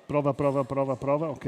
Prova, prova, prova, prova, ok.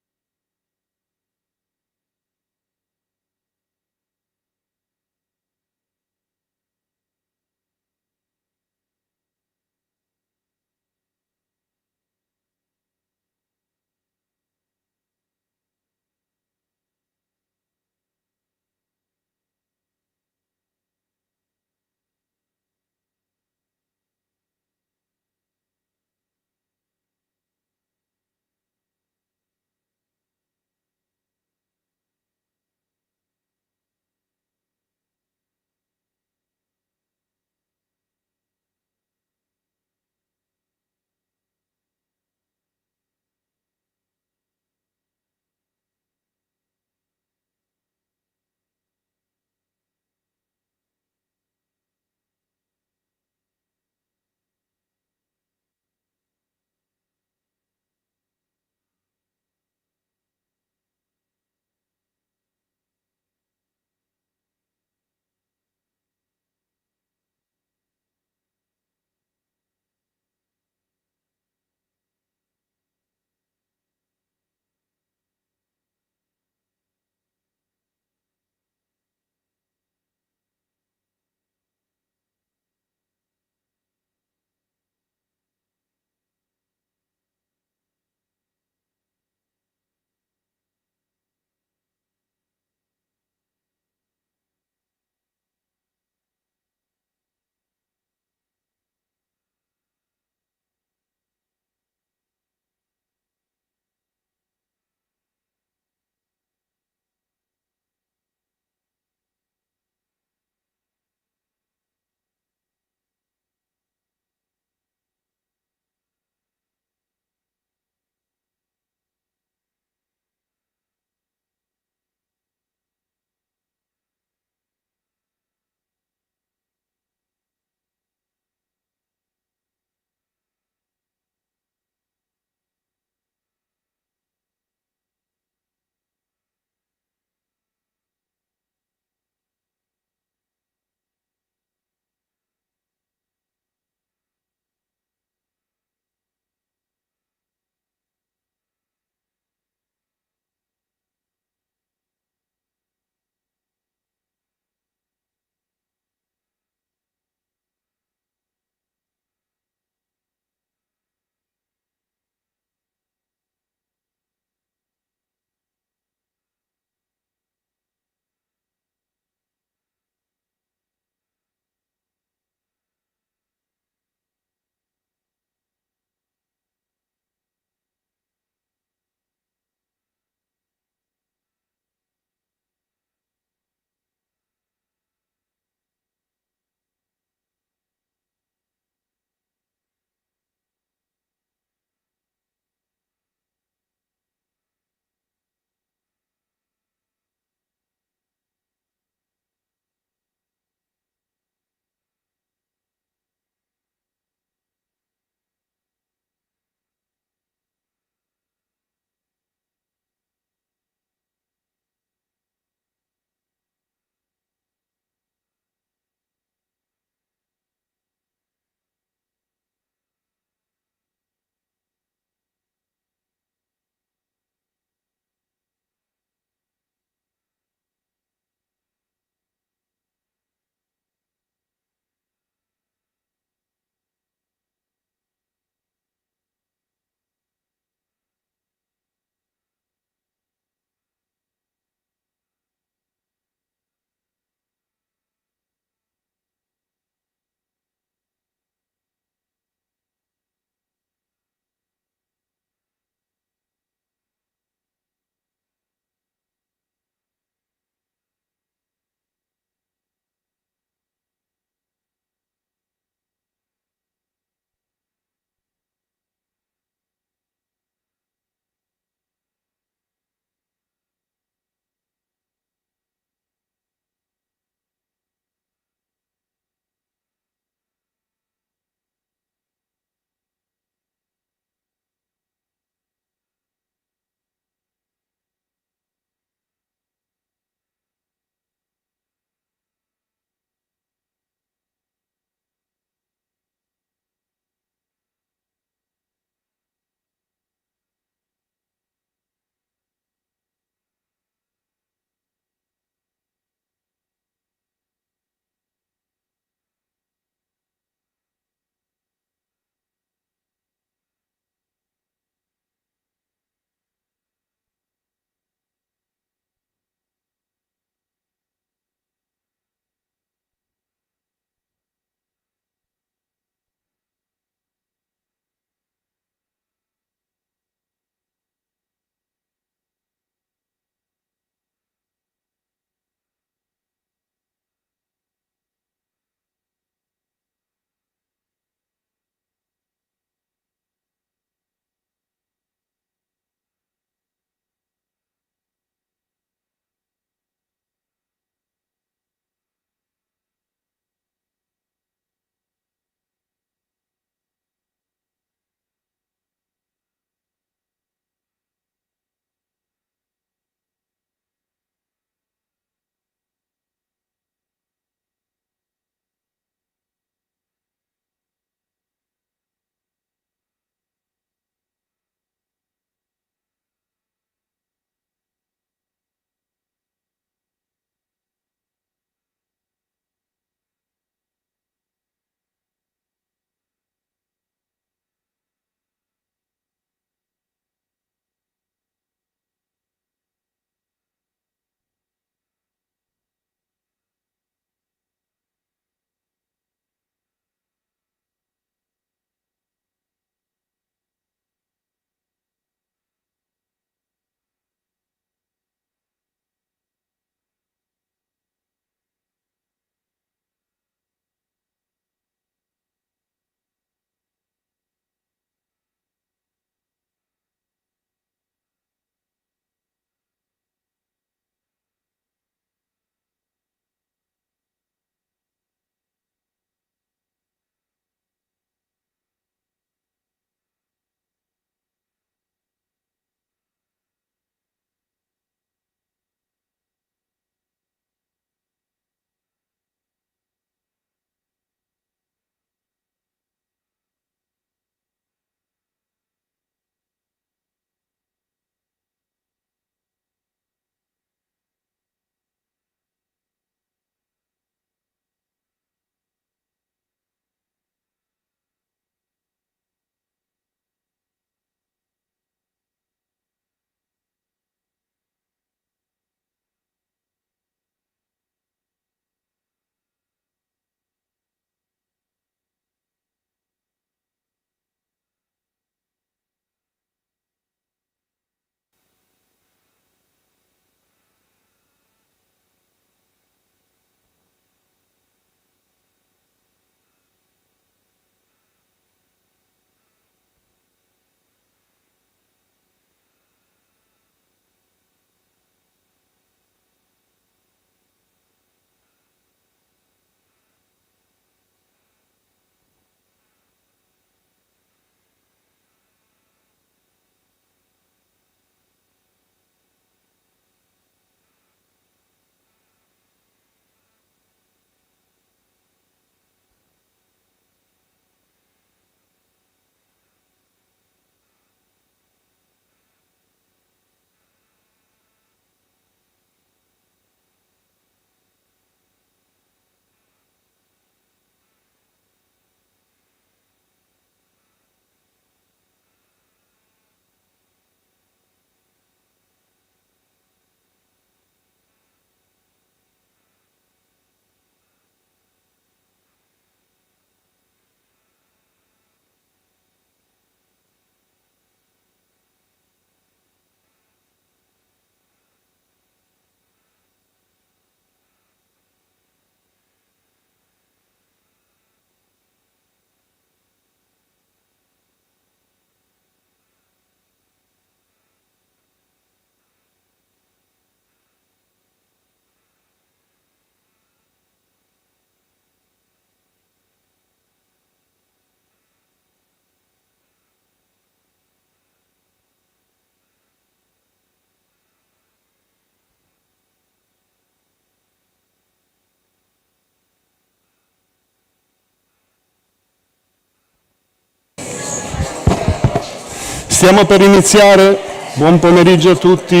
Stiamo per iniziare. Buon pomeriggio a tutti.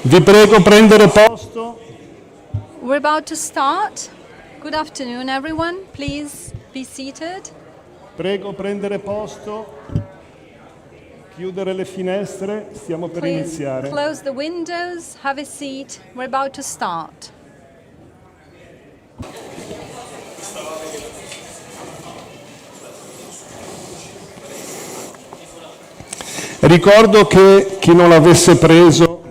Vi prego prendere posto. We're about to start. Good afternoon, everyone. Please be seated. Prego prendere posto. Chiudere le finestre. Stiamo per Please iniziare. close the windows. Have a seat. We're about to start. Ricordo che chi non l'avesse preso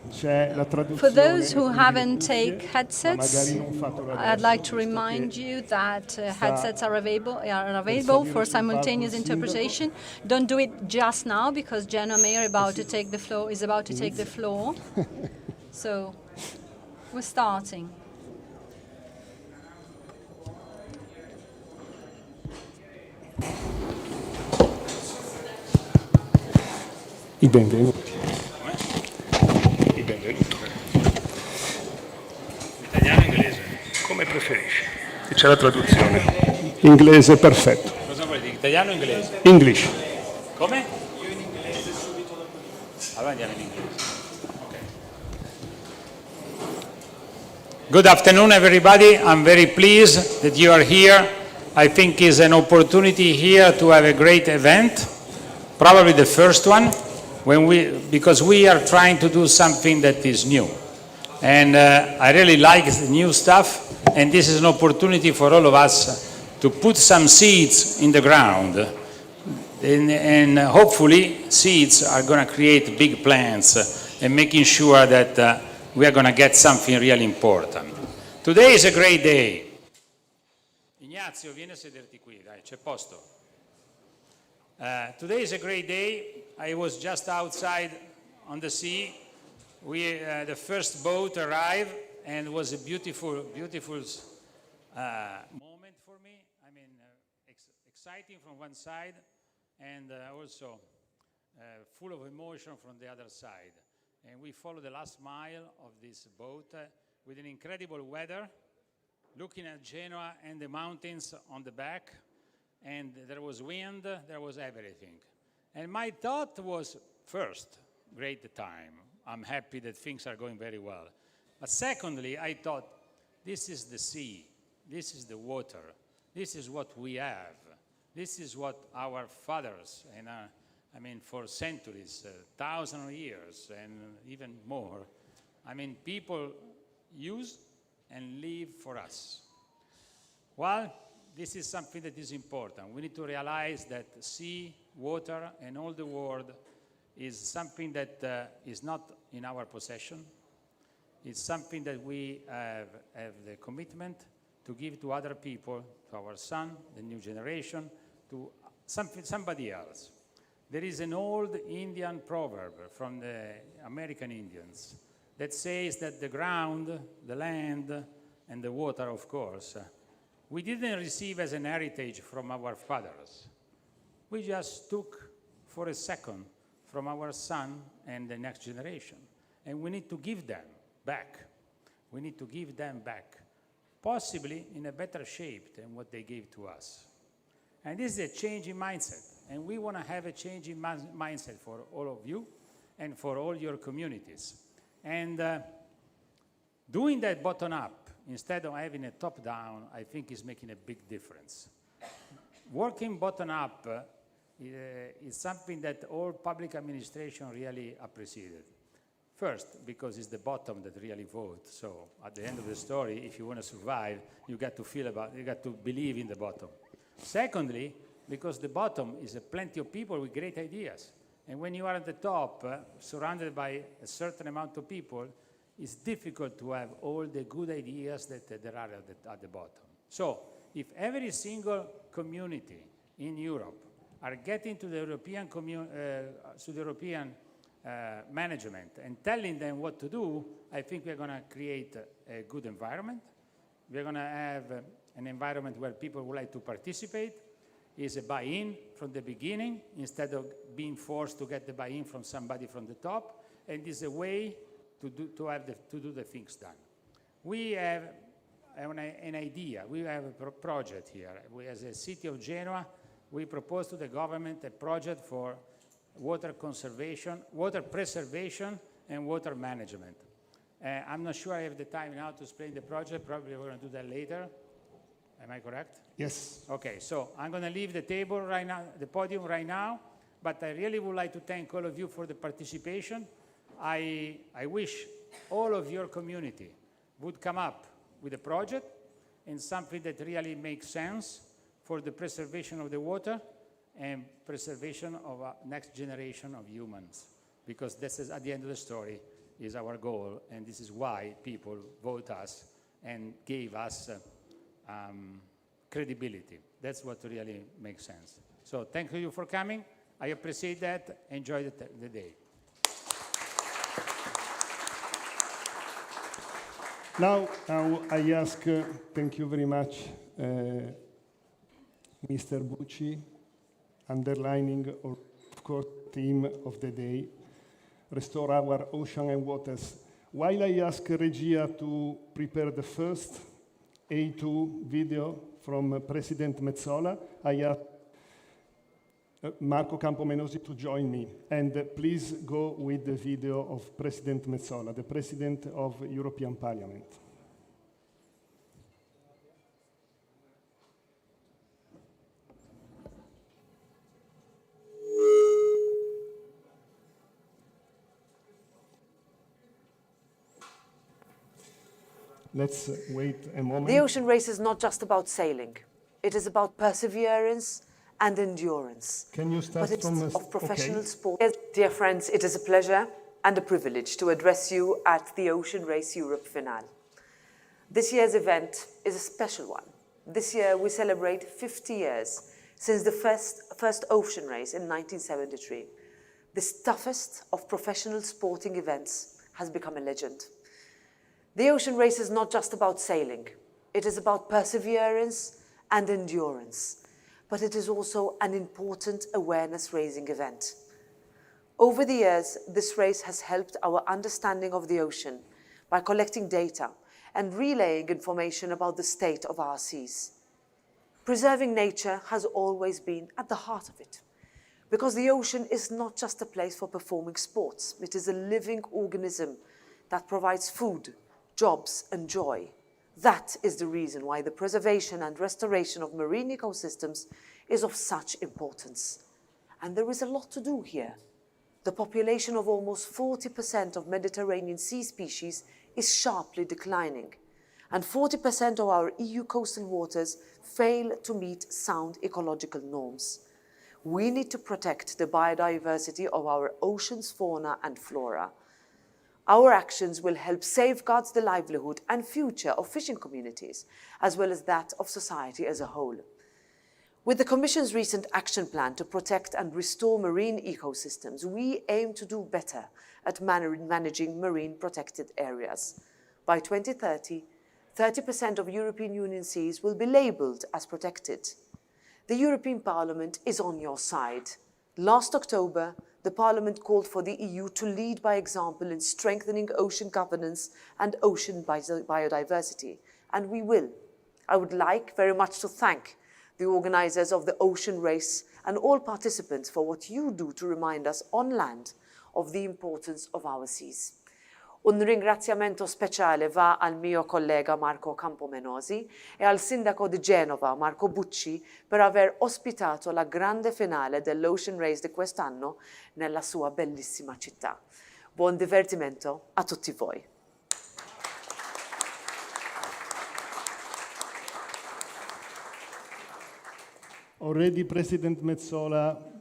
c'è la traduzione. For those who in haven't cuffie, taken ma headsets, magari non fatelo I'd adesso, like to visto remind che you that headsets are available salire for sul simultaneous palco il interpretation. Don't do it just now because Genoa Mayor is about to take the floor. So we're starting. I benvenuti. I benvenuti. Italiano o inglese? Come preferisci? C'è la traduzione. Inglese perfetto. Cosa vuoi dire? Italiano o inglese? English. Come? Io in inglese subito dopo. Allora andiamo in inglese. Okay. Good afternoon everybody. I'm very pleased that you are here. I think it's an opportunity here to have a great event. Probably the first one. Because we are trying to do something that is new. And I really like the new stuff, and this is an opportunity for all of us to put some seeds in the ground. And hopefully seeds are going to create big plants and making sure that we are going to get something really important. Today is a great day. Ignazio, vieni a sederti qui, dai, c'è posto. Today is a great day. I was just outside on the sea. The first boat arrived, and it was a beautiful, beautiful moment for me. I mean, exciting from one side, and also full of emotion from the other side. And we followed the last mile of this boat with an incredible weather, looking at Genoa and the mountains on the back. And there was wind, there was everything. And my thought was, first, great time. I'm happy that things are going very well. But secondly, I thought, this is the sea, this is the water, this is what we have. This is what our fathers, and I mean for centuries, thousands of years, and even more, I mean people use and live for us. Well, this is something that is important. We need to realize that sea, water, and all the world is something that is not in our possession. It's something that we have the commitment to give to other people, to our son, the new generation, to somebody else. There is an old Indian proverb from the American Indians that says that the ground, the land, and the water, of course, we didn't receive as an heritage from our fathers. We just took for a second from our son and the next generation. And we need to give them back. We need to give them back, possibly in a better shape than what they gave to us. And this is a change in mindset. And we want to have a change in mindset for all of you and for all your communities. And doing that bottom up, instead of having a top-down, I think is making a big difference. Working bottom-up is something that all public administration really appreciated. First, because it's the bottom that really votes. So at the end of the story, if you want to survive, you got to believe in the bottom. Secondly, because the bottom is plenty of people with great ideas. And when you are at the top, surrounded by a certain amount of people, it's difficult to have all the good ideas that there are at the bottom. So if every single community in Europe are getting to the European management and telling them what to do, I think we're going to create a good environment. We're going to have an environment where people would like to participate. It's a buy-in from the beginning instead of being forced to get the buy-in from somebody from the top. And it's a way to do the things done. We have an idea. We have a project here. We, as a city of Genoa, we proposed to the government a project for water conservation, water preservation, and water management. I'm not sure I have the time now to explain the project. Probably we're going to do that later. Am I correct? Yes. Okay, so I'm going to leave the table right now, the podium right now, but I really would like to thank all of you for the participation. I wish all of your community would come up with a project and something that really makes sense for the preservation of the water and preservation of a next generation of humans, because this is, at the end of the story, is our goal, and this is why people vote us and gave us credibility. That's what really makes sense. So thank you for coming. I appreciate that. Enjoy the day. Now I ask, thank you very much, Mr. Bucci, underlining, of course, theme of the day, restore our ocean and waters. While I ask Regia to prepare the first A2 video from President Metsola, I ask Marco Campomenosi to join me. And please go with the video of President Metsola, the President of European Parliament. Let's wait a moment. The ocean race is not just about sailing. It is about perseverance and endurance. Can you start but it's from of professional okay. sport. Yes, dear friends, it is a pleasure and a privilege to address you at the Ocean Race Europe finale. This year's event is a special one. This year we celebrate 50 years since the first ocean race in 1973. This toughest of professional sporting events has become a legend. The ocean race is not just about sailing. It is about perseverance and endurance, but it is also an important awareness-raising event. Over the years, this race has helped our understanding of the ocean by collecting data and relaying information about the state of our seas. Preserving nature has always been at the heart of it, because the ocean is not just a place for performing sports. It is a living organism that provides food, jobs, and joy. That is the reason why the preservation and restoration of marine ecosystems is of such importance. And there is a lot to do here. The population of almost 40% of Mediterranean sea species is sharply declining, and 40% of our EU coastal waters fail to meet sound ecological norms. We need to protect the biodiversity of our oceans, fauna, and flora. Our actions will help safeguard the livelihood and future of fishing communities, as well as that of society as a whole. With the Commission's recent action plan to protect and restore marine ecosystems, we aim to do better at managing marine protected areas. By 2030, 30% of European Union seas will be labelled as protected. The European Parliament is on your side. Last October, the Parliament called for the EU to lead by example in strengthening ocean governance and ocean biodiversity, and we will. I would like very much to thank the organisers of the Ocean Race and all participants for what you do to remind us on land of the importance of our seas. Un ringraziamento speciale va al mio collega Marco Campomenosi e al sindaco di Genova Marco Bucci per aver ospitato la grande finale dell'Ocean Race di quest'anno nella sua bellissima città. Buon divertimento a tutti voi. Already President Metsola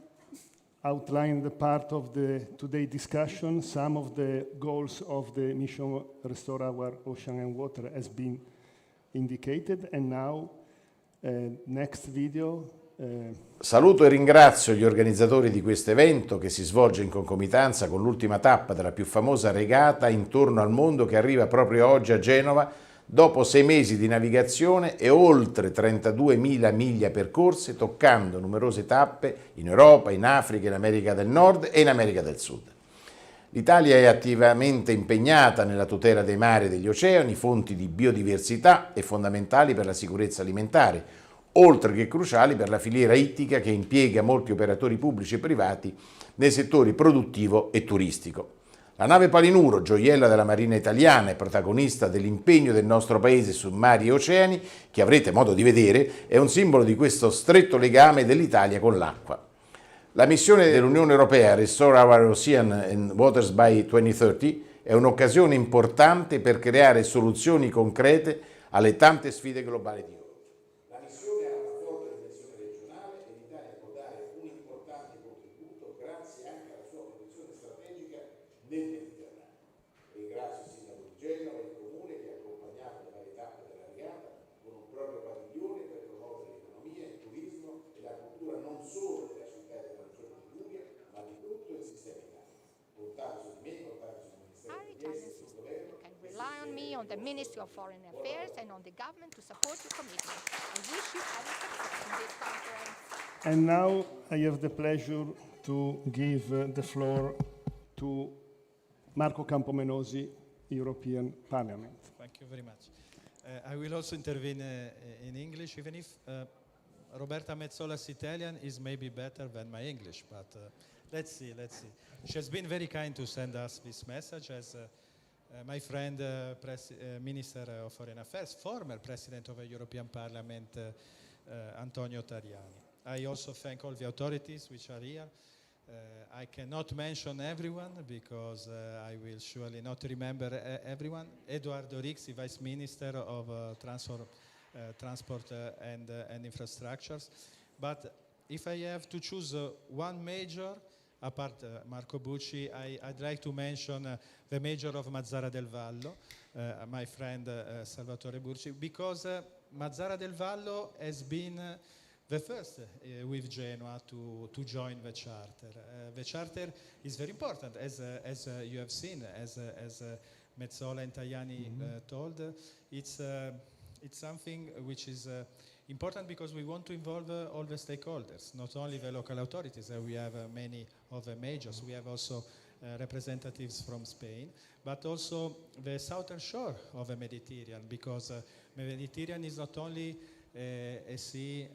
outlined the part of the today's discussion. Some of the goals of the mission Restore Our Ocean and Water has been indicated, and now next video. Saluto e ringrazio gli organizzatori di questo evento che si svolge in concomitanza con l'ultima tappa della più famosa regata intorno al mondo che arriva proprio oggi a Genova dopo 6 mesi di navigazione e oltre 32.000 miglia percorse, toccando numerose tappe in Europa, in Africa, in America del Nord e in America del Sud. L'Italia è attivamente impegnata nella tutela dei mari e degli oceani, fonti di biodiversità e fondamentali per la sicurezza alimentare, oltre che cruciali per la filiera ittica che impiega molti operatori pubblici e privati nei settori produttivo e turistico. La nave Palinuro, gioiella della Marina italiana e protagonista dell'impegno del nostro paese su mari e oceani, che avrete modo di vedere, è un simbolo di questo stretto legame dell'Italia con l'acqua. La missione dell'Unione Europea Restore Our Ocean and Waters by 2030 è un'occasione importante per creare soluzioni concrete alle tante sfide globali di oggi. La missione ha una forte dimensione regionale e l'Italia può dare un importante contributo grazie anche alla sua posizione strategica nel Mediterraneo. Ringrazio il sindaco di Genova e il comune che ha accompagnato le varie tappe della regata con un proprio padiglione per promuovere l'economia, il turismo e la cultura non solo della città della Regione di Liguria, ma di tutto il sistema Italia. Contate su di me, contate sul Ministero degli Esteri, sul governo. You can rely on me, on the Ministry of Foreign Affairs and on the government to support your commitment. I wish you every success in this conference. And now I have the pleasure to give the floor to Marco Campomenosi, European Parliament. Thank you very much. I will also intervene in English, even if Roberta Mezzola's Italian is maybe better than my English, but let's see. She has been very kind to send us this message as my friend, Minister of Foreign Affairs, former President of the European Parliament, Antonio Tajani. I also thank all the authorities which are here. I cannot mention everyone because I will surely not remember everyone. Edoardo Rixi, Vice Minister of Transport and Infrastructures. But if I have to choose one major, apart Marco Bucci, I'd like to mention the major of Mazara del Vallo, my friend Salvatore Bucci, because Mazara del Vallo has been the first with Genoa to join the charter. The charter is very important, as you have seen, as Metsola and Tajani told. It's something which is important because we want to involve all the stakeholders, not only the local authorities. We have many of the majors. We have also representatives from Spain, but also the southern shore of the Mediterranean, because the Mediterranean is not only a sea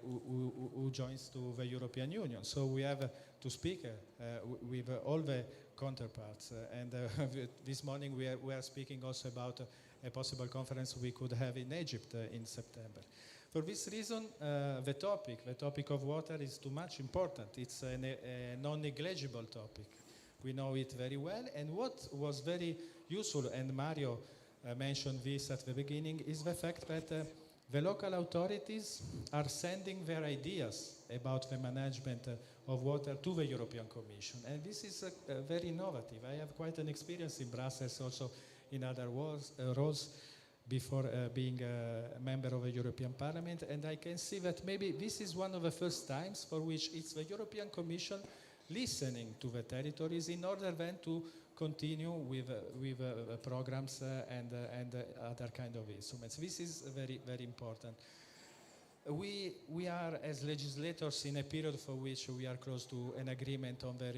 who joins to the European Union. So we have to speak with all the counterparts. And this morning we are speaking also about a possible conference we could have in Egypt in September. For this reason, the topic of water is too much important. It's a non-negligible topic. We know it very well. And what was very useful, and Mario mentioned this at the beginning, is the fact that the local authorities are sending their ideas about the management of water to the European Commission. And this is very innovative. I have quite an experience in Brussels, also in other roles before being a member of the European Parliament. And I can see that maybe this is one of the first times for which it's the European Commission listening to the territories in order then to continue with programs and other kind of instruments. This is very, very important. We are, as legislators, in a period for which we are close to an agreement on the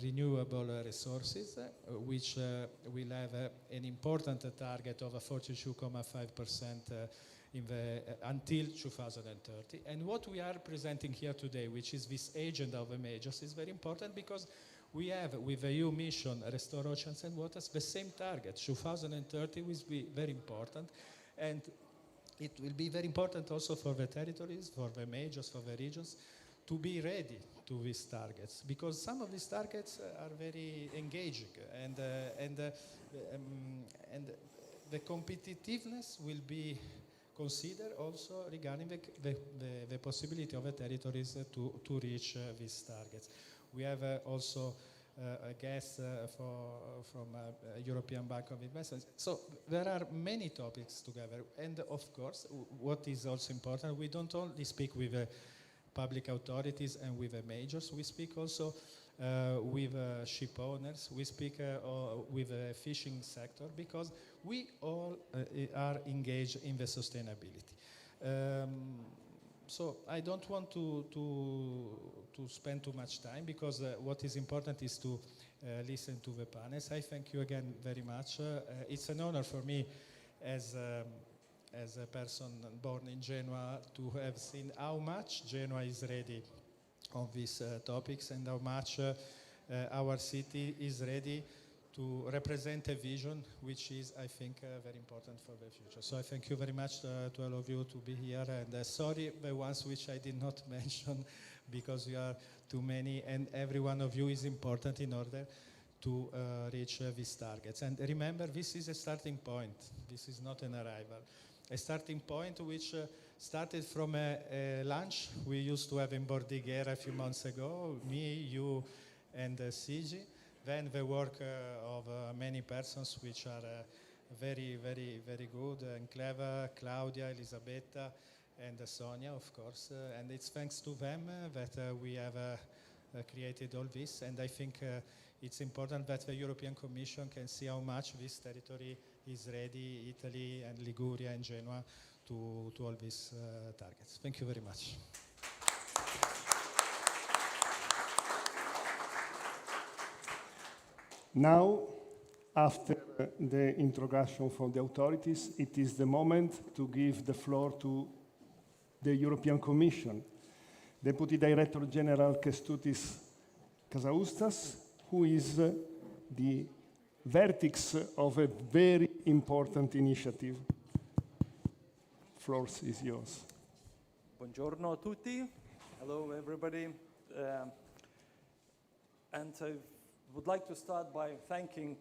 renewable resources, which will have an important target of 42.5% until 2030. And what we are presenting here today, which is this agenda of the majors, is very important because we have, with the EU mission, Restore Oceans and Waters, the same target. 2030 will be very important. And it will be very important also for the territories, for the majors, for the regions, to be ready to these targets. Because some of these targets are very engaging. And the competitiveness will be considered also regarding the possibility of the territories to reach these targets. We have also a guest from European Bank of Investment. So there are many topics together. And of course, what is also important, we don't only speak with public authorities and with the majors, we speak also with ship owners, we speak with the fishing sector, because we all are engaged in the sustainability. So I don't want to spend too much time, because what is important is to listen to the panels. I thank you again very much. It's an honor for me as as a person born in Genoa, to have seen how much Genoa is ready on these topics and how much our city is ready to represent a vision which is, I think, very important for the future. So I thank you very much to all of you to be here, and sorry the ones which I did not mention because you are too many, and every one of you is important in order to reach these targets. And remember, this is a starting point. This is not an arrival. A starting point which started from a lunch we used to have in Bordighera a few months ago, me, you, and Sigi. Then the work of many persons which are very, very, very good and clever, Claudia, Elisabetta, and Sonia, of course. And it's thanks to them that we have created all this. And I think it's important that the European Commission can see how much this territory is ready, Italy and Liguria and Genoa, to all these targets. Thank you very much. Now, after the introduction from the authorities, it is the moment to give the floor to the European Commission. Deputy Director General Kęstutis Kazauskas, who is the vertex of a very important initiative. Floor is yours. Buongiorno a tutti. Hello, everybody. And I would like to start by thanking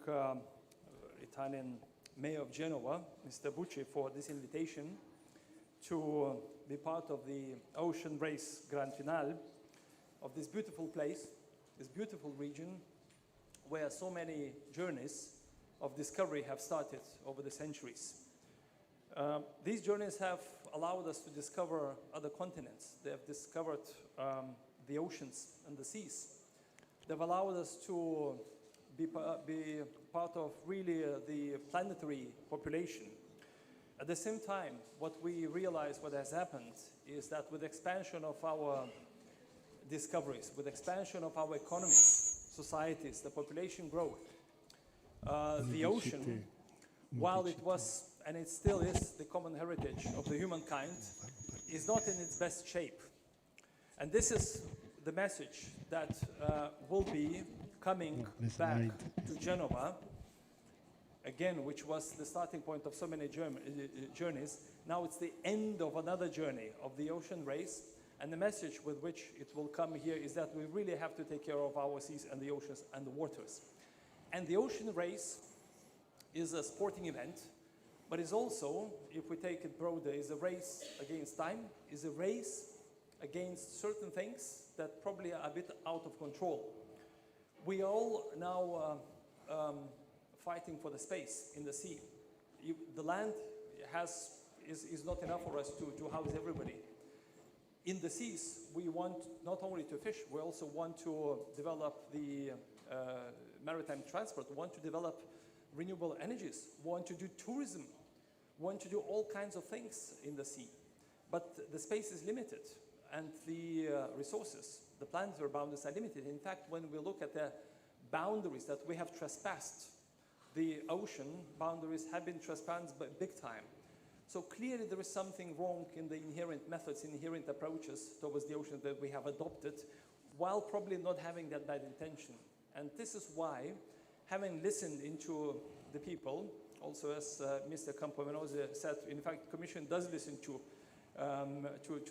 Italian Mayor of Genoa, Mr. Bucci, for this invitation to be part of the Ocean Race Grand Finale of this beautiful place, this beautiful region, where so many journeys of discovery have started over the centuries. These journeys have allowed us to discover other continents. They have discovered the oceans and the seas. They've allowed us to be part of really the planetary population. At the same time, what we realize what has happened is that with expansion of our discoveries, with expansion of our economies, societies, the population growth, the ocean, while it was, and it still is, the common heritage of the humankind, is not in its best shape. And this is the message that will be coming back to Genova, again, which was the starting point of so many journeys. Now it's the end of another journey of the ocean race, and the message with which it will come here is that we really have to take care of our seas and the oceans and the waters. And the ocean race is a sporting event, but is also, if we take it broader, is a race against time, is a race against certain things that probably are a bit out of control. We all now fighting for the space in the sea. The land is not enough for us to house everybody. In the seas, we want not only to fish, we also want to develop the maritime transport, we want to develop renewable energies, we want to do tourism, we want to do all kinds of things in the sea. But the space is limited, and the resources, the planetary boundaries are limited. In fact, when we look at the boundaries that we have trespassed, the ocean boundaries have been trespassed big time. So clearly there is something wrong in the inherent methods, inherent approaches towards the ocean that we have adopted, while probably not having that bad intention. And this is why, having listened into the people, also as Mr. Campomenose said, in fact, the Commission does listen to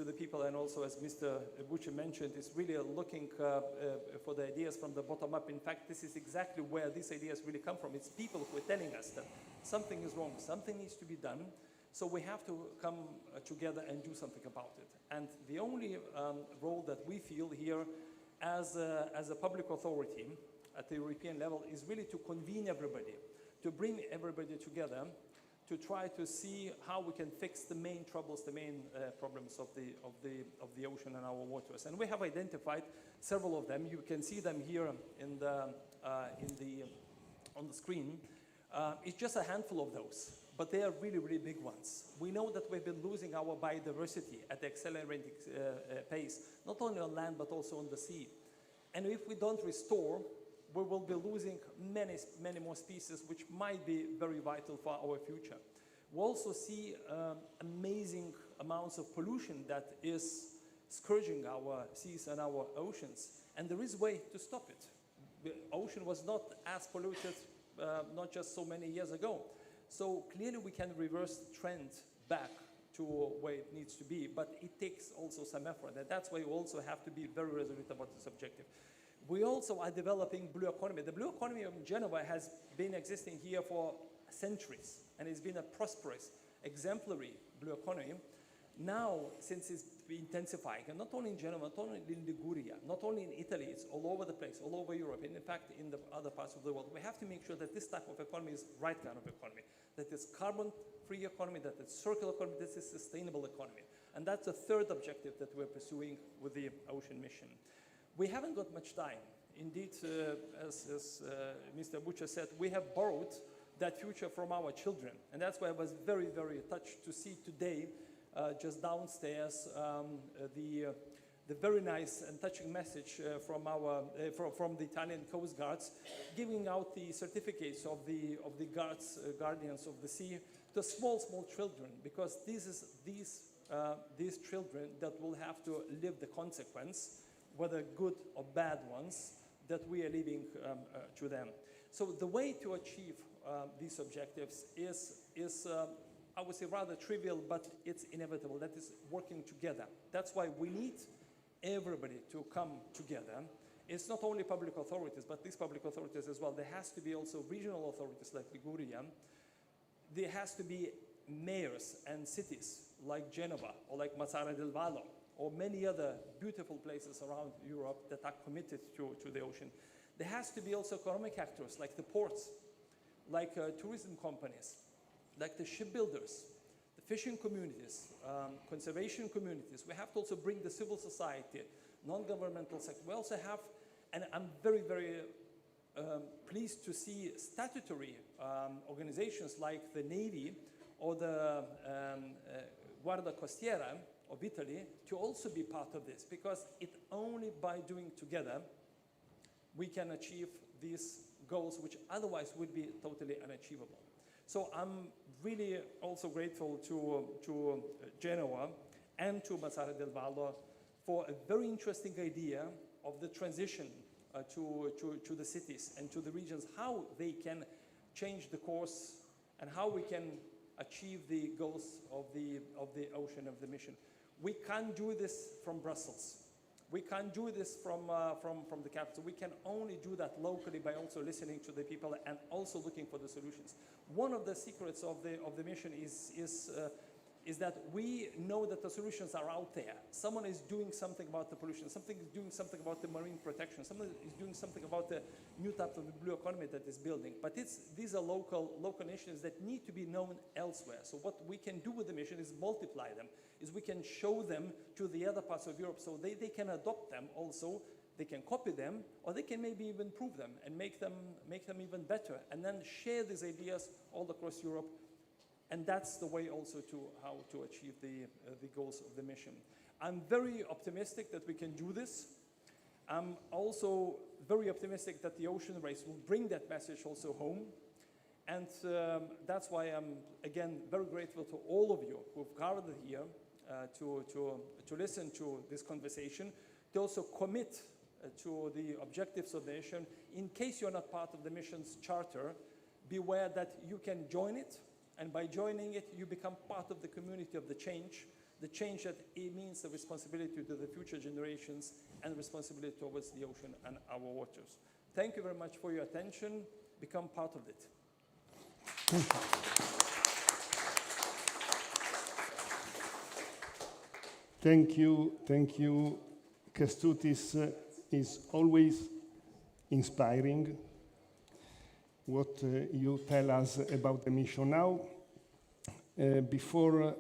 the people, and also as Mr. Bucci mentioned, is really looking for the ideas from the bottom up. In fact, this is exactly where these ideas really come from. It's people who are telling us that something is wrong, something needs to be done, so we have to come together and do something about it. And the only role that we feel here as a public authority at the European level is really to convene everybody, to bring everybody together, to try to see how we can fix the main troubles, the main problems of the ocean and our waters. And we have identified several of them. You can see them here on the screen. It's just a handful of those, but they are really, really big ones. We know that we've been losing our biodiversity at the accelerating pace, not only on land, but also on the sea. And if we don't restore, we will be losing many, many more species which might be very vital for our future. We also see amazing amounts of pollution that is scourging our seas and our oceans. And there is a way to stop it. The ocean was not as polluted not just so many years ago. So clearly we can reverse the trend back to where it needs to be, but it takes also some effort. And that's why we also have to be very resolute about this objective. We also are developing blue economy. The blue economy of Genova has been existing here for centuries, and it's been a prosperous, exemplary blue economy. Now, since it's intensifying, and not only in Genova, not only in Liguria, not only in Italy, it's all over the place, all over Europe, and in fact, in the other parts of the world, we have to make sure that this type of economy is the right kind of economy, that it's carbon-free economy, that it's circular economy, this is sustainable economy. And that's the third objective that we're pursuing with the Ocean Mission. We haven't got much time. Indeed, as Mr. Butcher said, we have borrowed that future from our children. And that's why I was very, very touched to see today, just downstairs, the very nice and touching message from the Italian Coast Guards, giving out the certificates of the guardians of the sea to small children, because these children that will have to live the consequence, whether good or bad ones, that we are leaving to them. So the way to achieve these objectives is I would say rather trivial, but it's inevitable. That is working together. That's why we need everybody to come together. It's not only public authorities, but these public authorities as well. There has to be also regional authorities like Liguria. There has to be mayors and cities like Genova or like Mazara del Vallo or many other beautiful places around Europe that are committed to the ocean. There has to be also economic actors like the ports, like tourism companies, like the shipbuilders, the fishing communities, conservation communities. We have to also bring the civil society, non-governmental sector. We also have, and I'm very, very pleased to see statutory organizations like the Navy or the Guardia Costiera of Italy to also be part of this, because it only by doing together we can achieve these goals, which otherwise would be totally unachievable. So I'm really also grateful to Genoa and to Mazara del Vallo for a very interesting idea of the transition to the cities and to the regions, how they can change the course and how we can achieve the goals of the ocean, of the mission. We can't do this from Brussels. We can't do this from the capital. We can only do that locally by also listening to the people and also looking for the solutions. One of the secrets of the mission is that we know that the solutions are out there. Someone is doing something about the pollution. Something is doing something about the marine protection. Someone is doing something about the new type of the blue economy that is building. But these are local initiatives that need to be known elsewhere. So what we can do with the mission is multiply them. Is we can show them to the other parts of Europe so they can adopt them also. They can copy them, or they can maybe even improve them and make them even better, and then share these ideas all across Europe. And that's the way also to how to achieve the goals of the mission. I'm very optimistic that we can do this. I'm also very optimistic that the Ocean Race will bring that message also home. And that's why I'm, again, very grateful to all of you who've gathered here to listen to this conversation, to also commit to the objectives of the mission. In case you're not part of the mission's charter, beware that you can join it. And by joining it, you become part of the community of the change that it means the responsibility to the future generations and responsibility towards the ocean and our waters. Thank you very much for your attention. Become part of it. Thank you. Kestutis is always inspiring what you tell us about the mission. Now, before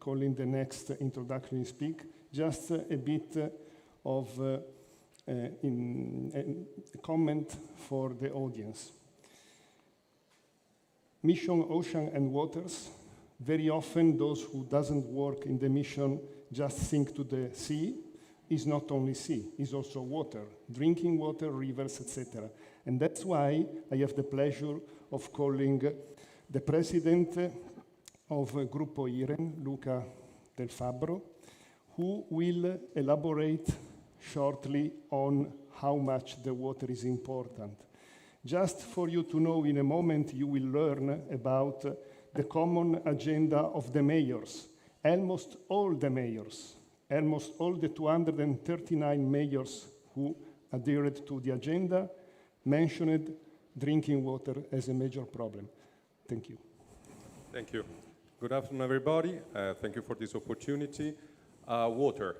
calling the next introductory speak, just a bit of a comment for the audience. Mission Ocean and Waters, very often those who doesn't work in the mission just think to the sea. Is not only sea, is also water, drinking water, rivers, etc. And that's why I have the pleasure of calling the president of Gruppo IREN, Luca Del Fabbro, who will elaborate shortly on how much the water is important. Just for you to know, in a moment you will learn about the common agenda of the mayors. Almost all the mayors, almost all the 239 mayors who adhered to the agenda mentioned drinking water as a major problem. Thank you. Thank you. Good afternoon, everybody. Thank you for this opportunity. Water.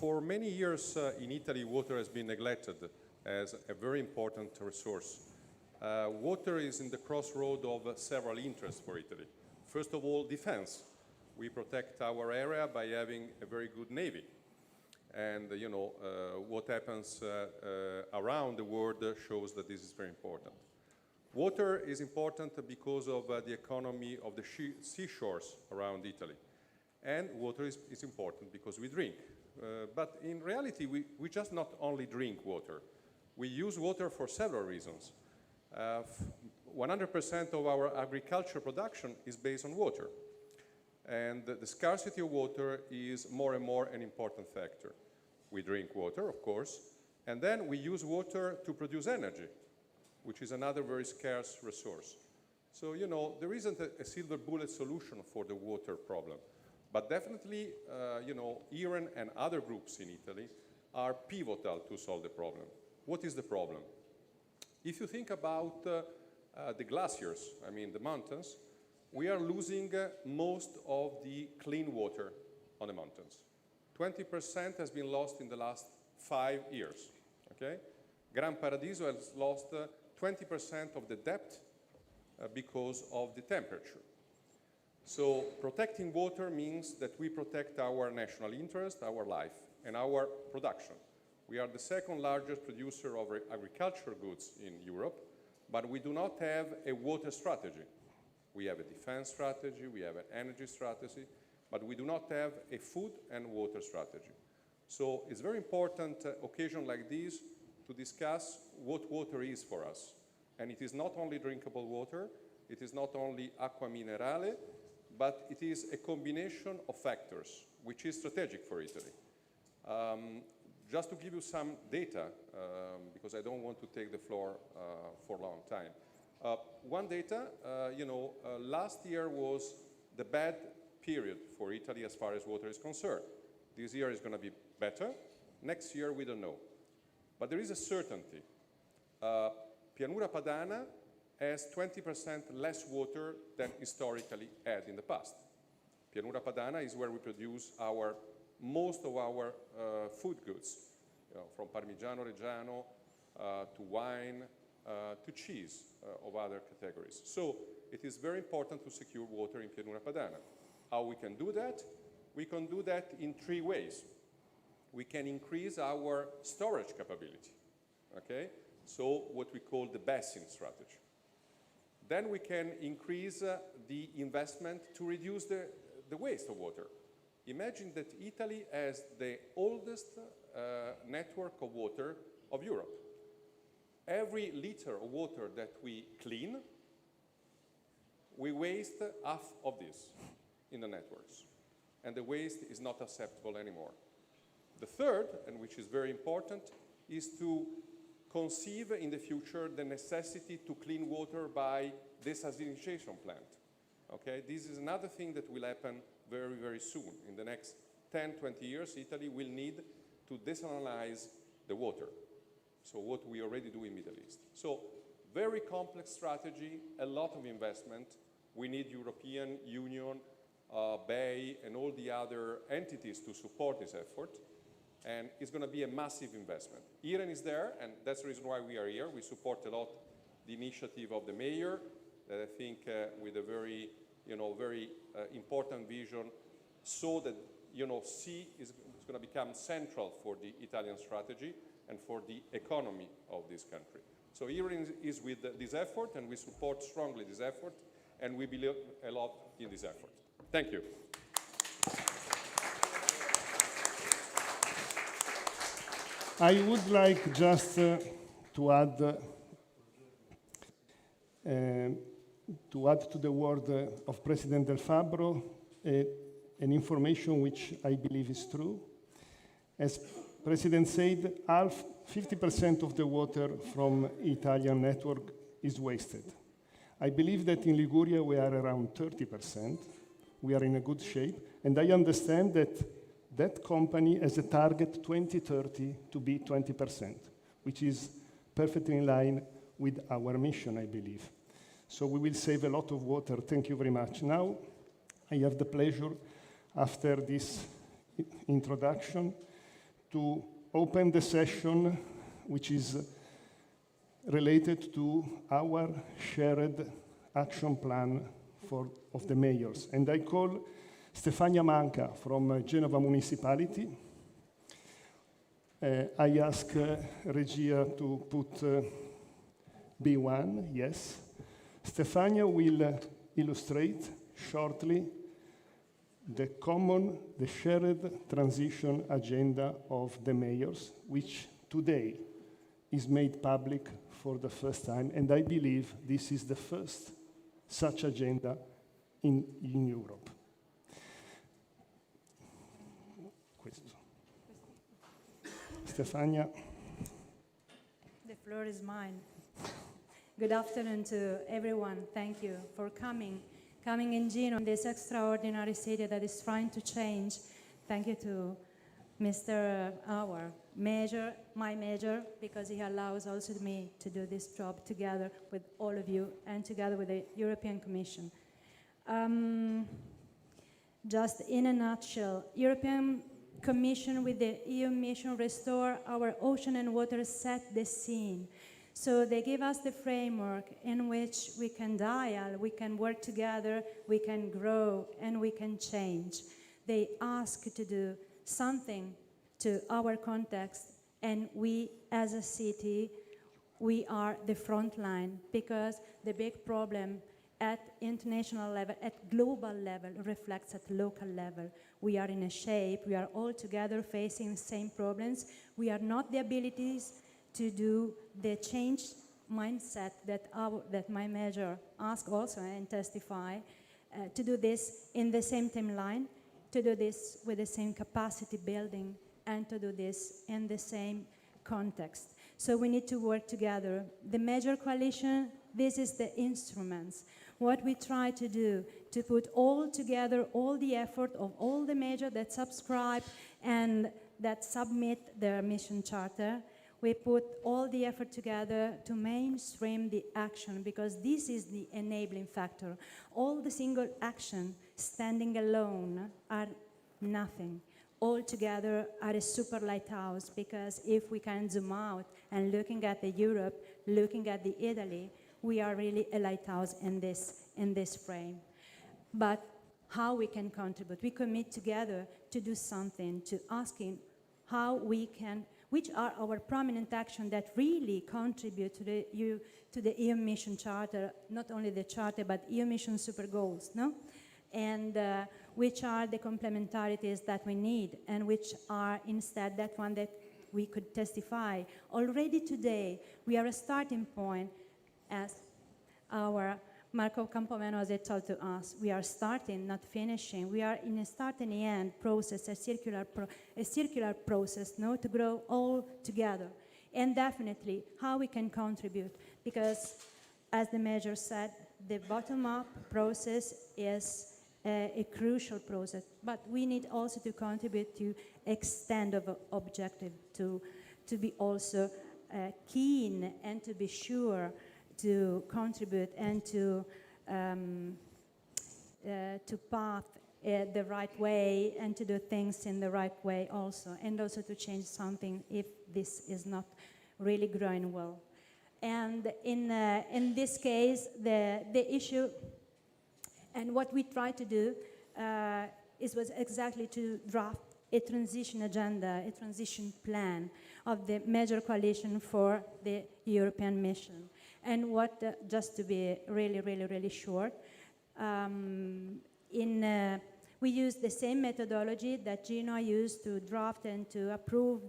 For many years in Italy, water has been neglected as a very important resource. Water is in the crossroad of several interests for Italy. First of all, defense. We protect our area by having a very good navy. And what happens around the world shows that this is very important. Water is important because of the economy of the seashores around Italy. And water is important because we drink. But in reality, we just not only drink water. We use water for several reasons. 100% of our agriculture production is based on water. And the scarcity of water is more and more an important factor. We drink water, of course, and then we use water to produce energy, which is another very scarce resource. So, there isn't a silver bullet solution for the water problem. But definitely, IREN and other groups in Italy are pivotal to solve the problem. What is the problem? If you think about the glaciers, the mountains, we are losing most of the clean water on the mountains. 20% has been lost in the last 5 years, okay? Gran Paradiso has lost 20% of the depth because of the temperature. So protecting water means that we protect our national interest, our life, and our production. We are the second largest producer of agricultural goods in Europe, but we do not have a water strategy. We have a defense strategy, we have an energy strategy, but we do not have a food and water strategy. So it's very important occasion like this to discuss what water is for us. And it is not only drinkable water, it is not only acqua minerale, but it is a combination of factors, which is strategic for Italy. Just to give you some data, because I don't want to take the floor for a long time. One data, last year was the bad period for Italy as far as water is concerned. This year is going to be better. Next year, we don't know. But there is a certainty. Pianura Padana has 20% less water than historically had in the past. Pianura Padana is where we produce most of our food goods, from Parmigiano Reggiano to wine to cheese of other categories. So it is very important to secure water in Pianura Padana. How we can do that? We can do that in 3 ways. We can increase our storage capability, okay? So what we call the basin strategy. Then we can increase the investment to reduce the waste of water. Imagine that Italy has the oldest network of water of Europe. Every liter of water that we clean, we waste half of this in the networks. And the waste is not acceptable anymore. The third, and which is very important, is to conceive in the future the necessity to clean water by desalination plant. Okay? This is another thing that will happen very, very soon. In the next 10, 20 years, Italy will need to desalinize the water. So what we already do in Middle East. So very complex strategy, a lot of investment. We need European Union, BEI, and all the other entities to support this effort. And it's going to be a massive investment. IREN is there, and that's the reason why we are here. We support a lot the initiative of the mayor, that I think with a very, very important vision, so that, sea is going to become central for the Italian strategy and for the economy of this country. So IREN is with this effort, and we support strongly this effort, and we believe a lot in this effort. Thank you. I would like just to add to add to the word of President Del Fabbro, an information which I believe is true. As President said, 50% of the water from Italian network is wasted. I believe that in Liguria we are around 30%. We are in a good shape. And I understand that that company has a target 2030 to be 20%, which is perfectly in line with our mission, I believe. So we will save a lot of water. Thank you very much. Now, I have the pleasure, after this introduction, to open the session, which is related to our shared action plan of the mayors. And I call Stefania Manca from Genova Municipality. I ask Regia to put B1, yes. Stefania will illustrate shortly the shared transition agenda of the mayors, which today is made public for the first time, and I believe this is the first such agenda in Europe. Questo. Stefania. The floor is mine. Good afternoon to everyone. Thank you for coming in Genoa, this extraordinary city that is trying to change. Thank you to Mr. our Mayor, my Mayor, because he allows also me to do this job together with all of you and together with the European Commission. Just in a nutshell, European Commission with the EU mission Restore Our Ocean and Water set the scene. So they give us the framework in which we can dial, we can work together, we can grow, and we can change. They ask to do something to our context, and we as a city, we are the front line, because the big problem at international level, at global level, reflects at local level. We are in a shape, we are all together facing the same problems. We are not the abilities to do the change mindset that my Mayor asked also and testify, to do this in the same timeline, to do this with the same capacity building, and to do this in the same context. So we need to work together. The Major Coalition, this is the instruments. What we try to do, to put all together all the effort of all the major that subscribe and that submit their mission charter. We put all the effort together to mainstream the action, because this is the enabling factor. All the single action standing alone are nothing. All together are a super lighthouse, because if we can zoom out and looking at the Europe, looking at the Italy, we are really a lighthouse in this frame. But how we can contribute? We commit together to do something, to asking how we can, which are our prominent actions that really contribute to the EU Mission Charter, not only the Charter, but EU Mission Super Goals, no? And which are the complementarities that we need, and which are instead that one that we could testify. Already today, we are a starting point, as our Marco Campomeno has told to us. We are starting, not finishing. We are in a start and end process, a circular process, no, to grow all together. And definitely, how we can contribute, because as the Mayor said, the bottom-up process is a crucial process, but we need also to contribute to extend of objective, to be also keen and to be sure to contribute and to path the right way and to do things in the right way also, and also to change something if this is not really growing well. And in this case, the issue and what we try to do was exactly to draft a transition agenda, a transition plan of the Major Coalition for the European mission. And what, just to be really short, we use the same methodology that Genoa used to draft and to approve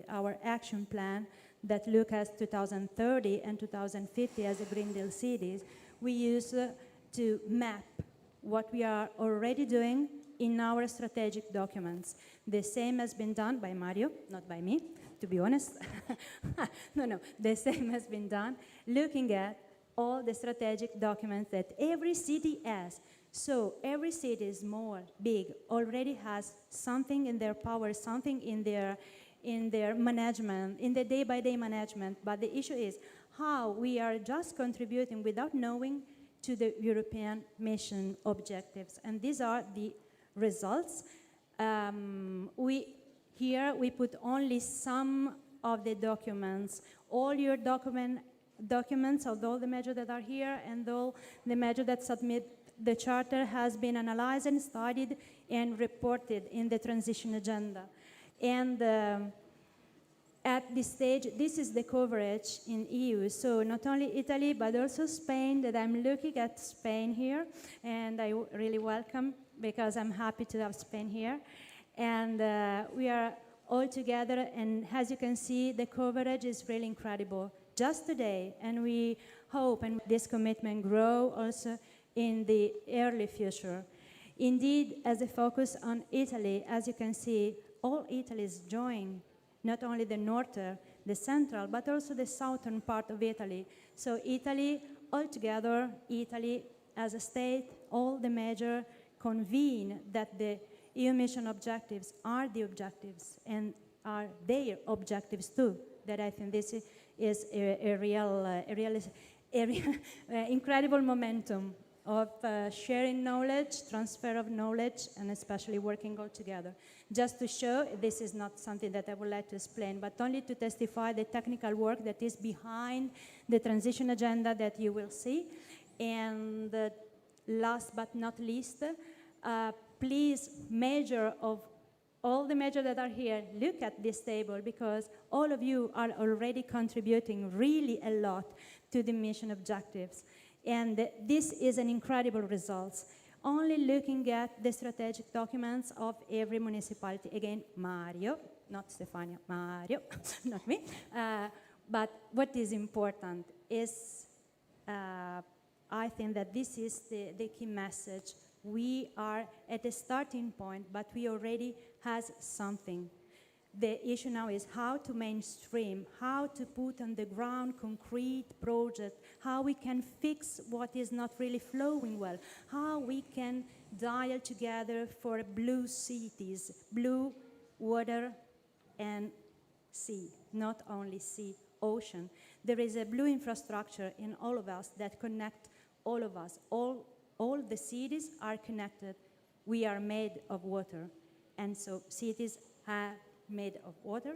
our action plan that look at 2030 and 2050 as a Green Deal cities. we use to map what we are already doing in our strategic documents. The same has been done by Mario, not by me, to be honest. No, the same has been done, looking at all the strategic documents that every city has. So every city, small, big, already has something in their power, something in their management, in the day-by-day management. But the issue is how we are just contributing without knowing to the European mission objectives. And these are the results. We put only some of the documents. All your documents of all the measures that are here and all the measures that submit the charter has been analyzed and studied and reported in the transition agenda. And at this stage, this is the coverage in EU. So not only Italy, but also Spain, that I'm looking at Spain here, and I really welcome, because I'm happy to have Spain here. And we are all together, and as you can see, the coverage is really incredible just today, and we hope and this commitment grow also in the early future. Indeed, as a focus on Italy, as you can see, all Italy is joining, not only the northern, the central, but also the southern part of Italy. So Italy, altogether, Italy as a state, all the major convene that the EU mission objectives are the objectives and are their objectives too. That I think this is a real incredible momentum of sharing knowledge, transfer of knowledge, and especially working all together. Just to show, this is not something that I would like to explain, but only to testify the technical work that is behind the transition agenda that you will see. And last but not least, please measure of all the measures that are here, look at this table, because all of you are already contributing really a lot to the mission objectives. And this is an incredible result. Only looking at the strategic documents of every municipality. Again, Mario, not Stefania, Mario, not me. But what is important is, I think that this is the key message. We are at a starting point, but we already has something. The issue now is how to mainstream, how to put on the ground concrete projects, how we can fix what is not really flowing well, how we can dial together for blue cities, blue water and sea, not only sea, ocean. There is a blue infrastructure in all of us that connect all of us. All the cities are connected. We are made of water. And so cities are made of water,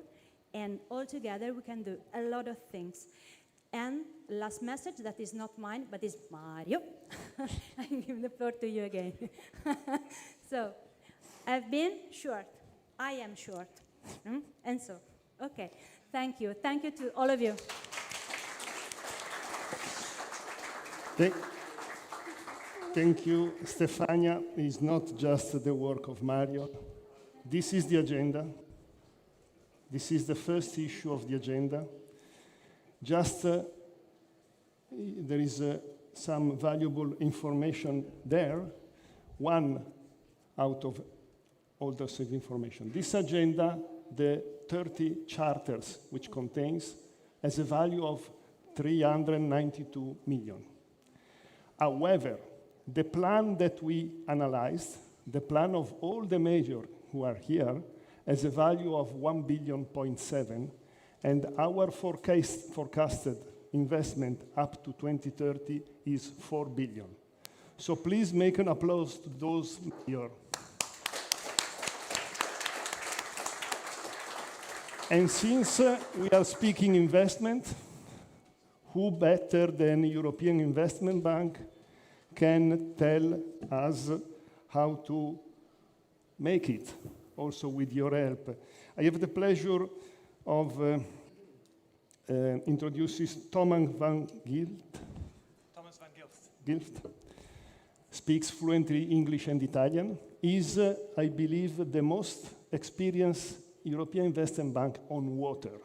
and all together we can do a lot of things. And last message that is not mine, but is Mario. I give the floor to you again. So, I've been short. I am short. And so, okay, thank you. Thank you to all of you. Thank you, Stefania. It's not just the work of Mario. This is the agenda. This is the first issue of the agenda. Just there is some valuable information there, one out of all those information. This agenda, the 30 charters which contains, has a value of 392 million. However, the plan that we analyzed, the plan of all the major who are here, has a value of 1.7 billion, and our forecasted investment up to 2030 is 4 billion. So please make an applause to those here. And since we are speaking investment, who better than European Investment Bank can tell us how to make it, also with your help. I have the pleasure of introducing Thomas van Gilt. Thomas van Gilst. Gilt speaks fluently English and Italian. Is, I believe, the most experienced European Investment Bank on water.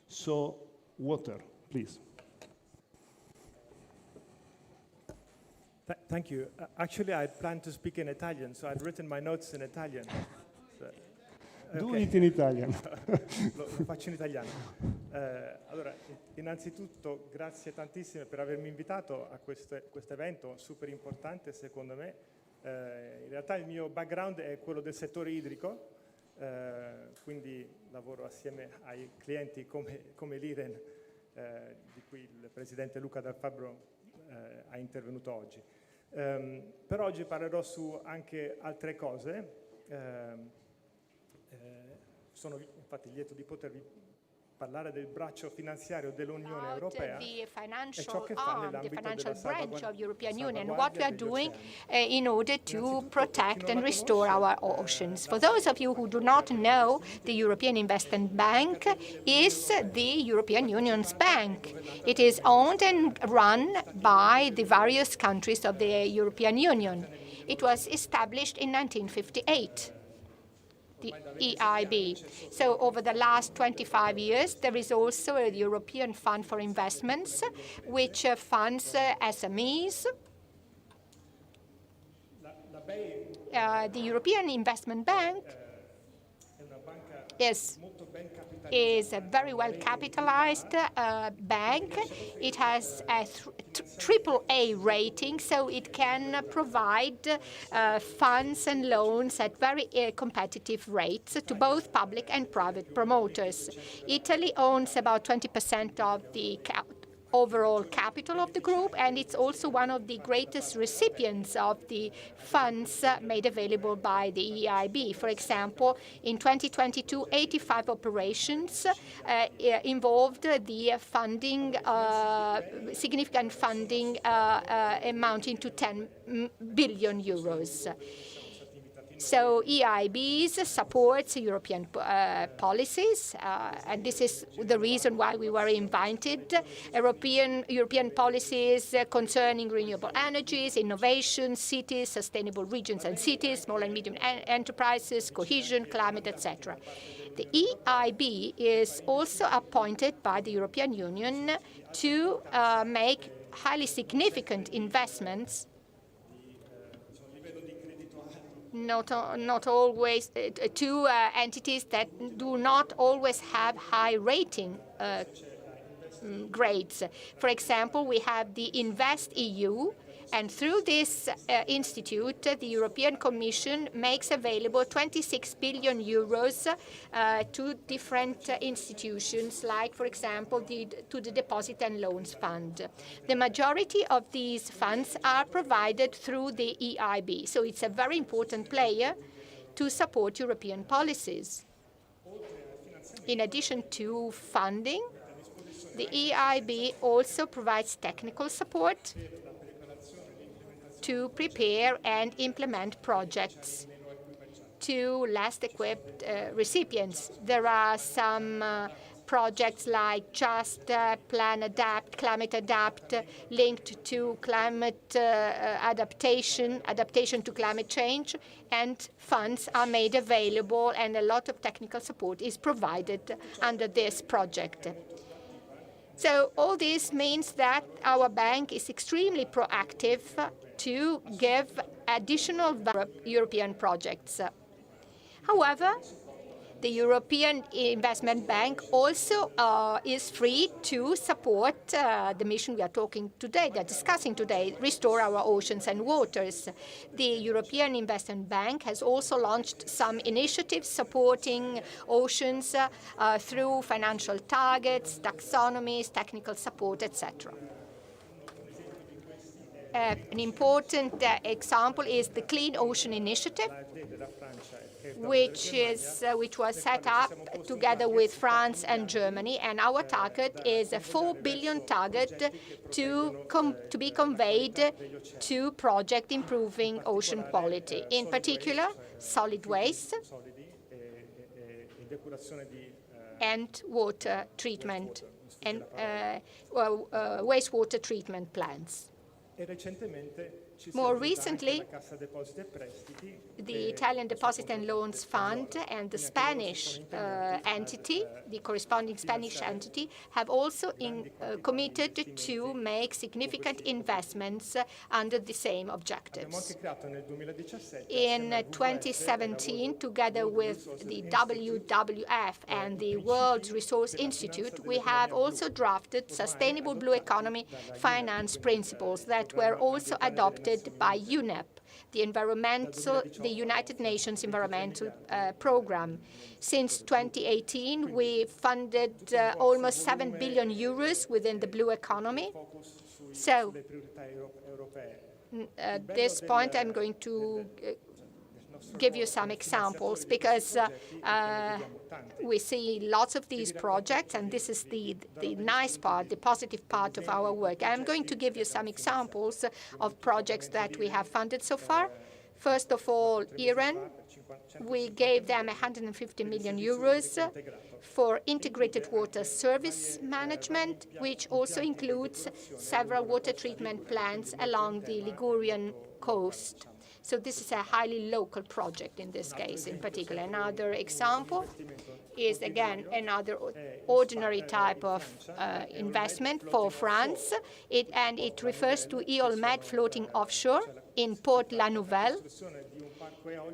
So, water, please. Thank you. Actually, I planned to speak in Italian, so I'd written my notes in Italian. So, Do it in Italian. lo faccio in italiano. Allora, innanzitutto grazie tantissime per avermi invitato a questo evento super importante secondo me. In realtà il mio background è quello del settore idrico, quindi lavoro assieme ai clienti come l'Iren, di cui il presidente Luca Dal Fabbro è intervenuto oggi. Per oggi parlerò su anche altre cose. Sono infatti lieto di potervi parlare del braccio finanziario dell'Unione Europea The e financial ciò che fa arm, the nell'ambito financial della branch of European Union, salvaguardia what we are degli doing oceani. in order to protect and restore our oceans. For those of you who do not know, the European Investment Bank is the European Union's bank. It is owned and run by the various countries of the European Union. It was established in 1958. The EIB. So over the last 25 years, there is also a European Fund for Investments, which funds SMEs. The European Investment Bank is a very well capitalized bank. It has a AAA rating, so it can provide funds and loans at very competitive rates to both public and private promoters. Italy owns about 20% of the overall capital of the group, and it's also one of the greatest recipients of the funds made available by the EIB. For example, in 2022, 85 operations involved the funding, significant funding amounting to 10 billion euros. So EIBs supports European policies, and this is the reason why we were invited. European policies concerning renewable energies, innovation, cities, sustainable regions and cities, small and medium enterprises, cohesion, climate, etc. The EIB is also appointed by the European Union to make highly significant investments, not always to entities that do not always have high rating grades. For example, we have the InvestEU, and through this institute, the European Commission makes available 26 billion euros to different institutions, like, for example, to the Deposit and Loans Fund. The majority of these funds are provided through the EIB, so it's a very important player to support European policies. In addition to funding, the EIB also provides technical support to prepare and implement projects to less equipped recipients. There are some projects like Just, Plan Adapt, Climate Adapt, linked to climate adaptation to climate change, and funds are made available, and a lot of technical support is provided under this project. So all this means that our bank is extremely proactive to give additional European projects. However, the European Investment Bank also is free to support the mission we are discussing today, restore our oceans and waters. The European Investment Bank has also launched some initiatives supporting oceans through financial targets, taxonomies, technical support, etc. An important example is the Clean Ocean Initiative, which was set up together with France and Germany, and our target is a 4 billion target to be conveyed to project improving ocean quality, in particular solid waste and water treatment and wastewater treatment plants. More recently, the Italian Deposit and Loans Fund and the Spanish entity, the corresponding Spanish entity, have also committed to make significant investments under the same objectives. In 2017, together with the WWF and the World Resource Institute, we have also drafted Sustainable Blue Economy Finance Principles that were also adopted by UNEP, the United Nations Environmental Program. Since 2018, we funded almost 7 billion euros within the blue economy. So, at this point, I'm going to give you some examples, because we see lots of these projects, and this is the nice part, the positive part of our work. I'm going to give you some examples of projects that we have funded so far. First of all, Iran. We gave them 150 million euros for integrated water service management, which also includes several water treatment plants along the Ligurian coast. So this is a highly local project in this case in particular. Another example is, again, another ordinary type of investment for France, and it refers to EolMed floating offshore in Port La Nouvelle.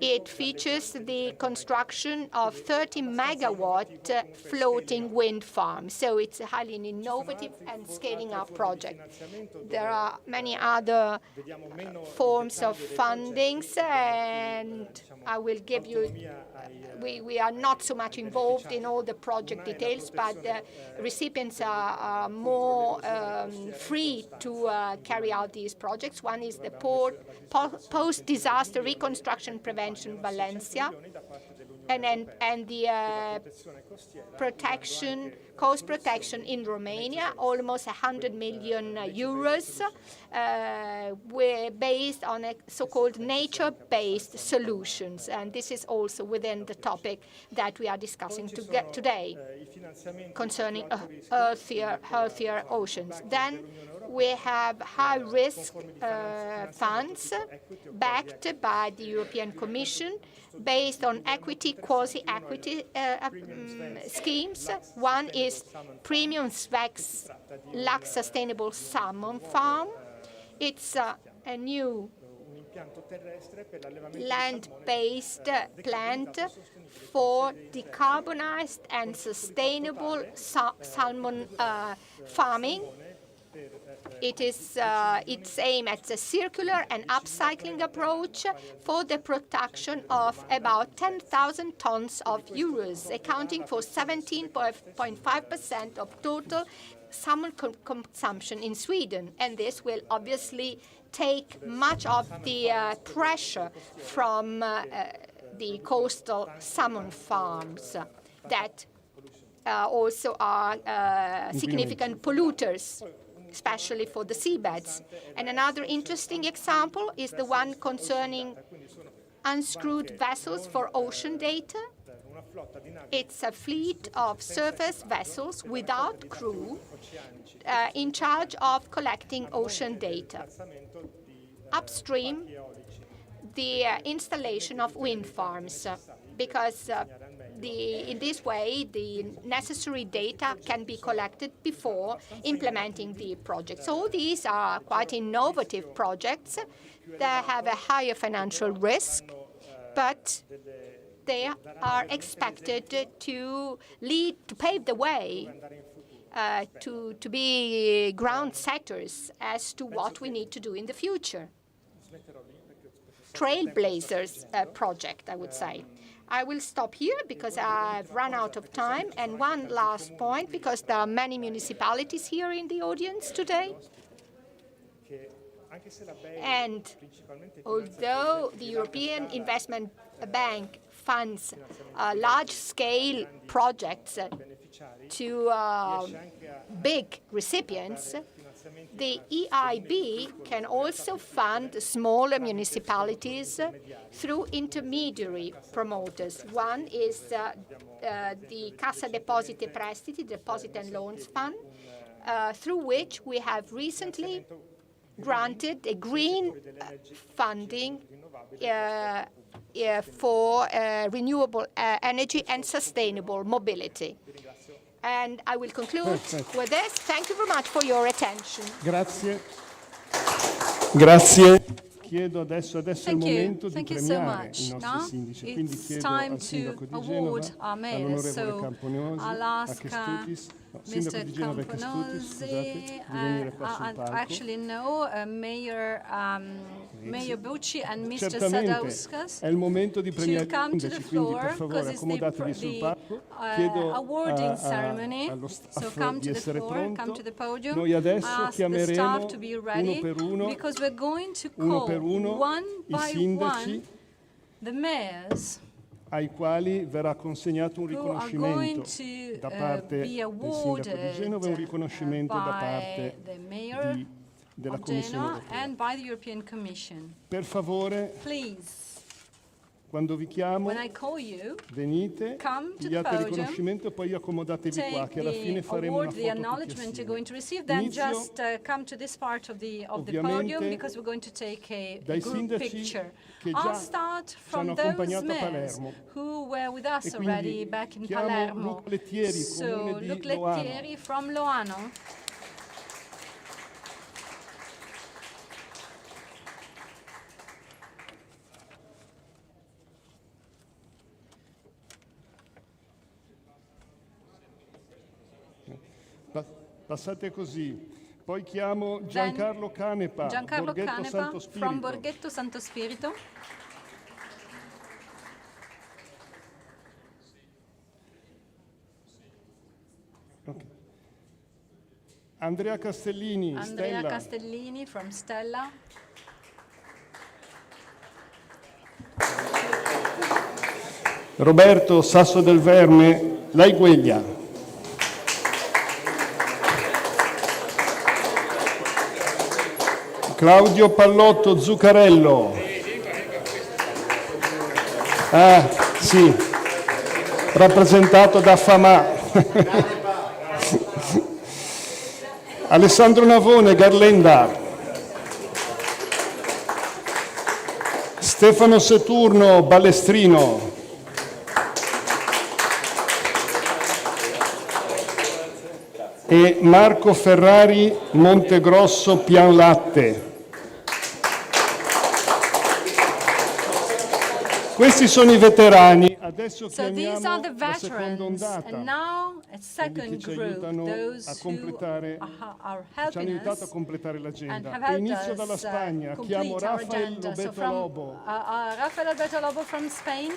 It features the construction of 30-megawatt floating wind farm. So it's a highly innovative and scaling up project. There are many other forms of fundings, and I will give you, we are not so much involved in all the project details, but the recipients are more free to carry out these projects. One is the Post-Disaster Reconstruction Prevention Valencia, and the coast protection in Romania, almost 100 million euros, based on a so-called nature-based solutions. And this is also within the topic that we are discussing today concerning healthier oceans. Then we have high-risk funds backed by the European Commission based on equity, quasi-equity schemes. One is Premium Svex Lux Sustainable Salmon Farm. It's a new land-based plant for decarbonized and sustainable salmon farming. It's aimed at a circular and upcycling approach for the production of about 10,000 tons of euros, accounting for 17.5% of total salmon consumption in Sweden. And this will obviously take much of the pressure from the coastal salmon farms that also are significant polluters, especially for the seabeds. And another interesting example is the one concerning unscrewed vessels for ocean data. It's a fleet of surface vessels without crew in charge of collecting ocean data. Upstream, the installation of wind farms, because in this way, the necessary data can be collected before implementing the project. So all these are quite innovative projects that have a higher financial risk, but they are expected to pave the way to be ground setters as to what we need to do in the future. Trailblazers project, I would say. I will stop here because I've run out of time. And one last point, because there are many municipalities here in the audience today. And although the European Investment Bank funds large-scale projects to big recipients, the EIB can also fund smaller municipalities through intermediary promoters. One is the Cassa Depositi e Prestiti, Deposit and Loans Fund, through which we have recently granted a green funding for renewable energy and sustainable mobility. And I will conclude with this. Thank you very much for your attention. Grazie. Grazie. Chiedo adesso è il momento di Thank you so premiare much. i nostri Now sindaci. Quindi it's chiedo time al sindaco to di Genova, award our mayors. all'onorevole So Camponosi, I'll a ask Kestutis, no, sindaco Mr. di Genova e Kestutis, scusate, di venire qua sul palco. actually no, Mayor Bucci and Mr. Certamente Sadauskas è il momento di to premiare i come to the sindaci, quindi per floor favore because it's accomodatevi sul the palco. Chiedo awarding ceremony. allo So staff come di to the essere floor, come pronto. to the podium. Noi adesso Ask the chiameremo staff to be ready uno per uno, because we're going to uno call per uno one i by sindaci one the mayors ai quali verrà consegnato un who are going riconoscimento to da parte be del sindaco di awarded Genova e un riconoscimento da by parte the mayor della of Commissione Genoa europea. and by the European Commission. Per favore, Please, quando vi chiamo, when I call you, venite, come to the pigliate il podium, riconoscimento e poi accomodatevi qua, take che alla fine the faremo una award, the foto tutti acknowledgement you're assieme. going to receive, then Inizio just come to this part of the podium ovviamente because we're going to take a dai group sindaci picture. che I'll già start ci from hanno those accompagnato a mayors Palermo. who were with us E quindi already back in chiamo Palermo. Luca Lettieri, So, comune di Luc Loano. Lettieri from Loano. Passate così. Poi chiamo Giancarlo Canepa, Giancarlo Borghetto Canepa Santo Spirito. from Borghetto Santo Spirito. Ok. Andrea Castellini, Andrea Stella. Castellini from Stella. Roberto Sasso del Verme, Laigueglia. Claudio Pallotto Zuccarello. Ah, sì, rappresentato da Famà. Alessandro Navone, Garlenda. Stefano Seturno, Ballestrino. E Marco Ferrari, Montegrosso, Pianlatte. Questi sono i veterani, adesso So these are chiamiamo the la seconda veterans, ondata. and now a Quelli second che ci group, aiutano those a who completare, are ci hanno helping aiutato a us completare and l'agenda. have E helped inizio dalla us Spagna, complete chiamo our Rafael agenda. So Lobeto from Lobo, Rafael Alberto Lobo from Spain,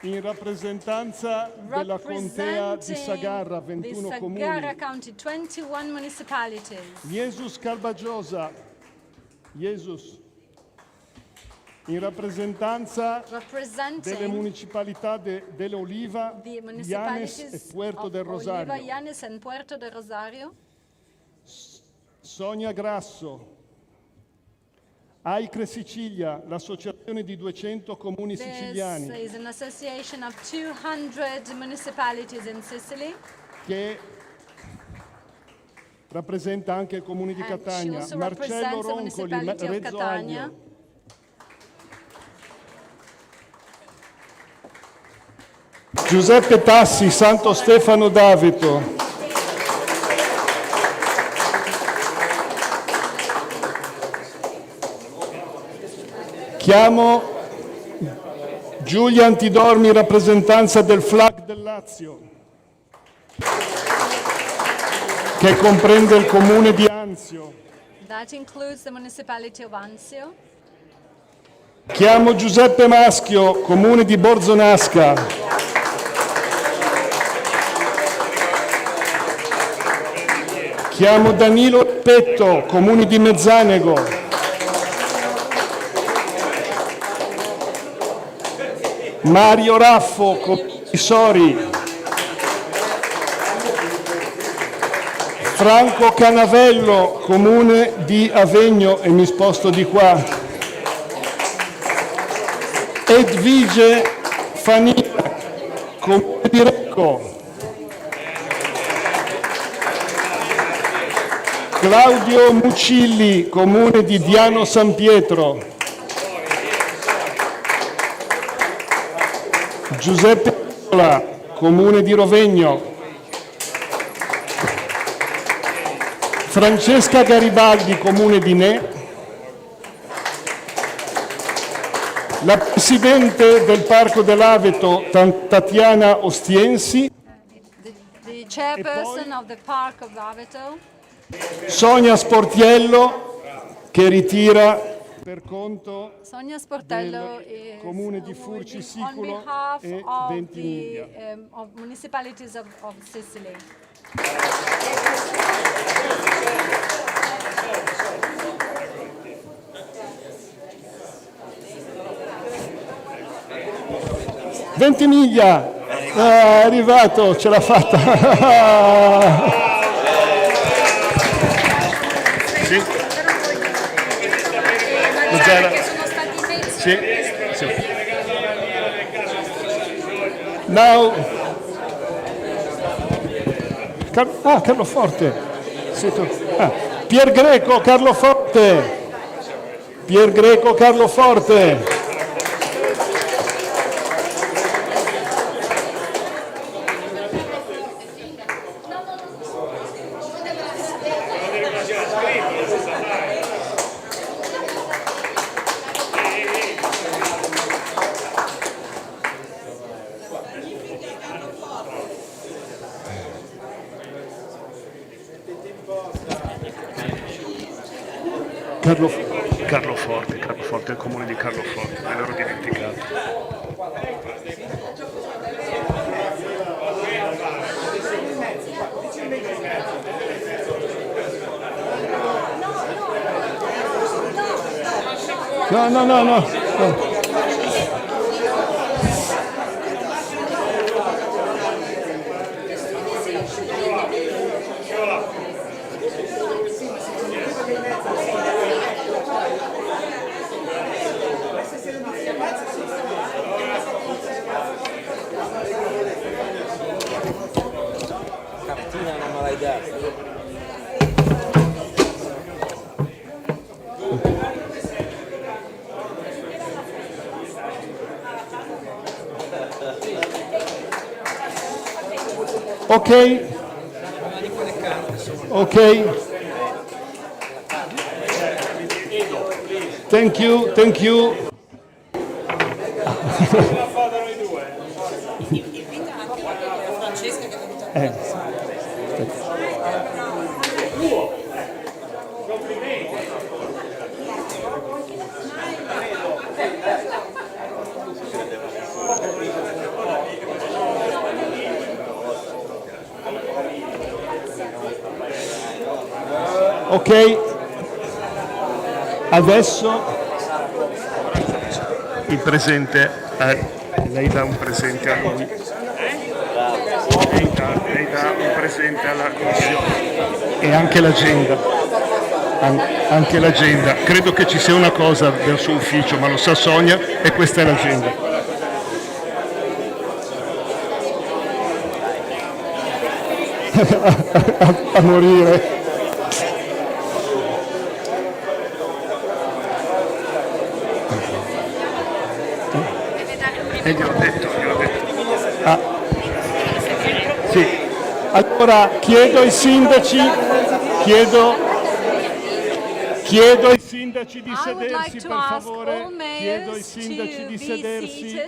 in rappresentanza della contea di Sagarra, the 21 Sagarra comuni. County, 21 municipalities. Jesus Calvagiosa, Jesus, in rappresentanza delle Representing municipalità delle Oliva, the Llanes municipalities e Puerto of del Oliva, Rosario. Llanes and Puerto del Rosario. Sonia Grasso, AICRE Sicilia, l'associazione di 200 comuni This siciliani, is an association of 200 municipalities in Sicily. che rappresenta anche il comune di And she Catania, also Marcello represents the Roncoli, municipality of Reggio Catania. Aglio, Giuseppe Tassi, Santo Stefano d'Aveto, chiamo Giulia Antidormi, rappresentanza del FLAG del Lazio, che comprende il comune di Anzio. That includes the municipality of Anzio. Chiamo Giuseppe Maschio, comune di Borzonasca. Chiamo Danilo Petto, comune di Mezzanego. Mario Raffo, comune di Sori. Franco Canavello, comune di Avegno, e mi sposto di qua. Edvige Fanina, comune di Recco. Claudio Mucilli, Comune di Diano San Pietro. Giuseppe Piccola, Comune di Rovegno. Francesca Garibaldi, Comune di Ne. La Presidente del Parco dell'Aveto, Tatiana Ostiensi. The chairperson of the Park of Aveto. Sonia Sportiello, che ritira per conto Sonia Sportello del is Comune di Furci on Siculo behalf e of Ventimiglia. the of municipalities of Sicily. Ventimiglia, è arrivato, ce l'ha fatta. Sì. Sì, sì. Now, Carlo Forte. Sì, Pier Greco, Carlo Forte. Pier Greco, Carlo Forte. Carlo Forte, il comune di Carlo Forte, me l'ero dimenticato. No. Cartina non me l'hai data. Ok. Thank you. Ok, adesso il presente, lei dà un presente a lui, lei dà un presente alla commissione e anche l'agenda, credo che ci sia una cosa del suo ufficio, ma lo sa Sonia e questa è l'agenda. A morire. E gliel'ho detto. Sì. Allora chiedo ai sindaci di sedersi, per favore. Chiedo ai sindaci di sedersi.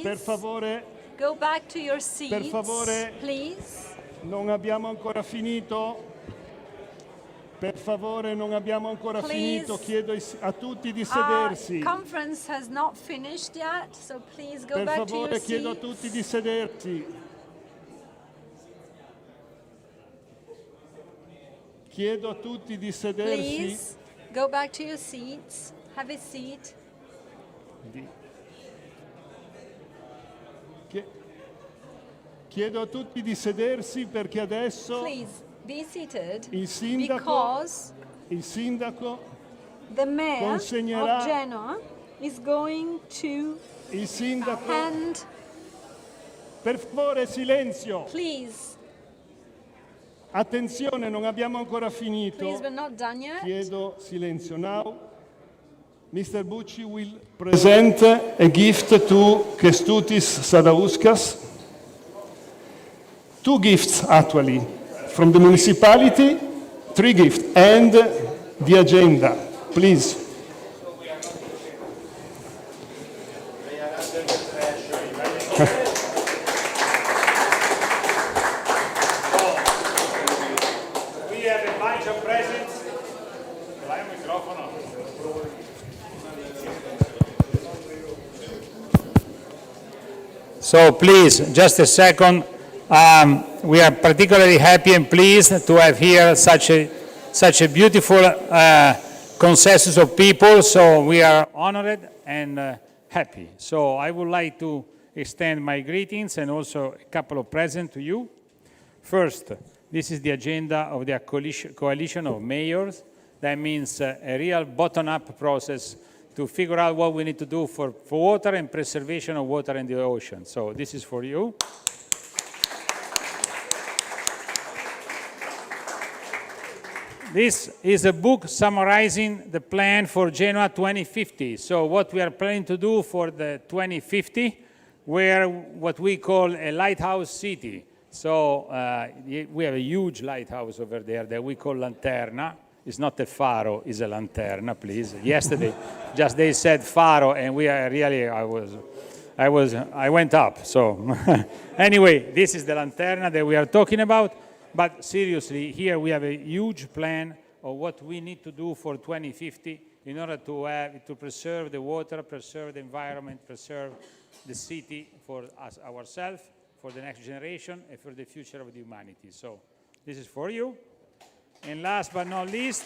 Per favore. Go back to your seats, Per favore. please. Non abbiamo ancora finito. Per favore, non abbiamo ancora finito. Chiedo a tutti di sedersi. Our conference has not finished yet, so please go Per back to your favore, chiedo a seats. tutti di sedersi. Chiedo a tutti di sedersi. Please go back to your seats. Have a seat. Chiedo a tutti di sedersi perché adesso Please be seated il sindaco because the mayor consegnerà of Genoa is going to il sindaco. hand. Per favore, silenzio. Please. Attenzione, non abbiamo ancora finito. Please, we're not done yet. Chiedo silenzio. Now, Mr. Bucci will present a gift to Kęstutis Sadauskas. 2 gifts, actually, from the municipality, 3 gifts, and the agenda. Please. We have a bunch of presents. So please, just a second. We are particularly happy and pleased to have here such a beautiful consensus of people. So we are honored and happy. So I would like to extend my greetings and also a couple of presents to you. First, this is the agenda of the coalition of mayors. That means a real bottom-up process to figure out what we need to do for water and preservation of water in the ocean. So this is for you. This is a book summarizing the plan for Genoa 2050. So what we are planning to do for the 2050, we're what we call a lighthouse city. So we have a huge lighthouse over there that we call Lanterna. It's not a faro, it's a lanterna, please. Yesterday, just they said faro, and we are really, I went up. So anyway, this is the lanterna that we are talking about. But seriously, here we have a huge plan of what we need to do for 2050 in order to preserve the water, preserve the environment, preserve the city for us ourselves, for the next generation, and for the future of the humanity. So this is for you. And last but not least,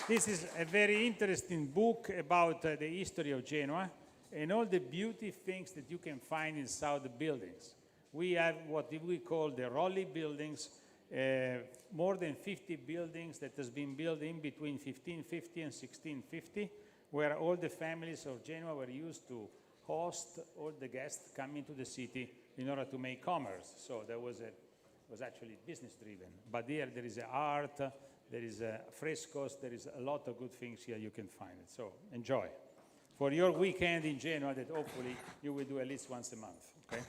this is a very interesting book about the history of Genoa and all the beauty things that you can find inside the buildings. We have what we call the Rolli buildings, more than 50 buildings that has been built in between 1550 and 1650, where all the families of Genoa were used to host all the guests coming to the city in order to make commerce. So there was actually business driven. But here there is art, there is frescoes, there is a lot of good things here you can find it. So enjoy. For your weekend in Genoa that hopefully you will do at least once a month. Okay?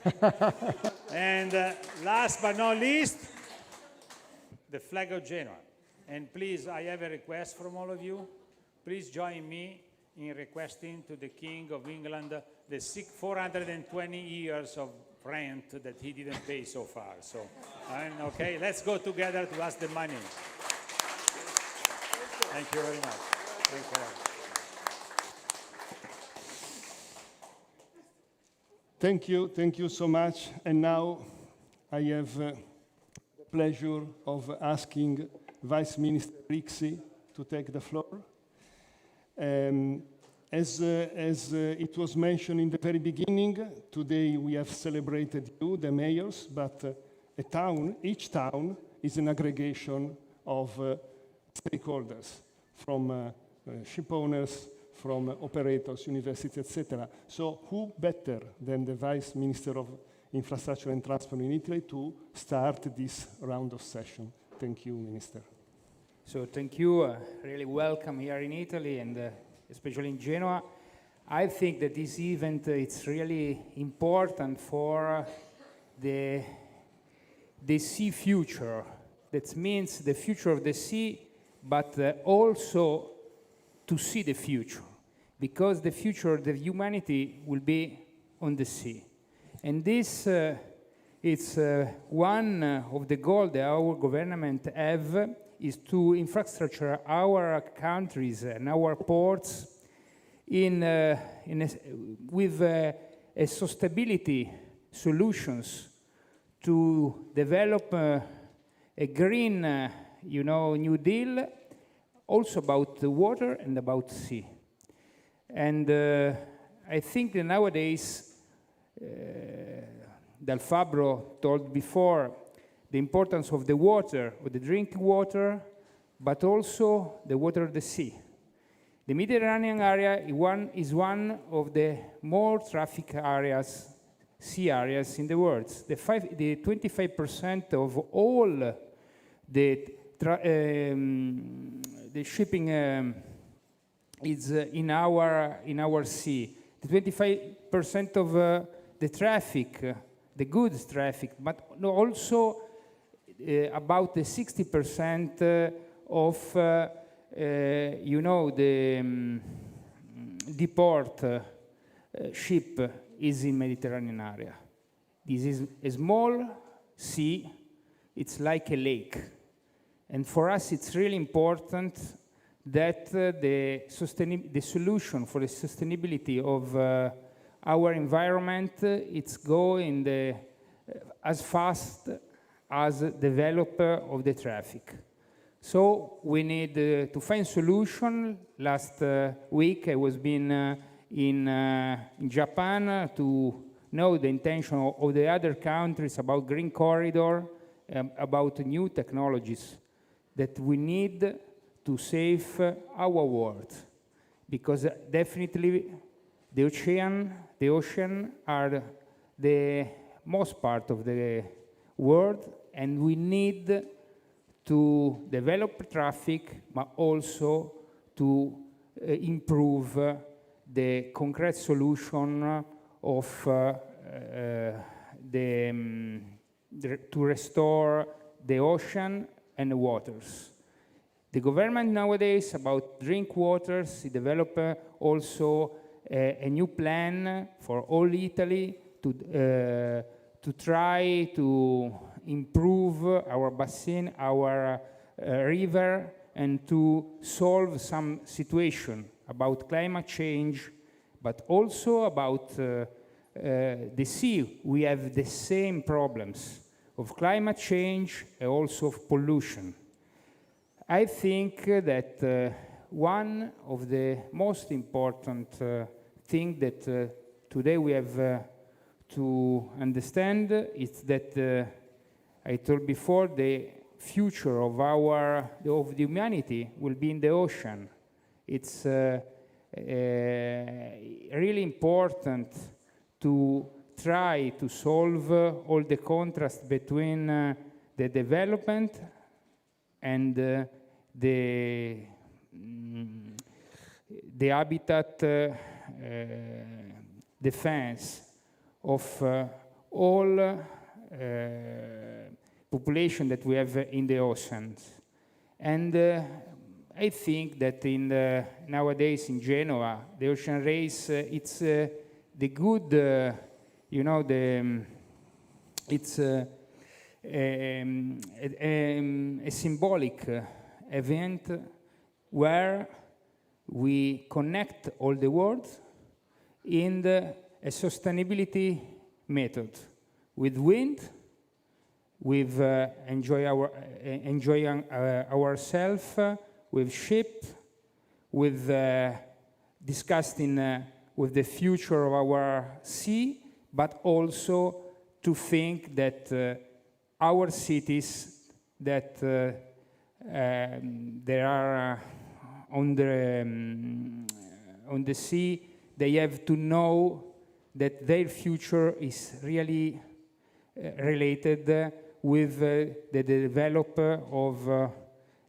And last but not least, the flag of Genoa. And please, I have a request from all of you. Please join me in requesting to the King of England the 420 years of rent that he didn't pay so far. So, okay, let's go together to ask the money. Thank you very much. Thanks a lot. Thank you so much. And now I have the pleasure of asking Vice Minister Rixi to take the floor. As it was mentioned in the very beginning, today we have celebrated you, the mayors, but each town is an aggregation of stakeholders, from ship owners, from operators, universities, etc. So who better than the Vice Minister of Infrastructure and Transport in Italy to start this round of session? Thank you, Minister. So thank you, really welcome here in Italy and especially in Genoa. I think that this event it's really important for the sea future. That means the future of the sea, but also to see the future, because the future of the humanity will be on the sea. And this it's one of the goals that our government have is to infrastructure our countries and our ports with sustainability solutions to develop a green, New Deal, also about the water and about sea. And I think that nowadays, Dal Fabbro told before, the importance of the water, of the drinking water, but also the water of the sea. The Mediterranean area is one of the more traffic areas, sea areas in the world. The 25% of all the shipping is in our sea. The 25% of the traffic, the goods traffic, but also about the 60% of the port ship is in Mediterranean area. This is a small sea. It's like a lake. And for us, it's really important that the solution for the sustainability of our environment, it's going as fast as developer of the traffic. So we need to find solution. Last week I was in Japan to know the intention of the other countries about green corridor, about new technologies that we need to save our world, because definitely the ocean are the most part of the world, and we need to develop traffic, but also to improve the concrete solution of to restore the ocean and the waters. The government nowadays about drink waters, it developed also a new plan for all Italy to try to improve our basin, our river, and to solve some situation about climate change, but also about the sea. We have the same problems of climate change and also of pollution. I think that one of the most important things that today we have to understand is that I told before, the future of the humanity will be in the ocean. It's really important to try to solve all the contrast between the development and the habitat defense of all population that we have in the oceans. And I think that nowadays in Genoa, the ocean race, it's the good, it's a symbolic event where we connect all the world in a sustainability method with wind, with enjoying ourselves, with ship, with discussing with the future of our sea, but also to think that our cities that there are on the sea, they have to know that their future is really related with the development of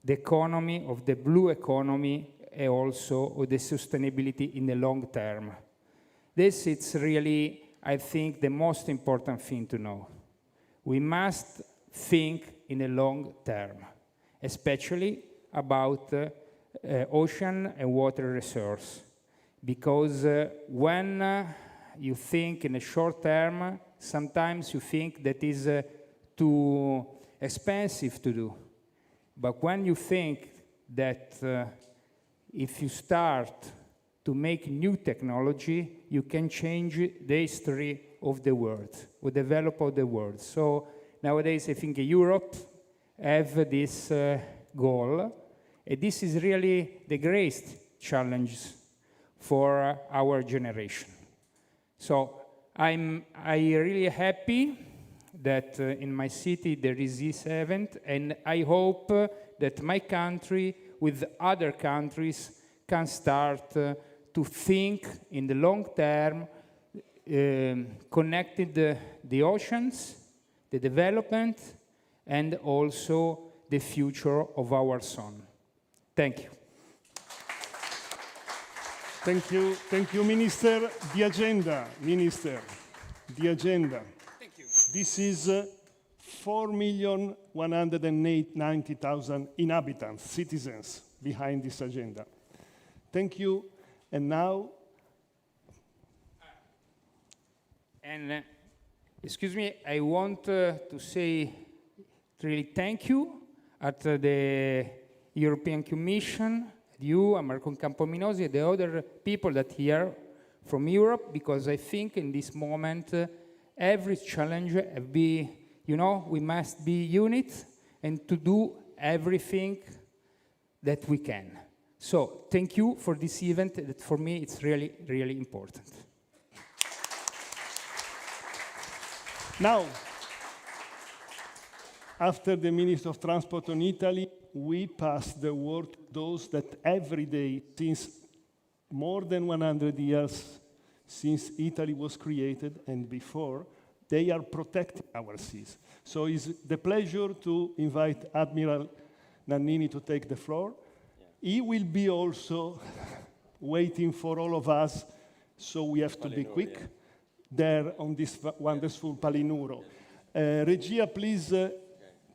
the economy, of the blue economy, and also of the sustainability in the long term. This is really, I think, the most important thing to know. We must think in the long term, especially about ocean and water resource, because when you think in the short term, sometimes you think that is too expensive to do. But when you think that if you start to make new technology, you can change the history of the world, or develop of the world. So nowadays, I think Europe have this goal, and this is really the greatest challenge for our generation. So I'm really happy that in my city there is this event, and I hope that my country with other countries can start to think in the long term connected the oceans, the development, and also the future of our son. Thank you. Thank you, Minister. The agenda, Minister, the agenda. Thank you. This is 4,190,000 inhabitants, citizens behind this agenda. Thank you. And now, And excuse me, I want to say really thank you at the European Commission, you, Marco Campominosi, the other people that here from Europe, because I think in this moment every challenge be, we must be unit and to do everything that we can. So thank you for this event that for me it's really, really important. now, after the Minister of Transport on Italy, we pass the word to those that every day, since more than 100 years since Italy was created and before, they are protecting our seas. So it's the pleasure to invite Admiral Nannini to take the floor. He will be also waiting for all of us, so we have to be quick there on this wonderful Palinuro. Regia, please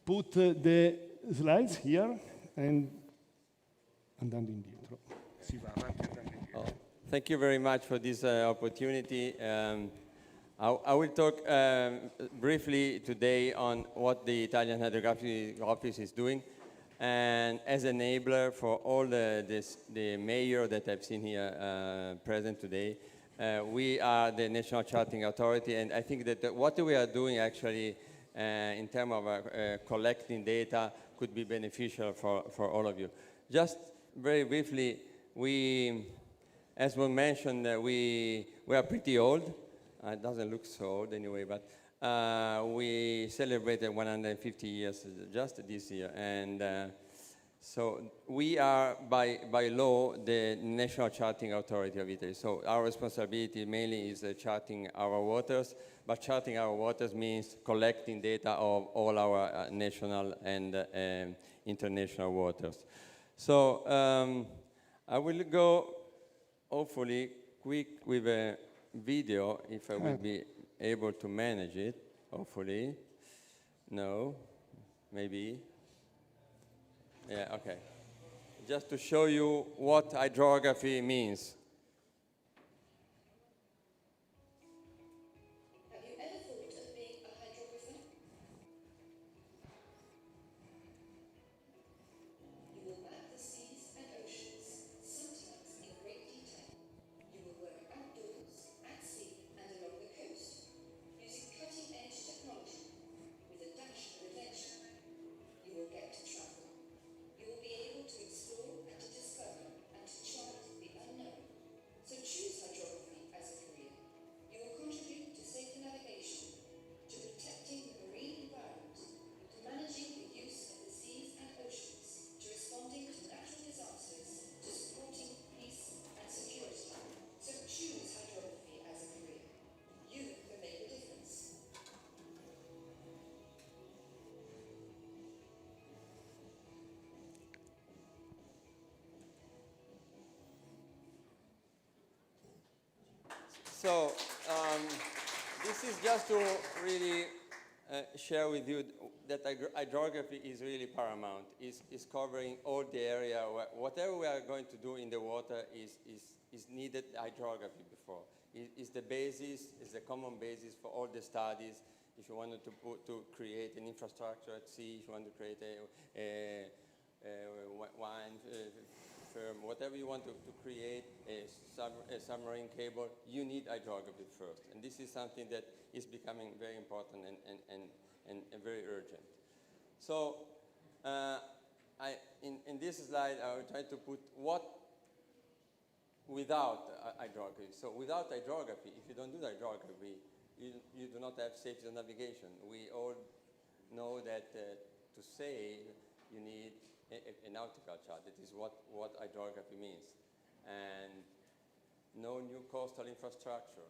put the slides here and andando indietro. Si va avanti, andando indietro. Thank you very much for this opportunity. I will talk briefly today on what the Italian Hydrographic Office is doing, and as an enabler for all the mayor that I've seen here present today. We are the National Charting Authority, and I think that what we are doing actually in terms of collecting data could be beneficial for all of you. Just very briefly, as was mentioned, we are pretty old. It doesn't look so old anyway, but we celebrated 150 years just this year. And so we are, by law, the National Charting Authority of Italy. So our responsibility mainly is charting our waters, but charting our waters means collecting data of all our national and international waters. So I will go, hopefully, quick with a video, if I will be able to manage it, hopefully. No, maybe. Yeah, okay. Just to show you what hydrography means. Have you ever thought of being a hydrographer? You will map the seas and oceans, sometimes in great detail. You will work outdoors, at sea and along the coast, using cutting-edge technology with a dash of adventure. You will get to travel. You will be able to explore and to discover and to chart the unknown. So choose hydrography as a career. You will contribute to safer navigation, to protecting the marine environment, to managing the use of the seas and oceans, to responding to natural disasters, to supporting peace and security. So choose hydrography as a career. You can make a difference. So this is just to really share with you that hydrography is really paramount. Is covering all the area. Whatever we are going to do in the water is needed hydrography before. Is the basis, is the common basis for all the studies. If you wanted to create an infrastructure at sea, if you want to create a wine firm, whatever you want to create, a submarine cable, you need hydrography first. And this is something that is becoming very important and very urgent. So in this slide, I will try to put what without hydrography. So without hydrography, if you don't do hydrography, you do not have safety of navigation. We all know that to sail, you need a nautical chart. That is what hydrography means. And no new coastal infrastructure.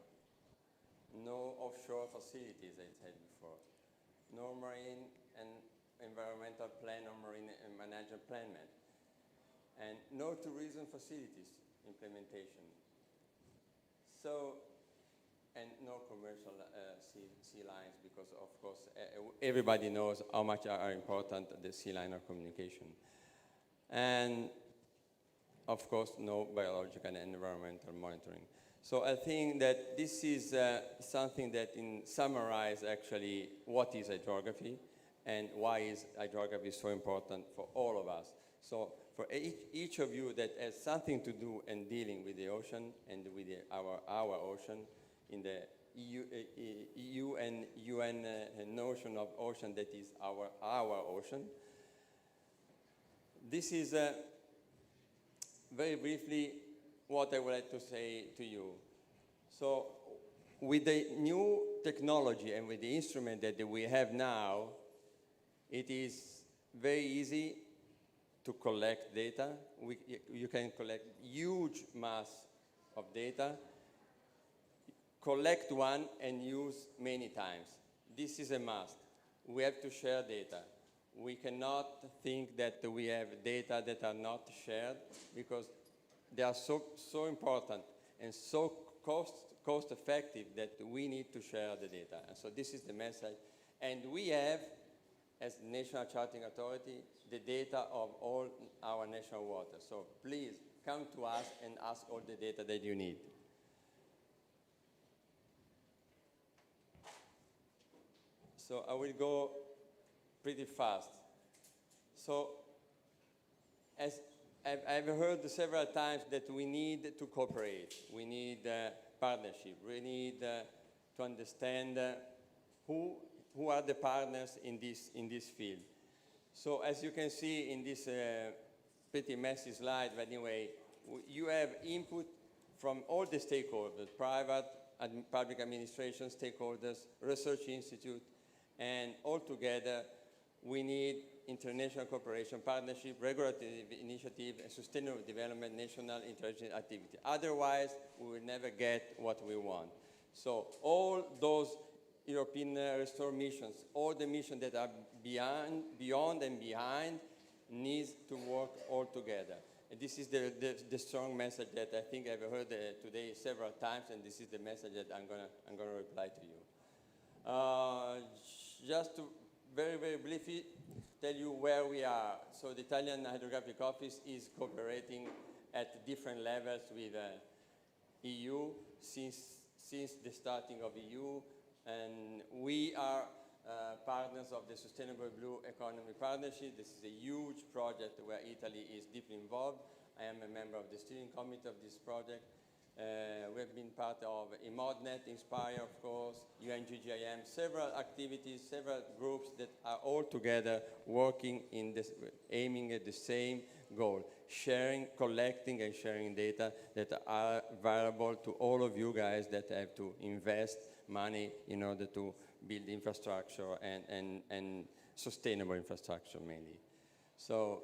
no offshore facilities, I said before, no marine and environmental plan or marine management plan, and no tourism facilities implementation. So, and no commercial sea lines, because of course everybody knows how much are important the sea line of communication. And of course no biological and environmental monitoring. So I think that this is something that summarize actually what is hydrography and why is hydrography so important for all of us. So for each of you that has something to do in dealing with the ocean and with our ocean, in the EU and UN notion of ocean that is our ocean. This is very briefly what I would like to say to you. So with the new technology and with the instrument that we have now, it is very easy to collect data. You can collect huge mass of data, collect one and use many times. This is a must. We have to share data. We cannot think that we have data that are not shared, because they are so important and so cost effective that we need to share the data. And so this is the message. And we have, as National Charting Authority, the data of all our national waters. So please come to us and ask all the data that you need. So I will go pretty fast. So as I've heard several times that we need to cooperate, we need partnership, we need to understand who are the partners in this field. So as you can see in this pretty messy slide, but anyway, you have input from all the stakeholders, private and public administration stakeholders, research institute, and all together we need international cooperation, partnership, regulatory initiative, and sustainable development, national interaction activity. Otherwise, we will never get what we want. So all those European Restore missions, all the missions that are beyond and behind, needs to work all together. And this is the strong message that I think I've heard today several times, and this is the message that I'm gonna reply to you. Just to very, very briefly tell you where we are. So the Italian Hydrographic Office is cooperating at different levels with EU since the starting of EU, and we are partners of the Sustainable Blue Economy Partnership. This is a huge project where Italy is deeply involved. I am a member of the steering committee of this project. We have been part of IMODNET, Inspire, of course, UNGGIM, several activities, several groups that are all together working in this, aiming at the same goal, sharing, collecting and sharing data that are valuable to all of you guys that have to invest money in order to build infrastructure and sustainable infrastructure mainly. So,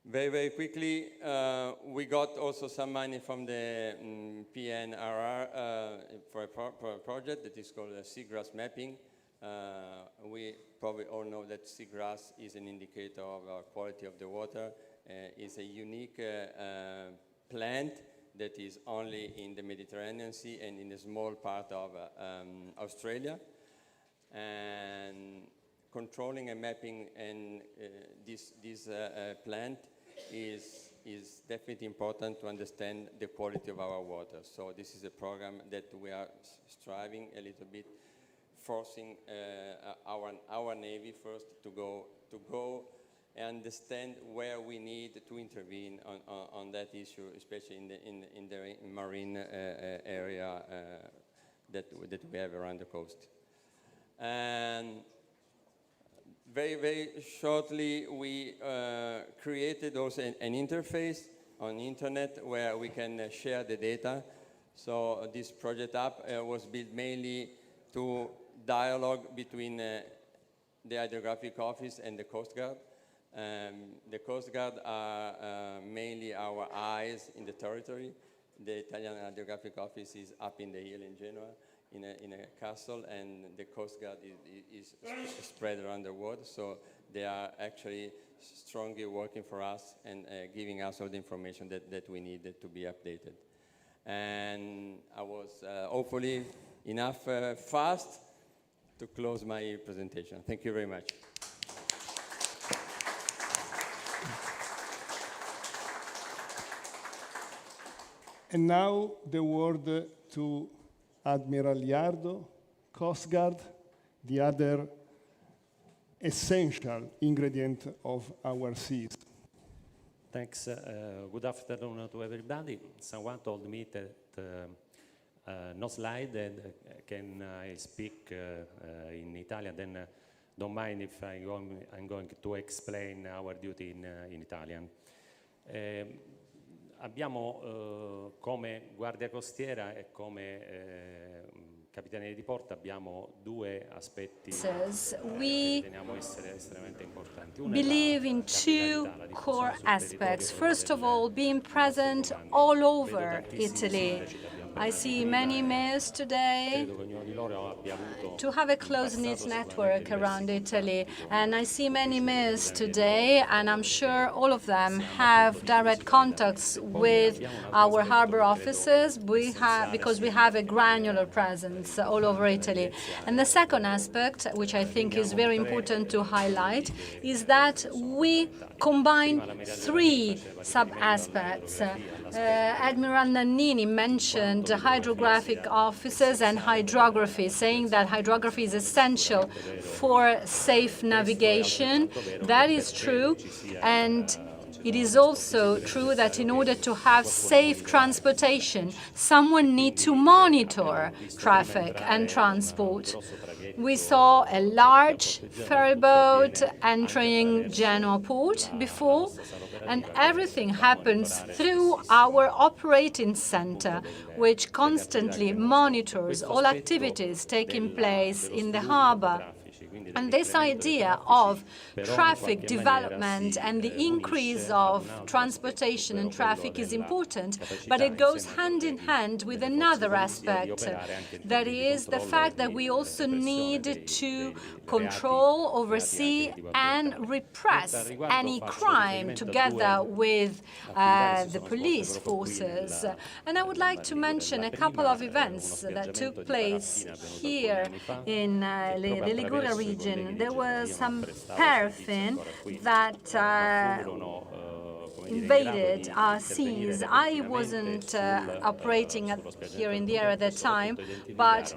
very, very quickly, we got also some money from the PNRR for a project that is called seagrass mapping. We probably all know that seagrass is an indicator of quality of the water. It's a unique plant that is only in the Mediterranean Sea and in a small part of Australia. And controlling and mapping and this plant is definitely important to understand the quality of our water. So this is a program that we are striving a little bit, forcing our Navy first to go and understand where we need to intervene on that issue, especially in the marine area that we have around the coast. And very, very shortly, we created also an interface on the internet where we can share the data. So this project app was built mainly to dialogue between the Hydrographic Office and the Coast Guard. The Coast Guard are mainly our eyes in the territory, the Italian Hydrographic Office is up in the hill in Genoa, in a castle, and the Coast Guard is spread around the world. So they are actually strongly working for us and giving us all the information that we need to be updated. And I was hopefully enough fast to close my presentation. Thank you very much. And now the word to Admiral Liardo, Coast Guard, the other essential ingredient of our seas. Thanks. Good afternoon to everybody. Someone told me that no slide, and can I speak in Italian? Then don't mind if I'm going to explain our duty in Italian. Abbiamo come Guardia Costiera e come Capitaneria di Porto abbiamo due aspetti che riteniamo essere estremamente importanti. Uno believe in two core aspects. First of all, being present all over Italy. I see many mayors today to have a close-knit network around Italy, and I see many mayors today, and I'm sure all of them have direct contacts with our harbor officers because we have a granular presence all over Italy. And the second aspect, which I think is very important to highlight, is that we combine three sub-aspects. Admiral Nannini mentioned hydrographic officers and hydrography, saying that hydrography is essential for safe navigation. That is true, and it is also true that in order to have safe transportation, someone needs to monitor traffic and transport. We saw a large ferry boat entering Genoa port before, and everything happens through our operating center, which constantly monitors all activities taking place in the harbor. And this idea of traffic development and the increase of transportation and traffic is important, but it goes hand in hand with another aspect. That is the fact that we also need to control, oversee, and repress any crime together with the police forces. And I would like to mention a couple of events that took place here in the Liguria region. There was some paraffin that invaded our seas. I wasn't operating here in the area at that time, but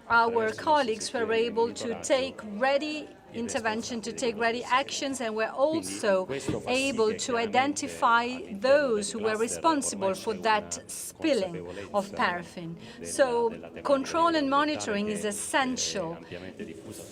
our colleagues were able to take ready intervention, to take ready actions, and were also able to identify those who were responsible for that spilling of paraffin. So control and monitoring is essential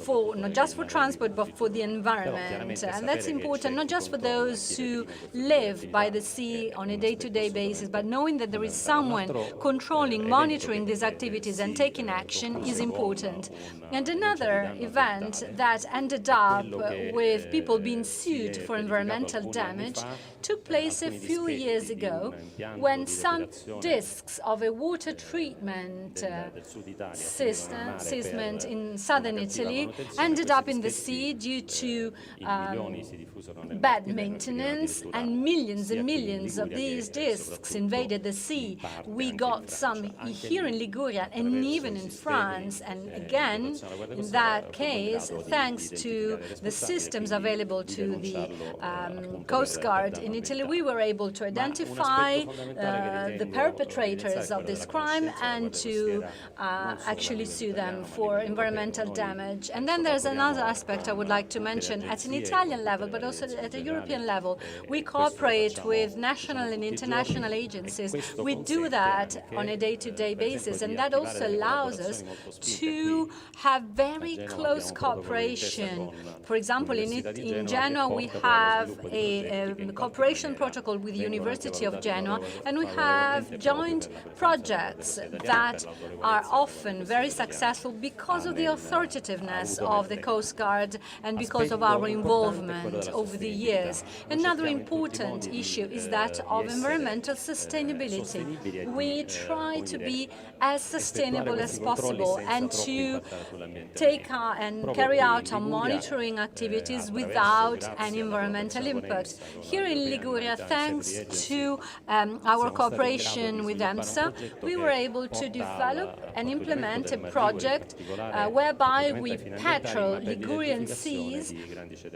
for not just for transport but for the environment, and that's important not just for those who live by the sea on a day-to-day basis, but knowing that there is someone controlling, monitoring these activities and taking action is important. And another event that ended up with people being sued for environmental damage took place a few years ago when some discs of a water treatment system in southern Italy ended up in the sea due to bad maintenance, and millions of these discs invaded the sea. We got some here in Liguria and even in France, and again, in that case, thanks to the systems available to the Coast Guard in Italy, we were able to identify the perpetrators of this crime and to actually sue them for environmental damage. And then there's another aspect I would like to mention at an Italian level, but also at a European level. We cooperate with national and international agencies. We do that on a day-to-day basis, and that also allows us to have very close cooperation cooperation. For example, in Genoa, we have a cooperation protocol with the University of Genoa, and we have joint projects that are often very successful because of the authoritativeness of the Coast Guard and because of our involvement over the years. Another important issue is that of environmental sustainability. We try to be as sustainable as possible and to take and carry out our monitoring activities without any environmental impact. Here in Liguria, thanks to our cooperation with EMSA, we were able to develop and implement a project whereby we patrol Ligurian seas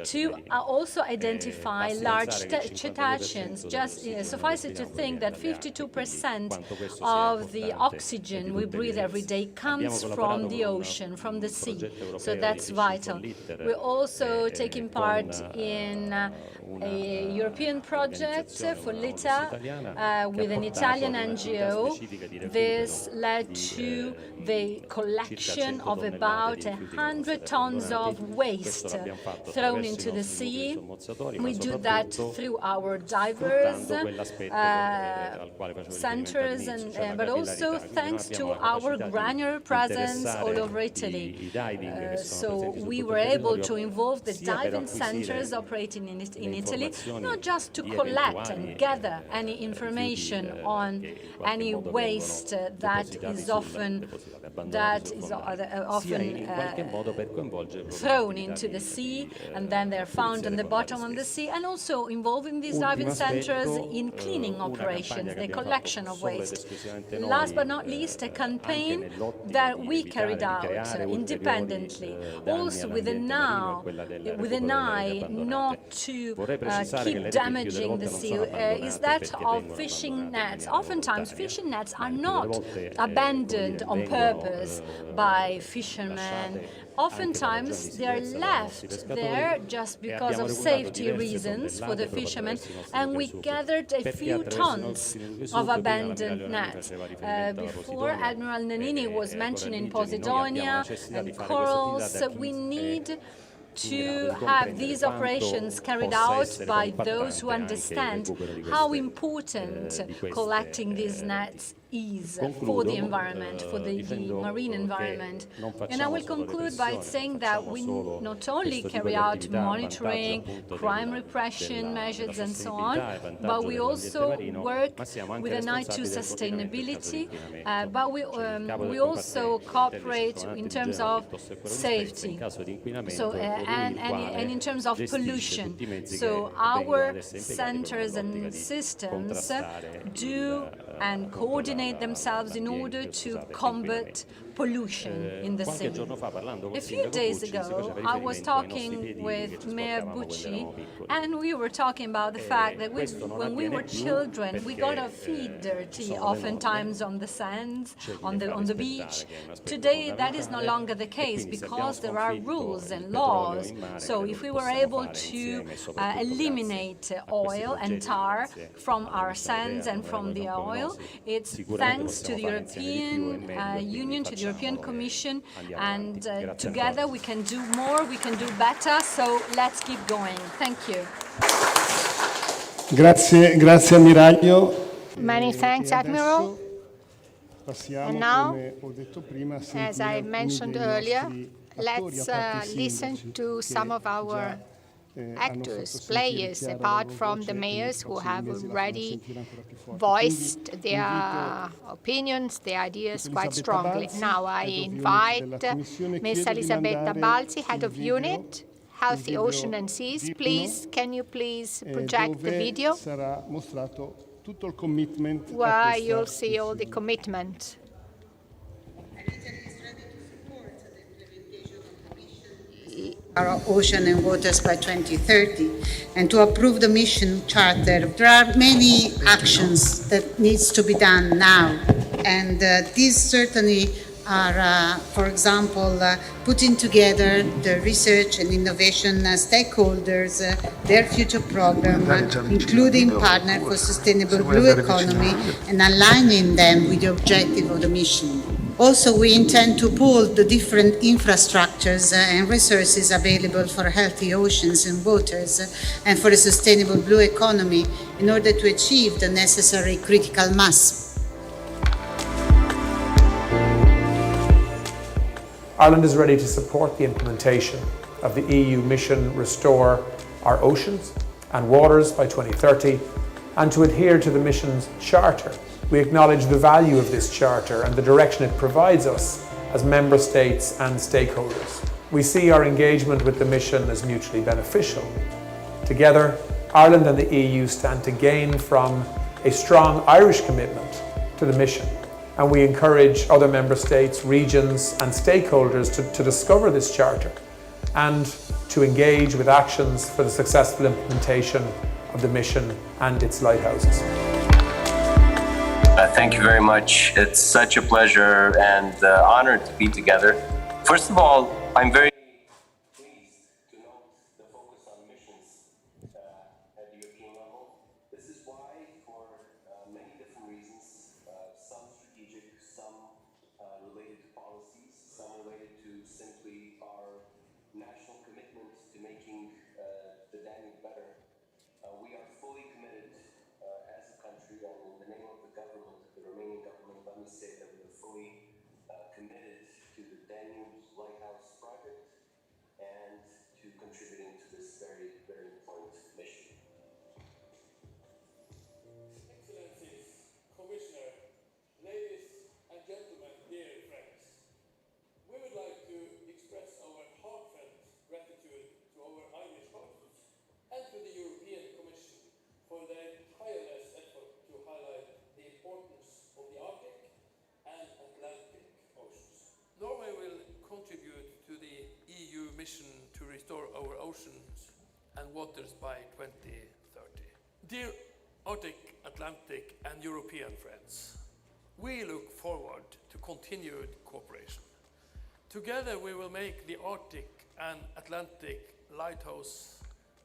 to also identify large cetaceans. Just suffice it to think that 52% of the oxygen we breathe every day comes from the ocean, from the sea. So that's vital. We're also taking part in a European project for LITA with an Italian NGO. This led to the collection of about 100 tons of waste thrown into the sea. We do that through our divers centers, but also thanks to our granular presence all over Italy. So we were able to involve the diving centers operating in Italy, not just to collect and gather any information on any waste that is often thrown into the sea, and then they're found on the bottom of the sea, and also involving these diving centers in cleaning operations, the collection of waste. Last but not least, a campaign that we carried out independently, also with an eye not to keep damaging the sea, is that of fishing nets. Oftentimes, fishing nets are not abandoned on purpose by fishermen. Oftentimes, they are left there just because of safety reasons for the fishermen, and we gathered a few tons of abandoned nets. Before, Admiral Nannini was mentioning Posidonia and corals. We need to have these operations carried out by those who understand how important collecting these nets is for the environment, for the marine environment. And I will conclude by saying that we not only carry out monitoring, crime repression measures and so on, but we also work with an eye to sustainability, but we also cooperate in terms of safety, so and in terms of pollution. So our centers and systems do and coordinate themselves in order to combat pollution in the sea. A few days ago, I was talking with Mayor Bucci, and we were talking about the fact that when we were children, we got our feet dirty, oftentimes on the sands, on the beach. Today, that is no longer the case because there are rules and laws. So if we were able to eliminate oil and tar from our sands and from the oil, it's thanks to the European Union, to the European Commission, and together we can do more, we can do better, so let's keep going. Thank you. Grazie Ammiraglio. Many thanks, Admiral. And now, prima, as I mentioned earlier, let's listen to some of our actors, players, apart from the mayors who have already voiced their opinions, their ideas quite strongly. Now I invite Ms. Elisabetta Balzi, Head of Unit, Healthy Ocean and Seas. Please, can you please project the video where you'll see all the commitment. Our ocean and waters by 2030, and to approve the mission charter. There are many actions that needs to be done now, and these certainly are, for example, putting together the research and innovation stakeholders, their future program, including Partner for Sustainable Blue Economy, and aligning them with the objective of the mission. Also, we intend to pool the different infrastructures and resources available for healthy oceans and waters and for a sustainable blue economy in order to achieve the necessary critical mass. Ireland is ready to support the implementation of the EU mission Restore Our Oceans and Waters by 2030 and to adhere to the mission's charter. We acknowledge the value of this charter and the direction it provides us as member states and stakeholders. We see our engagement with the mission as mutually beneficial. Together, Ireland and the EU stand to gain from a strong Irish commitment to the mission, and we encourage other member states, regions and stakeholders to discover this charter and to engage with actions for the successful implementation of the mission and its lighthouses. Thank you very much. It's such a pleasure and honor to be together. First of all, I'm very pleased to note the focus on missions at the European level. This is why, for many different reasons, some strategic, some related to policies, some related to simply our national commitment to making the Danube better, we are fully committed as a country, and in the name of the government, the Romanian government, let me say that we are fully committed to the Danube Lighthouse project and to contributing to this very, very important mission. Excellencies, Commissioner, ladies and gentlemen, dear friends, we would like to express our heartfelt gratitude to our Irish partners and to the European Commission for their tireless effort to highlight the importance of the Arctic and Atlantic oceans. Norway will contribute to the EU mission to restore our oceans and waters by 2030. Dear Arctic, Atlantic and European friends, we look forward to continued cooperation. Together we will make the Arctic and Atlantic Lighthouse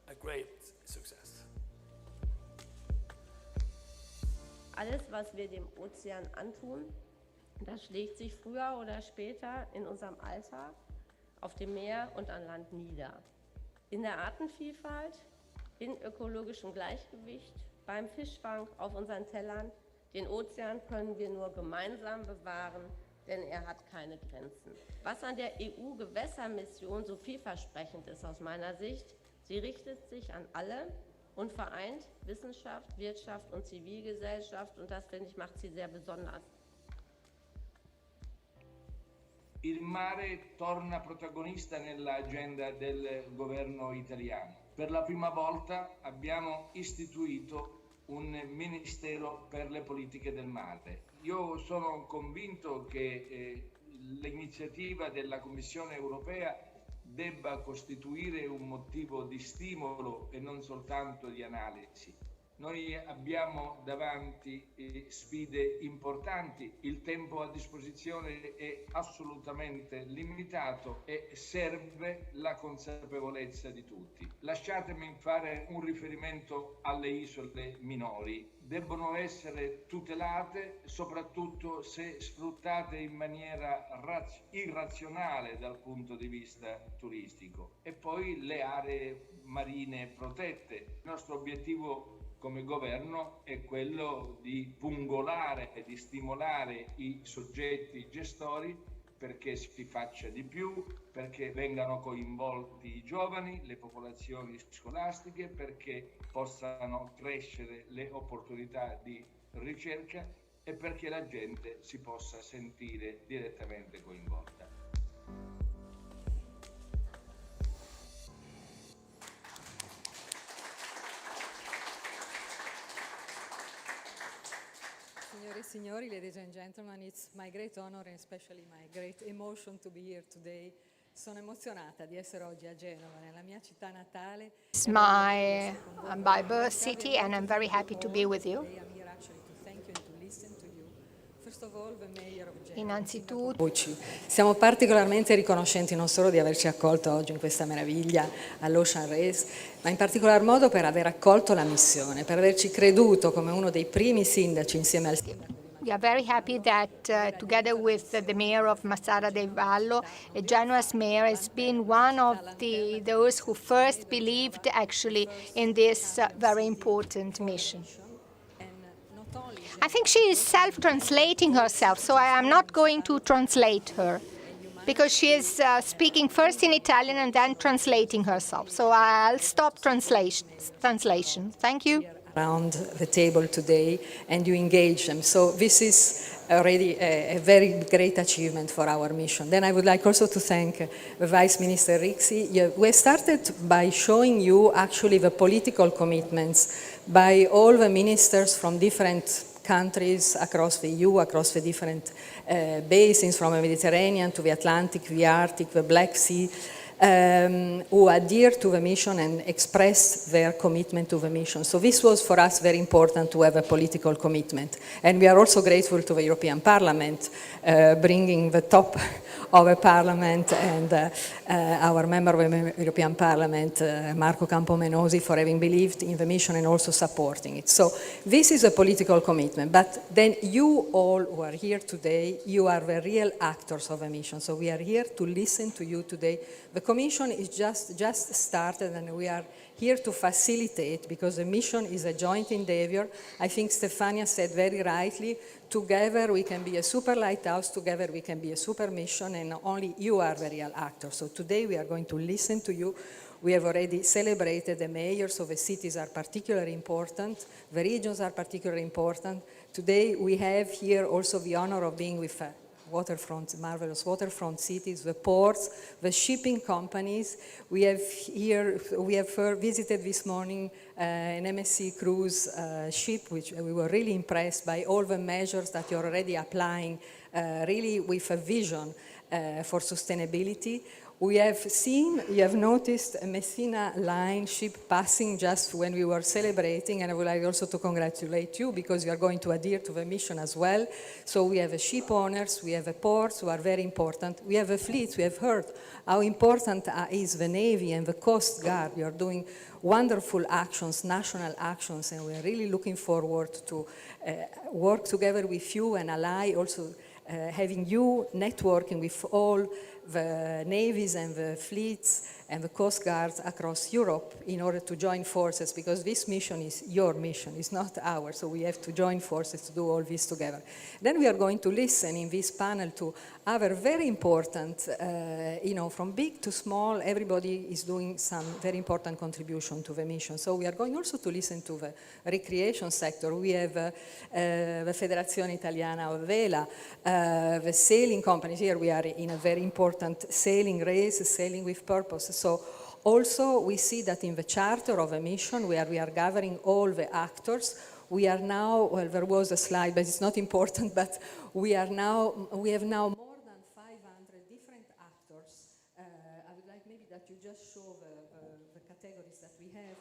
a great success. Alles, was wir dem Ozean antun, das schlägt sich früher oder später in unserem Alltag, auf dem Meer und an Land nieder. In der Artenvielfalt, in ökologischem Gleichgewicht, beim Fischfang auf unseren Tellern. Den Ozean können wir nur gemeinsam bewahren, denn er hat keine Grenzen. Was an der EU-Gewässermission so vielversprechend ist aus meiner Sicht, sie richtet sich an alle und vereint Wissenschaft, Wirtschaft und Zivilgesellschaft, und das, finde ich, macht sie sehr besonders. Il mare torna protagonista nell'agenda del governo italiano. Per la prima volta abbiamo istituito un Ministero per le politiche del mare. Io sono convinto che l'iniziativa della Commissione europea debba costituire un motivo di stimolo e non soltanto di analisi. Noi abbiamo davanti sfide importanti, il tempo a disposizione è assolutamente limitato e serve la consapevolezza di tutti. Lasciatemi fare un riferimento alle isole minori. Debbono essere tutelate soprattutto se sfruttate in maniera irrazionale dal punto di vista turistico. E poi le aree marine protette. Il nostro obiettivo come governo è quello di pungolare e di stimolare i soggetti gestori perché si faccia di più, perché vengano coinvolti i giovani, le popolazioni scolastiche, perché possano crescere le opportunità di ricerca e perché la gente si possa sentire direttamente coinvolta. Signore e signori, ladies and gentlemen, it's my great honor and especially my great emotion to be here today. Sono emozionata di essere oggi a Genova, nella mia città natale. It's my birth city and I'm very happy to be with you. Innanzitutto siamo particolarmente riconoscenti non solo di averci accolto oggi in questa meraviglia all'Ocean Race, ma in particolar modo per aver accolto la missione, per averci creduto come uno dei primi sindaci insieme al We are very happy that together with the mayor of Mazara del Vallo, Genoa's mayor has been one of those who first believed actually in this very important mission. I think she is self-translating herself, so I am not going to translate her, because she is speaking first in Italian and then translating herself. So I'll stop translation. Thank you. Around the table today, and you engage them. So this is already a very great achievement for our mission. Then I would like also to thank Vice Minister Rixi. We started by showing you actually the political commitments by all the ministers from different countries across the EU, across the different basins, from the Mediterranean to the Atlantic, the Arctic, the Black Sea, who adhere to the mission and express their commitment to the mission. So this was for us very important to have a political commitment. And we are also grateful to the European Parliament, bringing the top of the Parliament and our member of the European Parliament, Marco Campomenosi, for having believed in the mission and also supporting it. So this is a political commitment. But then you all who are here today, you are the real actors of the mission. So we are here to listen to you today. The Commission is just started, and we are here to facilitate, because the mission is a joint endeavor. I think Stefania said very rightly, together we can be a super lighthouse, together we can be a super mission, and only you are the real actor. So today we are going to listen to you. We have already celebrated the mayors, so the cities are particularly important, the regions are particularly important. Today we have here also the honor of being with waterfront, marvelous waterfront cities, the ports, the shipping companies. We have visited this morning an MSC cruise ship, which we were really impressed by all the measures that you're already applying, really with a vision for sustainability. We have seen, you have noticed a Messina line ship passing just when we were celebrating, and I would like also to congratulate you because you are going to adhere to the mission as well. So we have a ship owners, we have a ports who are very important, we have a fleet, we have heard how important is the Navy and the Coast Guard. You are doing wonderful actions, national actions, and we are really looking forward to work together with you and ally, also having you networking with all the navies and the fleets and the coast guards across Europe in order to join forces, because this mission is your mission, it's not ours, so we have to join forces to do all this together. Then we are going to listen in this panel to other very important, from big to small, everybody is doing some very important contribution to the mission. So we are going also to listen to the recreation sector. We have the Federazione Italiana of Vela, the sailing companies. Here we are in a very important sailing race, sailing with purpose. So also we see that in the charter of a mission where we are gathering all the actors, we are now, well, there was a slide, but it's not important, but we have now more than 500 different actors. I would like maybe that you just show the categories that we have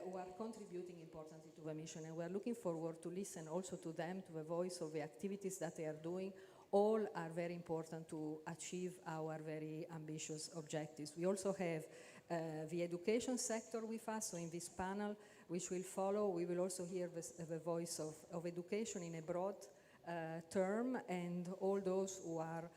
who are contributing importantly to the mission, and we are looking forward to listen also to them, to the voice of the activities that they are doing. All are very important to achieve our very ambitious objectives. We also have the education sector with us, so in this panel, which will follow, we will also hear the voice of education in a broad term, and all those who are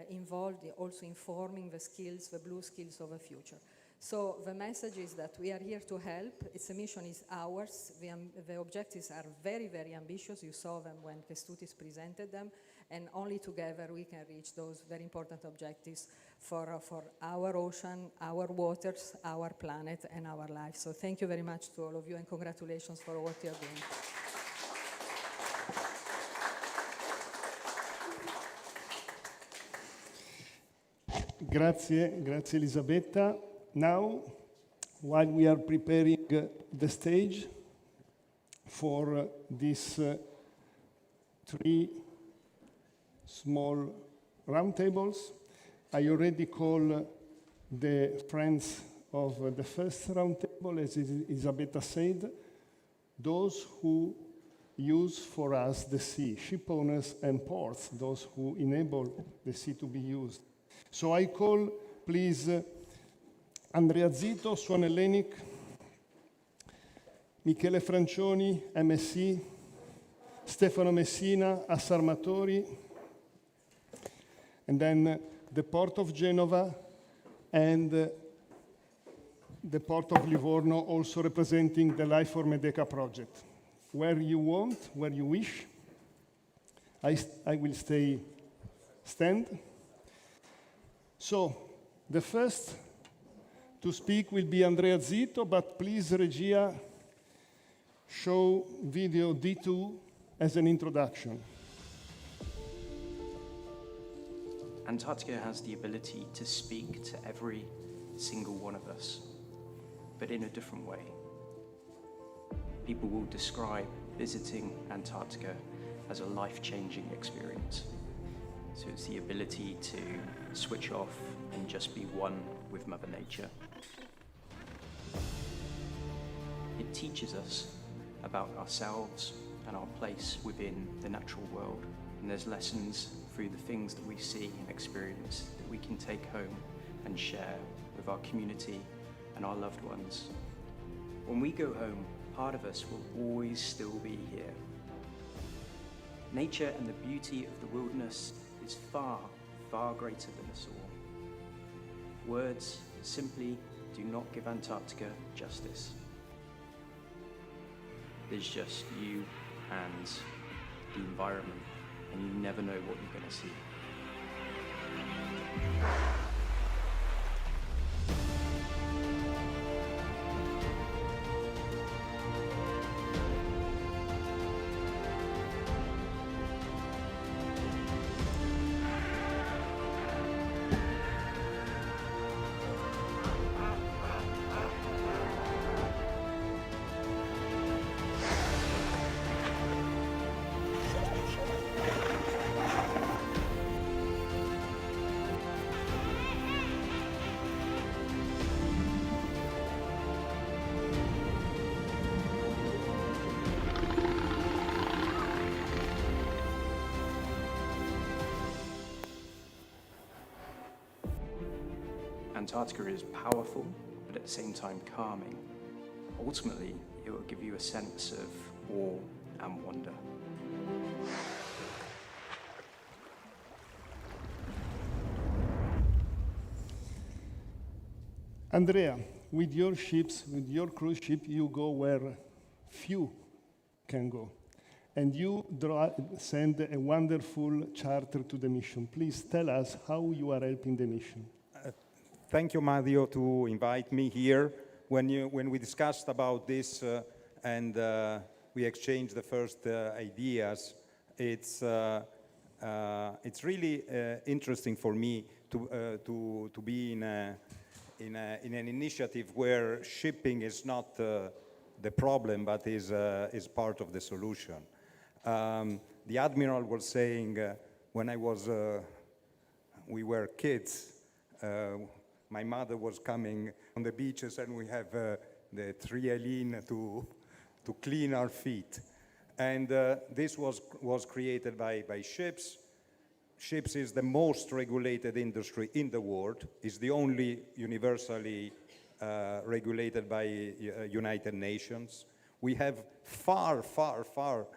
involved also in forming the skills, the blue skills of the future. So the message is that we are here to help. Its mission is ours. The objectives are very, very ambitious. You saw them when Kestutis presented them, and only together we can reach those very important objectives for our ocean, our waters, our planet, and our life. So thank you very much to all of you, and congratulations for what you are doing. Grazie Elisabetta. Now, while we are preparing the stage for these three small roundtables, I already call the friends of the first roundtable, as Elisabetta said, those who use for us the sea, ship owners and ports, those who enable the sea to be used. So I call, please, Andrea Zito, Swan Hellenic, Michele Francioni, MSC, Stefano Messina, Assarmatori, and then the Port of Genova and the Port of Livorno, also representing the Life for Medeca project. Where you want, where you wish, I will stand. So, the first to speak will be Andrea Zito, but please, Regia, show video D2 as an introduction. Antarctica has the ability to speak to every single one of us, but in a different way. People will describe visiting Antarctica as a life-changing experience. So it's the ability to switch off and just be one with Mother Nature. It teaches us about ourselves and our place within the natural world. And there's lessons through the things that we see and experience that we can take home and share with our community and our loved ones. When we go home, part of us will always still be here. Nature and the beauty of the wilderness is far, far greater than us all. Words simply do not give Antarctica justice. There's just you and the environment, and you never know what you're going to see. Antarctica is powerful, but at the same time calming. Ultimately, it will give you a sense of awe and wonder. Andrea, with your ships, with your cruise ship, you go where few can go. And you send a wonderful charter to the mission. Please tell us how you are helping the mission. Thank you, Mario, to invite me here. When we discussed about this and we exchanged the first ideas, it's really interesting for me to be in an initiative where shipping is not the problem, but is part of the solution. The Admiral was saying when we were kids, my mother was coming on the beaches and we have the trialine to clean our feet. And this was created by ships. Ships is the most regulated industry in the world. It's the only universally regulated by United Nations. We have far, far, far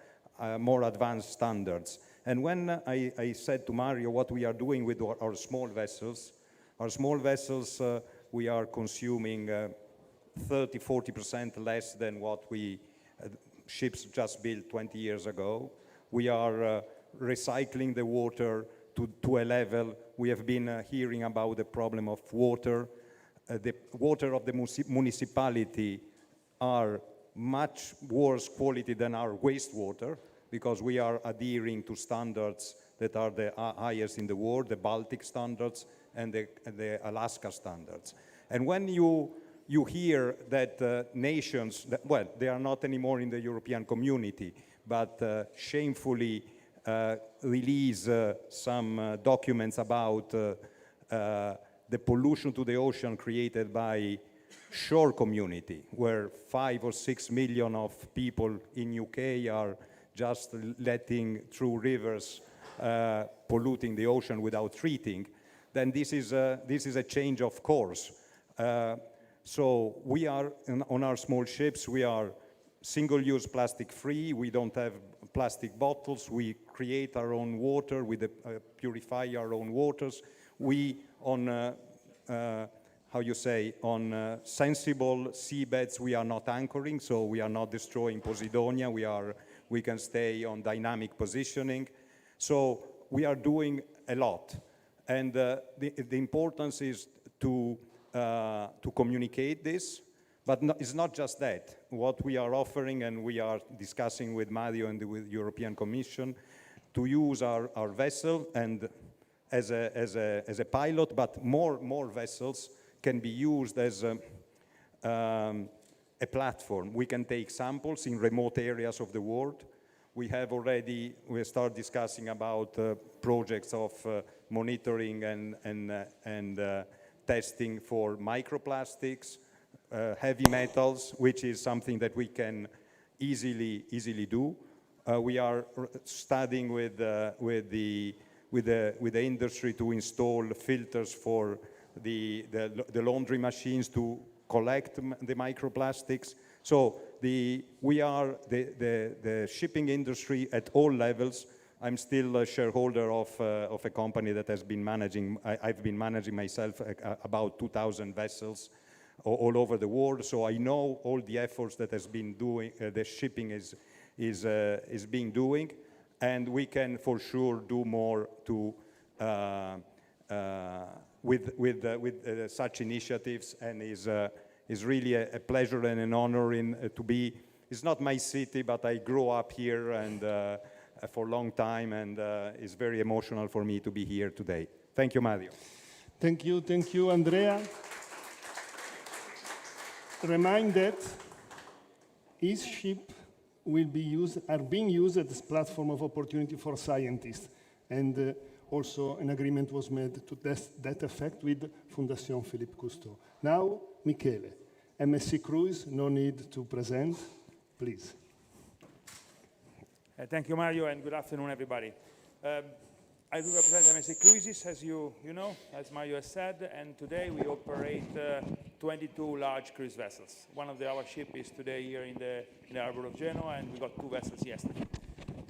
more advanced standards. And when I said to Mario what we are doing with our small vessels, we are consuming 30-40% less than what ships just built 20 years ago. We are recycling the water to a level. We have been hearing about the problem of water. The water of the municipality are much worse quality than our wastewater because we are adhering to standards that are the highest in the world, the Baltic standards and the Alaska standards. And when you hear that nations, they are not anymore in the European community, but shamefully release some documents about the pollution to the ocean created by shore community, where 5 or 6 million of people in UK are just letting through rivers polluting the ocean without treating, then this is a change of course. So we are, on our small ships, we are single-use plastic free. We don't have plastic bottles. We create our own water, we purify our own waters. We, on on sensible seabeds, we are not anchoring, so we are not destroying Posidonia. We can stay on dynamic positioning. So we are doing a lot. And the importance is to communicate this, but it's not just that. What we are offering, and we are discussing with Mario and with the European Commission, to use our vessel and as a pilot, but more vessels can be used as a platform. We can take samples in remote areas of the world. We start discussing about projects of monitoring and testing for microplastics, heavy metals, which is something that we can easily do. We are studying with the industry to install filters for the laundry machines to collect the microplastics. So the shipping industry at all levels. I'm still a shareholder of a company that has been managing. I've been managing myself about 2,000 vessels all over the world. So I know all the efforts that has been doing. The shipping is being doing, and we can for sure do more to with such initiatives, and is really a pleasure and an honor to be. It's not my city, but I grew up here and for a long time, and it's very emotional for me to be here today. Thank you, Mario. Thank you, Andrea. Remind that each ship are being used as a platform of opportunity for scientists, and also an agreement was made to that effect with Fundación Philippe Cousteau. Now, Michele, MSC Cruise, no need to present, please. Thank you, Mario, and good afternoon, everybody. I do represent MSC Cruises, as you know, as Mario has said, and today we operate 22 large cruise vessels. One of our ships is today here in the harbor of Genoa, and we got 2 vessels yesterday.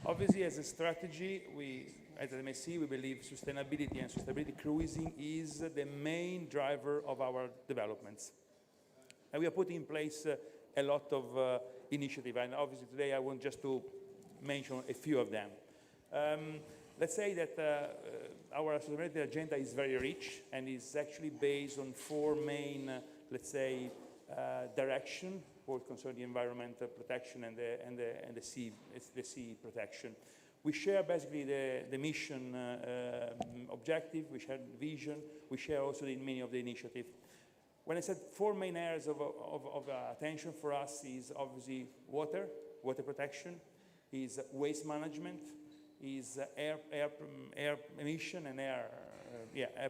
Obviously, as a strategy, at MSC, we believe sustainability and sustainability cruising is the main driver of our developments. And we are putting in place a lot of initiatives, and obviously today I want just to mention a few of them. Let's say that our sustainability agenda is very rich and is actually based on 4 main, let's say, direction, both concerning the environmental protection and the sea protection. We share basically the mission objective, we share the vision, we share also many of the initiatives. When I said 4 main areas of attention for us is obviously water protection, is waste management, is air emission and air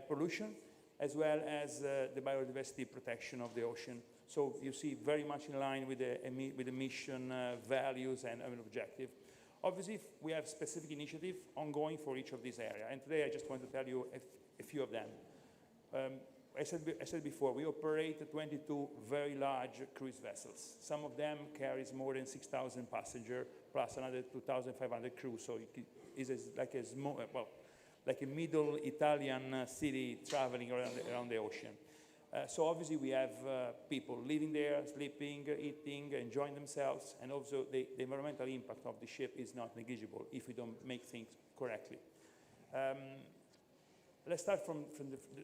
pollution, as well as the biodiversity protection of the ocean. So you see very much in line with the mission values and objective. Obviously, we have specific initiatives ongoing for each of these areas, and today I just want to tell you a few of them. I said before, we operate 22 very large cruise vessels. Some of them carries more than 6,000 passengers, plus another 2,500 crew. So it is like a small, like a middle Italian city traveling around the ocean. So obviously we have people living there, sleeping, eating, enjoying themselves, and also the environmental impact of the ship is not negligible if we don't make things correctly. Let's start from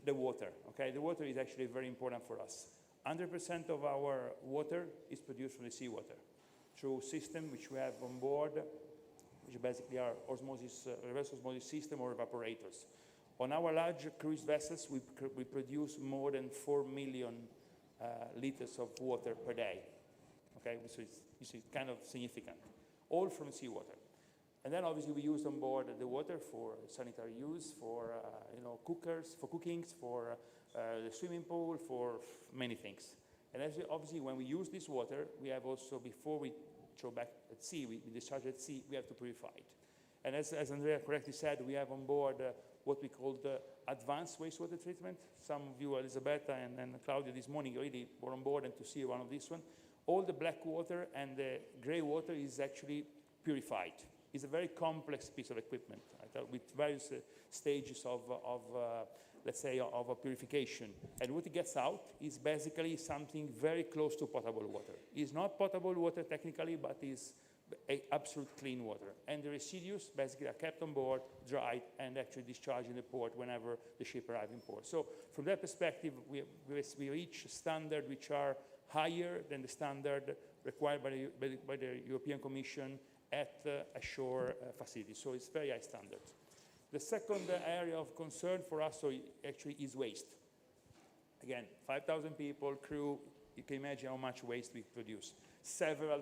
the water, okay? The water is actually very important for us. 100% of our water is produced from the seawater through a system which we have on board, which basically are reverse osmosis system or evaporators. On our large cruise vessels, we produce more than 4 million liters of water per day, okay? So it's kind of significant, all from seawater. And then obviously we use on board the water for sanitary use, for cookers, for cookings, for the swimming pool, for many things. And obviously when we use this water, we have also, before we throw back at sea, we discharge at sea, we have to purify it. And as Andrea correctly said, we have on board what we call the advanced wastewater treatment. Some of you, Elisabetta and Claudia, this morning already were on board and to see one of this one. All the black water and the gray water is actually purified. It's a very complex piece of equipment, right, with various stages of let's say, of a purification. And what it gets out is basically something very close to potable water. It's not potable water technically, but is absolute clean water. And the residues basically are kept on board, dried, and actually discharged in the port whenever the ship arrives in port. So from that perspective, we reach standards which are higher than the standard required by the European Commission at ashore facilities. So it's very high standards. The second area of concern for us actually is waste. Again, 5,000 people, crew, you can imagine how much waste we produce. Several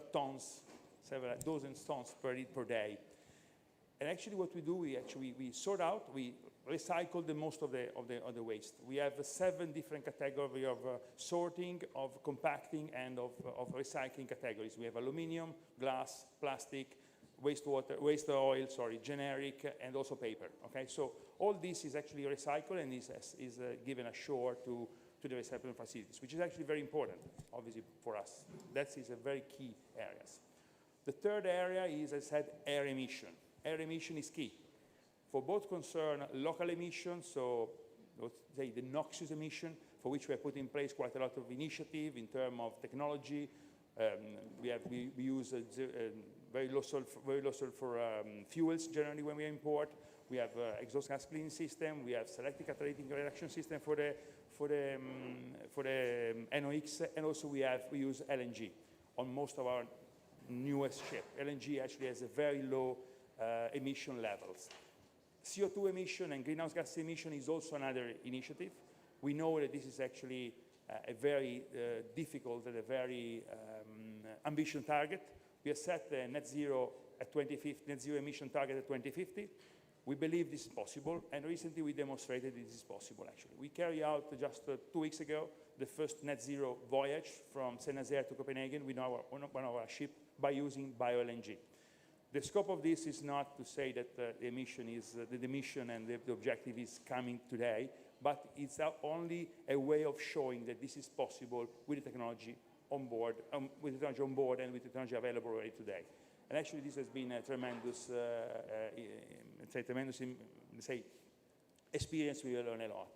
dozen tons per day. And actually what we do, we sort out, we recycle the most of the waste. We have 7 different categories of sorting, of compacting, and of recycling categories. We have aluminum, glass, plastic, waste oil, generic, and also paper. Okay, so all this is actually recycled and is given ashore to the recycling facilities, which is actually very important, obviously, for us. That is a very key areas. The third area is, as I said, air emission. Air emission is key. For both concern local emissions, so let's say the noxious emission, for which we have put in place quite a lot of initiative in terms of technology. We use very low sulfur fuels generally when we import. We have exhaust gas cleaning system. We have selective catalytic reduction system for the NOx, and also we use LNG on most of our newest ship. LNG actually has a very low emission levels. CO2 emission and greenhouse gas emission is also another initiative. We know that this is actually a very difficult and a very ambitious target. We have set the net zero emission target at 2050. We believe this is possible, and recently we demonstrated this is possible, actually. We carried out just 2 weeks ago the first net zero voyage from Saint-Nazaire to Copenhagen with one of our ships by using bio-LNG. The scope of this is not to say that the emission and the objective is coming today, but it's only a way of showing that this is possible with the technology on board, and with the technology available already today. And actually, this has been a tremendous, experience. We will learn a lot.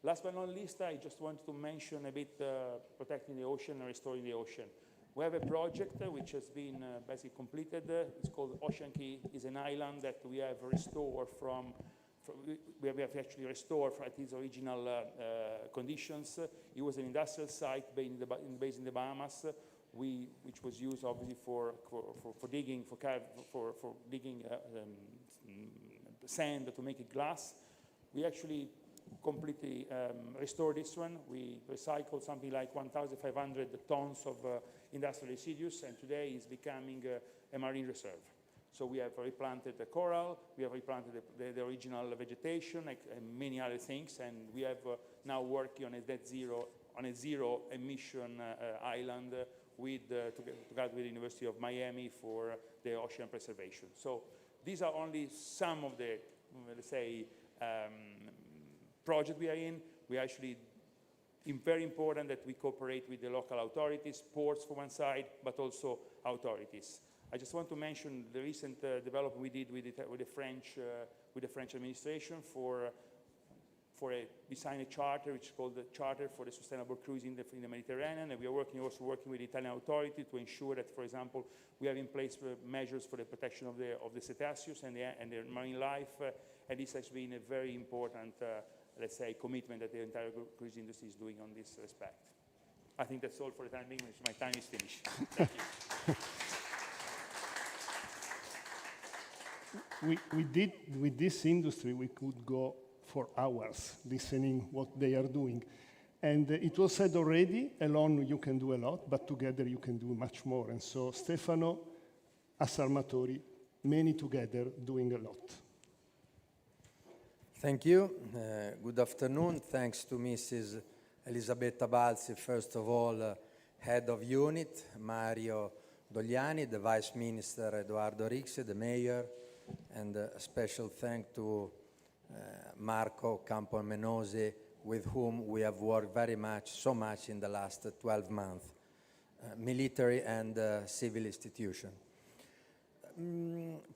Last but not least, I just want to mention a bit protecting the ocean and restoring the ocean. We have a project which has been basically completed. It's called Ocean Key. It's an island that we have restored we have actually restored from its original conditions. It was an industrial site based in the Bahamas, which was used obviously for digging sand to make it glass. We actually completely restored this one. We recycled something like 1,500 tons of industrial residues, and today it's becoming a marine reserve. So we have replanted the coral, we have replanted the original vegetation, and many other things, and we have now working on a zero emission island together with the University of Miami for the ocean preservation. So these are only some of the, let's say, projects we are in. We actually, very important that we cooperate with the local authorities, ports for one side, but also authorities. I just want to mention the recent development we did with the French administration we signed a charter which is called the Charter for the Sustainable Cruise in the Mediterranean, and we are also working with the Italian authority to ensure that, for example, we have in place measures for the protection of the cetaceans and their marine life, and this has been a very important, let's say, commitment that the entire cruise industry is doing on this respect. I think that's all for the time being. My time is finished. Thank you. With this industry, we could go for hours listening what they are doing. And it was said already, alone you can do a lot, but together you can do much more. And so Stefano, Assalmatori, many together doing a lot. Thank you. Good afternoon. Thanks to Mrs. Elisabetta Balzi, first of all, Head of Unit, Mario Dogliani, the Vice Minister, Edoardo Rixi, the Mayor, and a special thank to Marco Campomenosi, with whom we have worked so much in the last 12 months, military and civil institution.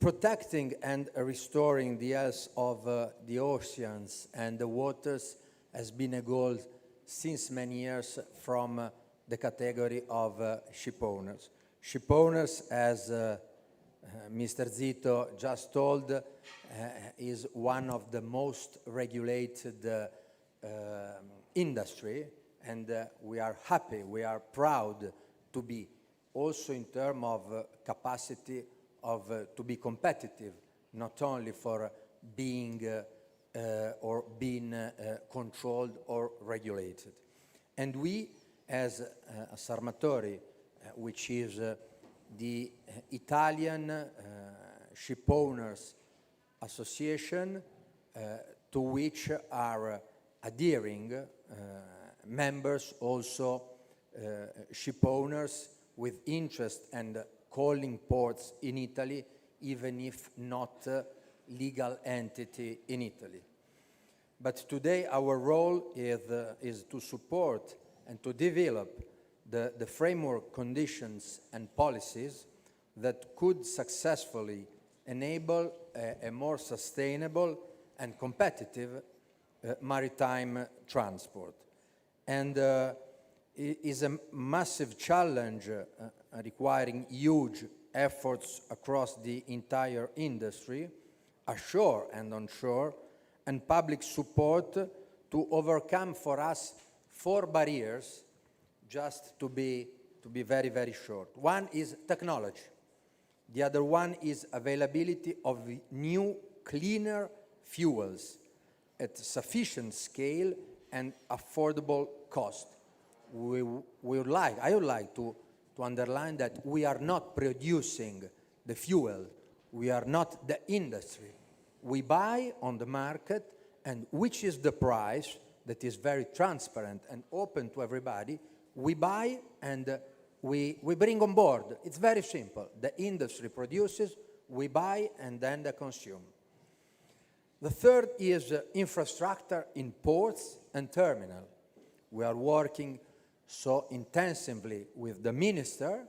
Protecting and restoring the health of the oceans and the waters has been a goal since many years from the category of ship owners. Ship owners, as Mr. Zito just told, is one of the most regulated industry, and we are happy, we are proud to be also in terms of capacity of to be competitive, not only for being or being controlled or regulated. And we, as Sarmatori, which is the Italian Ship Owners Association, to which are adhering members also ship owners with interest and calling ports in Italy, even if not legal entity in Italy. But today our role is to support and to develop the framework conditions and policies that could successfully enable a more sustainable and competitive maritime transport. And it is a massive challenge requiring huge efforts across the entire industry, ashore and onshore, and public support to overcome for us 4 barriers, just to be very, very short. One is technology. The other one is availability of new, cleaner fuels at sufficient scale and affordable cost. I would like to underline that we are not producing the fuel. We are not the industry. We buy on the market, and which is the price that is very transparent and open to everybody. We buy and we bring on board. It's very simple. The industry produces, we buy, and then they consume. The third is infrastructure in ports and terminal. We are working so intensively with the minister,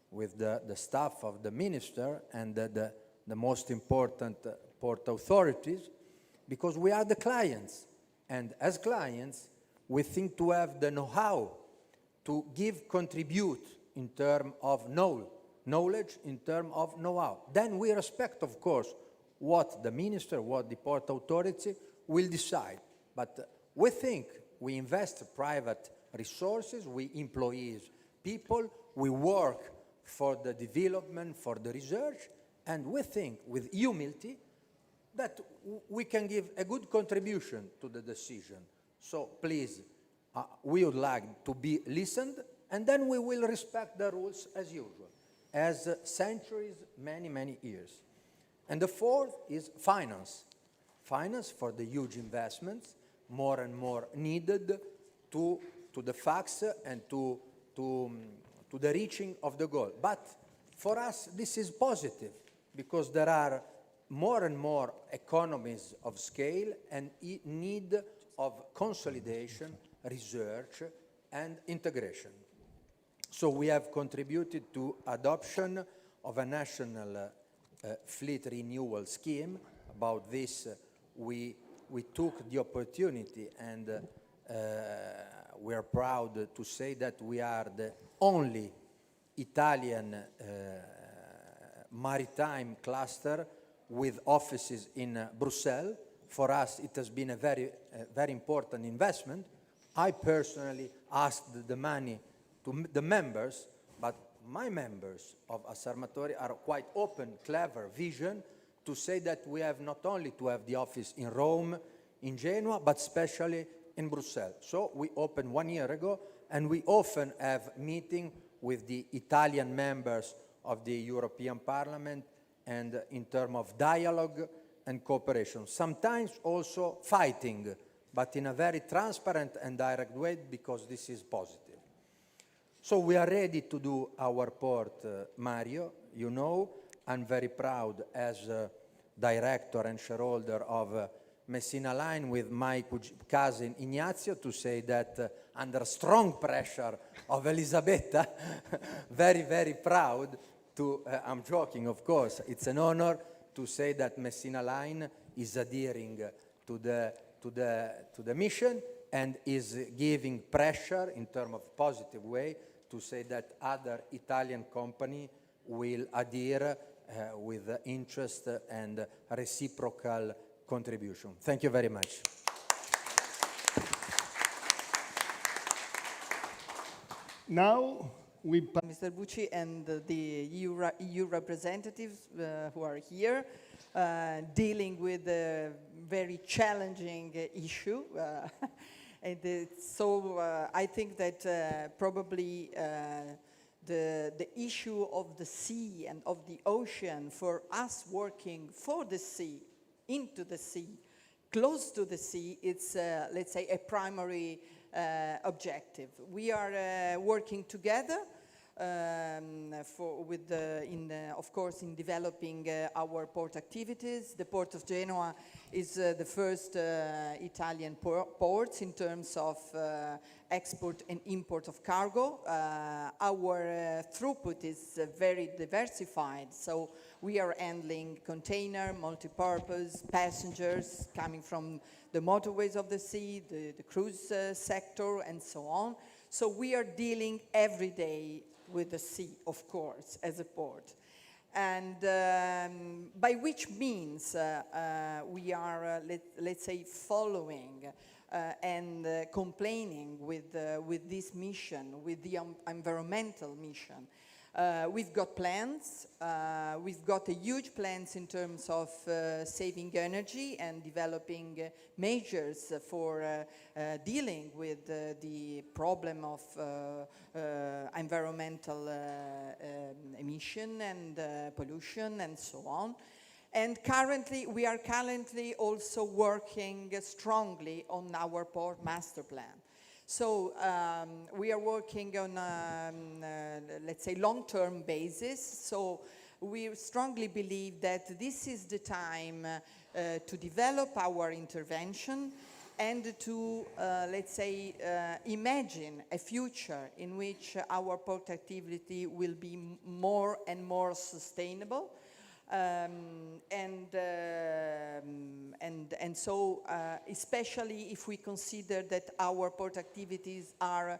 with the staff of the minister and the most important port authorities, because we are the clients. And as clients, we think to have the know-how to contribute in terms of knowledge, in terms of know-how. Then we respect, of course, what the minister, what the port authority will decide. But we think we invest private resources, we employ people, we work for the development, for the research, and we think with humility that we can give a good contribution to the decision. So please, we would like to be listened, and then we will respect the rules as usual, as centuries, many, many years. And the fourth is finance. Finance for the huge investments, more and more needed to the facts and to the reaching of the goal. But for us, this is positive, because there are more and more economies of scale and need of consolidation, research, and integration. So we have contributed to adoption of a national fleet renewal scheme. About this, we took the opportunity, and we are proud to say that we are the only Italian maritime cluster with offices in Brussels. For us, it has been a very important investment. I personally asked the money to the members, but my members of Assarmatori are quite open, clever vision to say that we have not only to have the office in Rome, in Genoa, but especially in Brussels. So we opened 1 year ago, and we often have meetings with the Italian members of the European Parliament, and in terms of dialogue and cooperation. Sometimes also fighting, but in a very transparent and direct way, because this is positive. So we are ready to do our port, Mario. You know, I'm very proud as director and shareholder of Messina Line with my cousin Ignazio to say that under strong pressure of Elisabetta, very, very proud I'm joking, of course. It's an honor to say that Messina Line is adhering to the mission and is giving pressure in terms of positive way to say that other Italian company will adhere with interest and reciprocal contribution. Thank you very much. Now, Mr. Bucci and the EU representatives who are here, dealing with a very challenging issue. I think that probably the issue of the sea and of the ocean, for us working for the sea, into the sea, close to the sea, it's, let's say, a primary objective. We are working together of course, in developing our port activities. The Port of Genoa is the first Italian port in terms of export and import of cargo. Our throughput is very diversified, so we are handling container, multi-purpose, passengers coming from the motorways of the sea, the cruise sector, and so on. So we are dealing every day with the sea, of course, as a port. And by which means we are, let's say, following and complaining with this mission, with the environmental mission. We've got plans. We've got a huge plans in terms of saving energy and developing measures for dealing with the problem of environmental emission and pollution and so on. And we are currently also working strongly on our port master plan. So we are working on, let's say, long-term basis. So we strongly believe that this is the time to develop our intervention and to, let's say, imagine a future in which our port activity will be more and more sustainable. So especially if we consider that our port activities are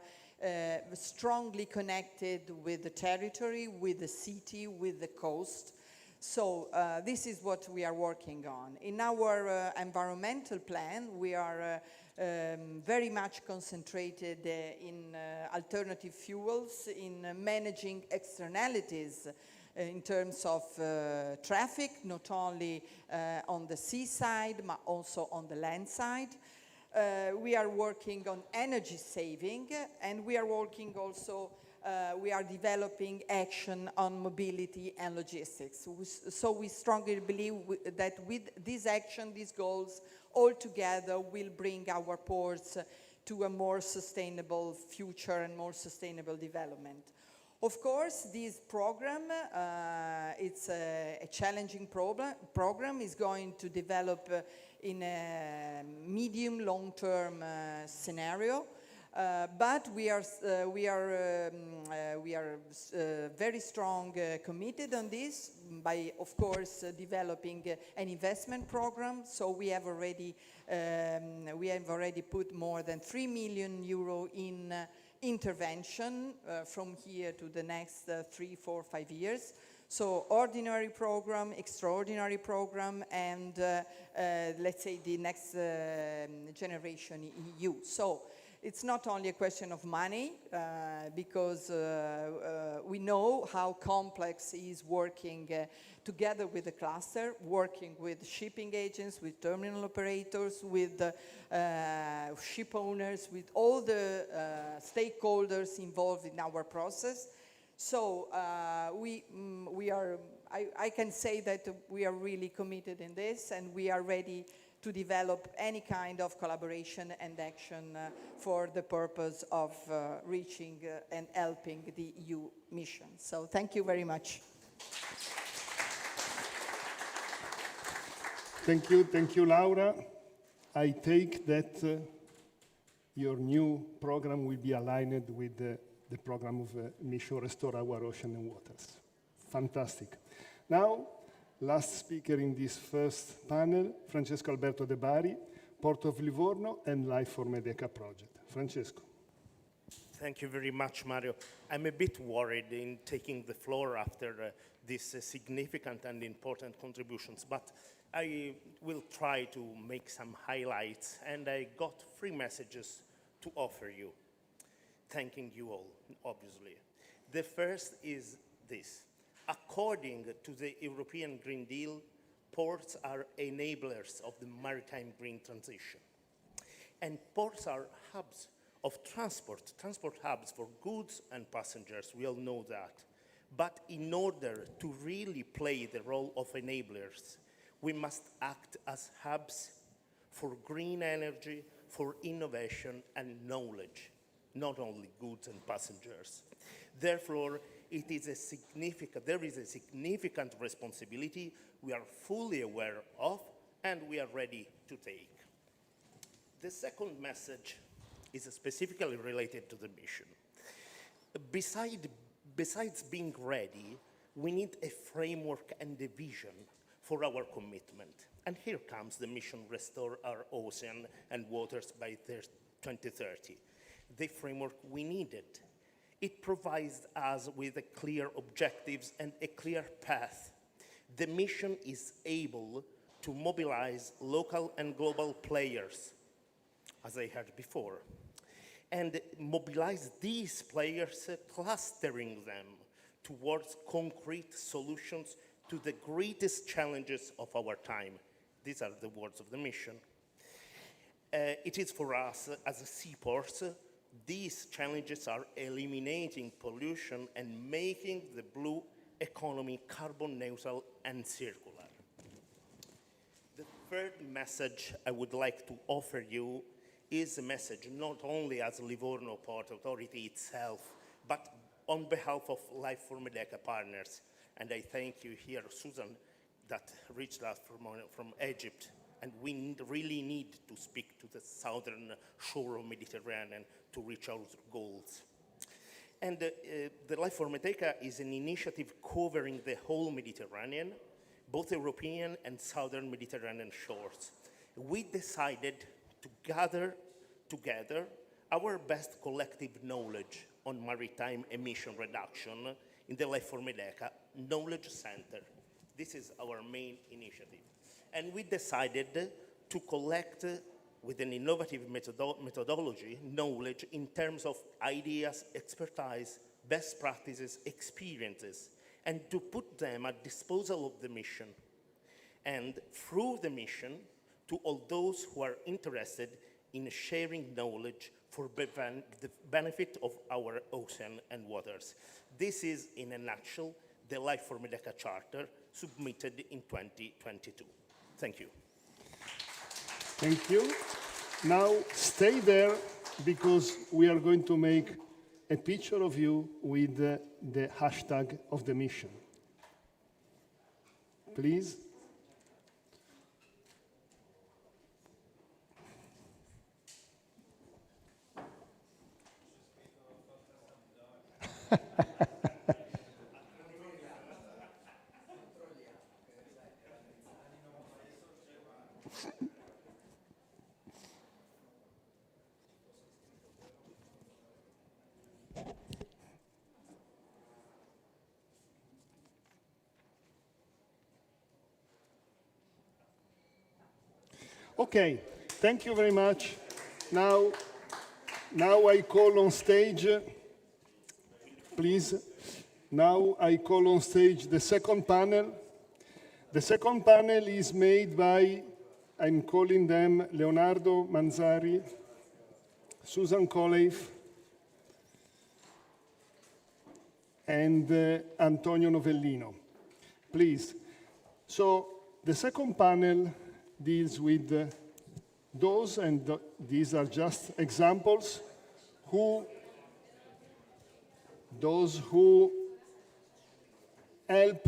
strongly connected with the territory, with the city, with the coast. So this is what we are working on. In our environmental plan, we are very much concentrated in alternative fuels, in managing externalities in terms of traffic, not only on the seaside, but also on the land side. We are working on energy saving, and we are working also, we are developing action on mobility and logistics. So we strongly believe that with this action, these goals, all together will bring our ports to a more sustainable future and more sustainable development. Of course, this program, it's a challenging program, is going to develop in a medium long-term scenario, but we are very strong committed on this by, of course, developing an investment program. So we have already put more than 3 million euro in intervention from here to the next 3, 4, 5 years. So ordinary program, extraordinary program, and let's say the next generation EU. So it's not only a question of money, because we know how complex is working together with the cluster, working with shipping agents, with terminal operators, with ship owners, with all the stakeholders involved in our process. So I can say that we are really committed in this, and we are ready to develop any kind of collaboration and action for the purpose of reaching and helping the EU mission. So thank you very much. Thank you, Laura. I take that your new program will be aligned with the program of Mission Restore Our Ocean and Waters. Fantastic. Now, last speaker in this first panel, Francesco Alberto De Bari, Port of Livorno and Life for Medeca project. Francesco. Thank you very much, Mario. I'm a bit worried in taking the floor after these significant and important contributions, but I will try to make some highlights, and I got 3 messages to offer you, thanking you all, obviously. The first is this. According to the European Green Deal, ports are enablers of the maritime green transition. And ports are hubs of transport hubs for goods and passengers, we all know that. But in order to really play the role of enablers, we must act as hubs for green energy, for innovation and knowledge, not only goods and passengers. Therefore, there is a significant responsibility we are fully aware of and we are ready to take. The second message is specifically related to the mission. Besides being ready, we need a framework and a vision for our commitment. And here comes the mission Restore Our Ocean and Waters by 2030. The framework we needed. It provides us with clear objectives and a clear path. The mission is able to mobilize local and global players, as I heard before, and mobilize these players, clustering them towards concrete solutions to the greatest challenges of our time. These are the words of the mission. It is for us as seaports, these challenges are eliminating pollution and making the blue economy carbon neutral and circular. The third message I would like to offer you is a message not only as Livorno Port Authority itself, but on behalf of Life for Medeca partners. And I thank you here, Susan, that reached us from Egypt. And we really need to speak to the southern shore of Mediterranean to reach our goals. And the Life for Medeca is an initiative covering the whole Mediterranean, both European and southern Mediterranean shores. We decided to gather together our best collective knowledge on maritime emission reduction in the Life for Medeca Knowledge Center. This is our main initiative. And we decided to collect with an innovative methodology, knowledge in terms of ideas, expertise, best practices, experiences, and to put them at disposal of the mission. And through the mission, to all those who are interested in sharing knowledge for the benefit of our ocean and waters. This is, in a nutshell, the Life for Medeca Charter submitted in 2022. Thank you. Thank you. Now stay there because we are going to make a picture of you with the hashtag of the mission. Please. Okay, thank you very much. Now I call on stage, please. Now I call on stage the second panel. The second panel is made by, I'm calling them Leonardo Manzari, Susan Colleif, and Antonio Novellino. Please. So the second panel deals with those, and these are just examples, those who help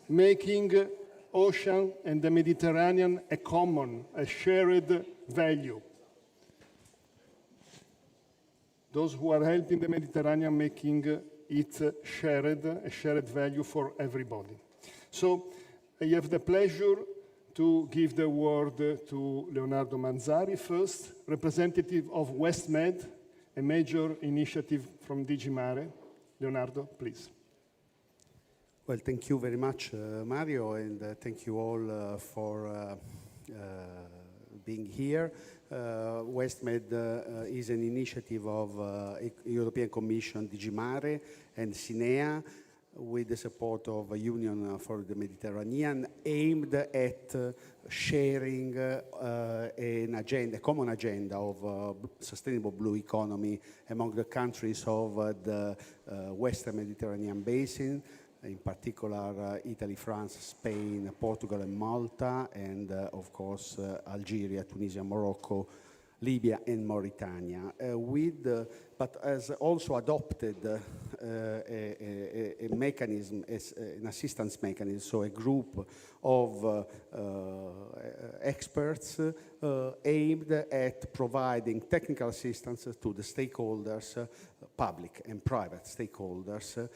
making ocean and the Mediterranean a common, a shared value. Those who are helping the Mediterranean making it's a shared value for everybody. So I have the pleasure to give the word to Leonardo Manzari first, representative of WestMed, a major initiative from DG Mare. Leonardo, please. Well, thank you very much, Mario, and thank you all for being here. WestMed is an initiative of European Commission, DG Mare, and SINEA, with the support of a Union for the Mediterranean, aimed at sharing an agenda, a common agenda of sustainable blue economy among the countries of the Western Mediterranean basin, in particular Italy, France, Spain, Portugal, and Malta, and of course Algeria, Tunisia, Morocco, Libya, and Mauritania, but has also adopted a mechanism, an assistance mechanism, so a group of experts aimed at providing technical assistance to the stakeholders, public and private stakeholders,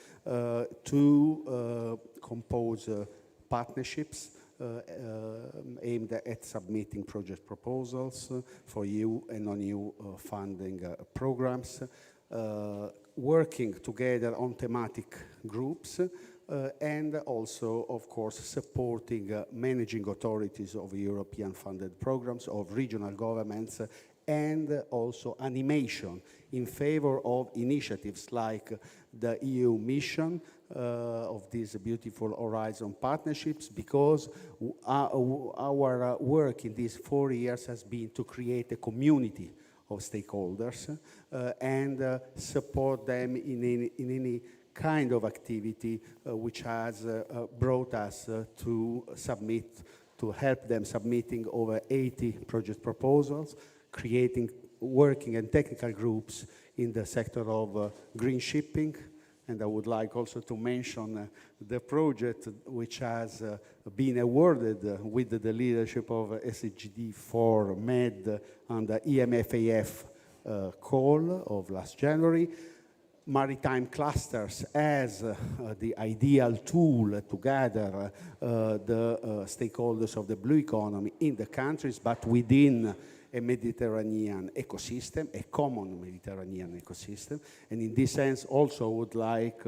to compose partnerships aimed at submitting project proposals for EU and non-EU funding programs, working together on thematic groups, and also, of course, supporting managing authorities of European funded programs, of regional governments, and also animation in favor of initiatives like the EU mission of these beautiful Horizon partnerships, because our work in these 4 years has been to create a community of stakeholders and support them in any kind of activity which has brought us to help them submitting over 80 project proposals, creating working and technical groups in the sector of green shipping. And I would like also to mention the project which has been awarded with the leadership of SDG for MED under EMFAF call of last January. Maritime clusters as the ideal tool to gather the stakeholders of the blue economy in the countries, but within a Mediterranean ecosystem, a common Mediterranean ecosystem. And in this sense, also would like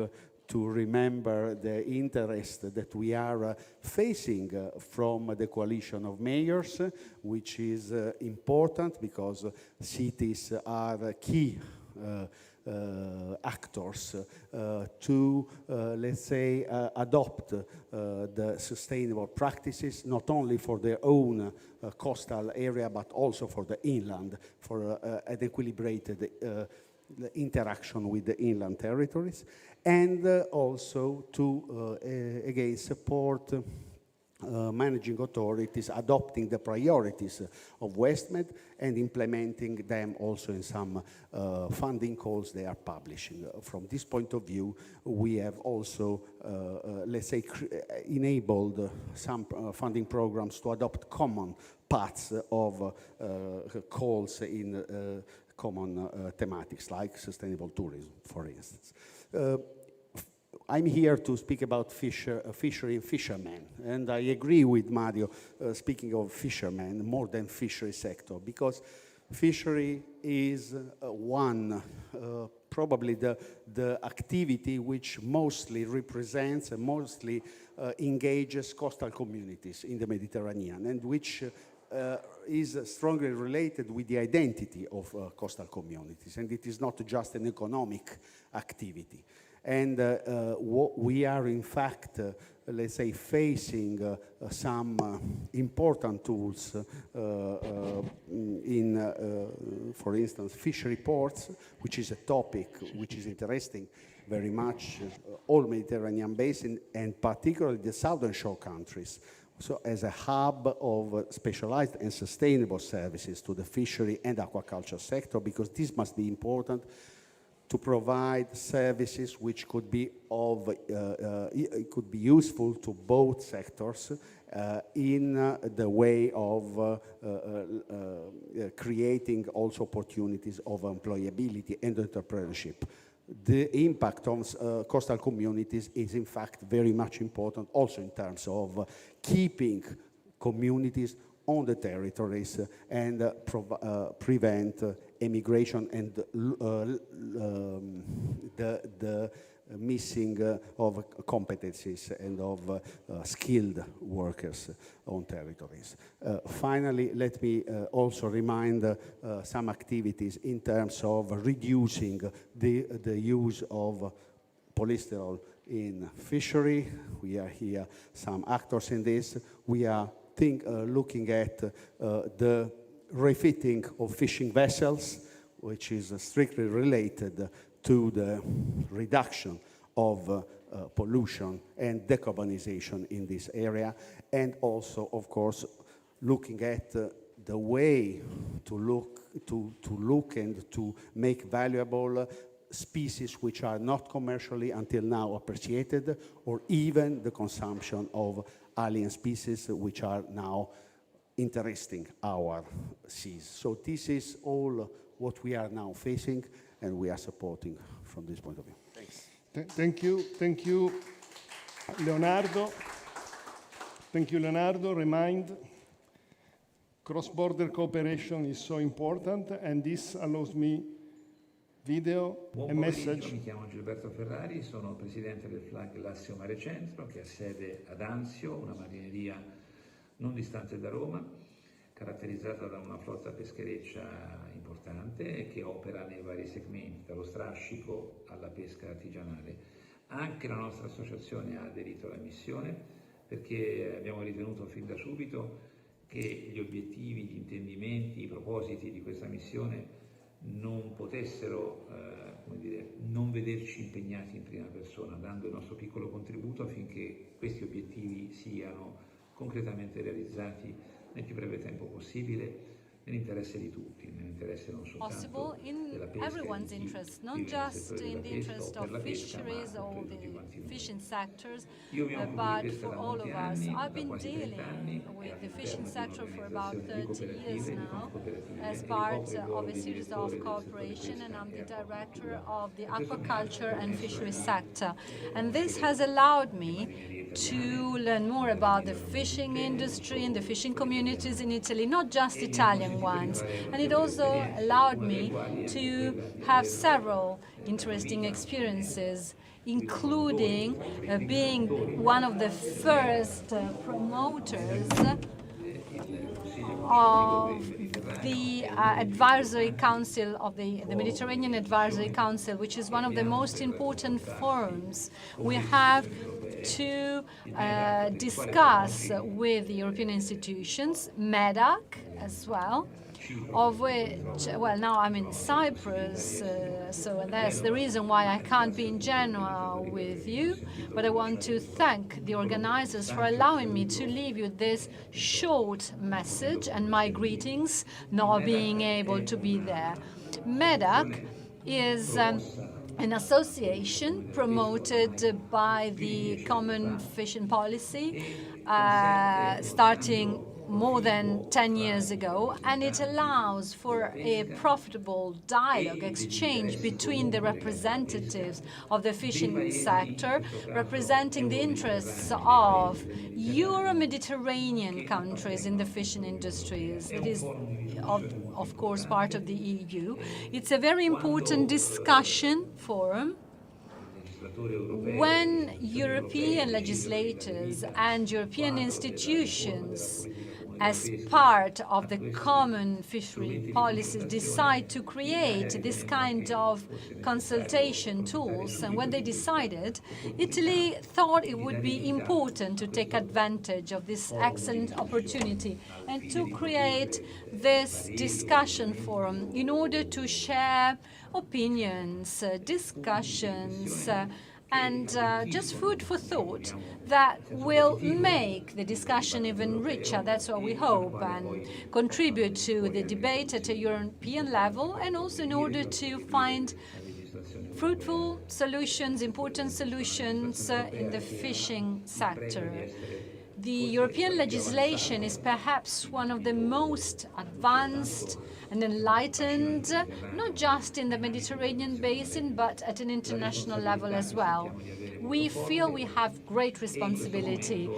to remember the interest that we are facing from the coalition of mayors, which is important because cities are key actors to, let's say, adopt the sustainable practices, not only for their own coastal area, but also for the inland, for an equilibrated interaction with the inland territories, and also to, again, support managing authorities adopting the priorities of WestMed and implementing them also in some funding calls they are publishing. From this point of view, we have also, let's say, enabled some funding programs to adopt common paths of calls in common thematics like sustainable tourism, for instance. I'm here to speak about fishery and fishermen, and I agree with Mario speaking of fishermen more than fishery sector, because fishery is probably the activity which mostly represents and mostly engages coastal communities in the Mediterranean, and which is strongly related with the identity of coastal communities, and it is not just an economic activity. And we are, in fact, let's say, facing some important tools in, for instance, fishery ports, which is a topic which is interesting very much all Mediterranean basin, and particularly the southern shore countries. So as a hub of specialized and sustainable services to the fishery and aquaculture sector, because this must be important to provide services which could be useful to both sectors in the way of creating also opportunities of employability and entrepreneurship the impact on coastal communities is in fact very much important, also in terms of keeping communities on the territories and prevent immigration and the missing of competencies and of skilled workers on territories. Finally, let me also remind some activities in terms of reducing the use of polysterol in fishery. We are here some actors in this. We are looking at the refitting of fishing vessels, which is strictly related to the reduction of pollution and decarbonization in this area, and also, of course, looking at the way to look and to make valuable species which are not commercially until now appreciated, or even the consumption of alien species which are now interesting our seas. So this is all what we are now facing, and we are supporting from this point of view. Thanks. Thank you, Leonardo. Thank you, Leonardo. Remind, cross-border cooperation is so important, and this allows me video Buon e pomeriggio, message. mi chiamo Gilberto Ferrari, sono presidente del FLAG Lazio Mare Centro, che ha sede ad Anzio, una marineria non distante da Roma, caratterizzata da una flotta peschereccia importante e che opera nei vari segmenti, dallo strascico alla pesca artigianale. Anche la nostra associazione ha aderito alla missione perché abbiamo ritenuto fin da subito che gli obiettivi, gli intendimenti, i propositi di questa missione non potessero non vederci impegnati in prima persona, dando il nostro piccolo contributo affinché questi obiettivi siano concretamente realizzati nel più breve tempo possibile, nell'interesse di tutti, nell'interesse non soltanto della pesca, everyone's interest, not just in the interest of fisheries or the fishing sectors, but for all of us. I've been dealing with the fishing sector for about 30 years now as part of a series of cooperation, and I'm the director of the aquaculture and fisheries sector. And this has allowed me to learn more about the fishing industry and the fishing communities in Italy, not just Italian ones. And it also allowed me to have several interesting experiences, including being one of the first promoters of the Advisory Council of the Mediterranean Advisory Council, which is one of the most important forums we have to discuss with the European institutions, MEDAC as well, of which, well, now I'm in Cyprus, so that's the reason why I can't be in Genoa with you, but I want to thank the organizers for allowing me to leave you this short message and my greetings, not being able to be there. MEDAC is an association promoted by the Common Fishing Policy, starting more than 10 years ago, and it allows for a profitable dialogue, exchange between the representatives of the fishing sector, representing the interests of Euro-Mediterranean countries in the fishing industries. It is, of course, part of the EU. It's a very important discussion forum when European legislators and European institutions, as part of the common fishery policies, decide to create this kind of consultation tools. And when they decided, Italy thought it would be important to take advantage of this excellent opportunity and to create this discussion forum in order to share opinions, discussions, and just food for thought that will make the discussion even richer. That's what we hope, and contribute to the debate at a European level, and also in order to find fruitful solutions, important solutions in the fishing sector. The European legislation is perhaps one of the most advanced and enlightened, not just in the Mediterranean basin, but at an international level as well. We feel we have great responsibility.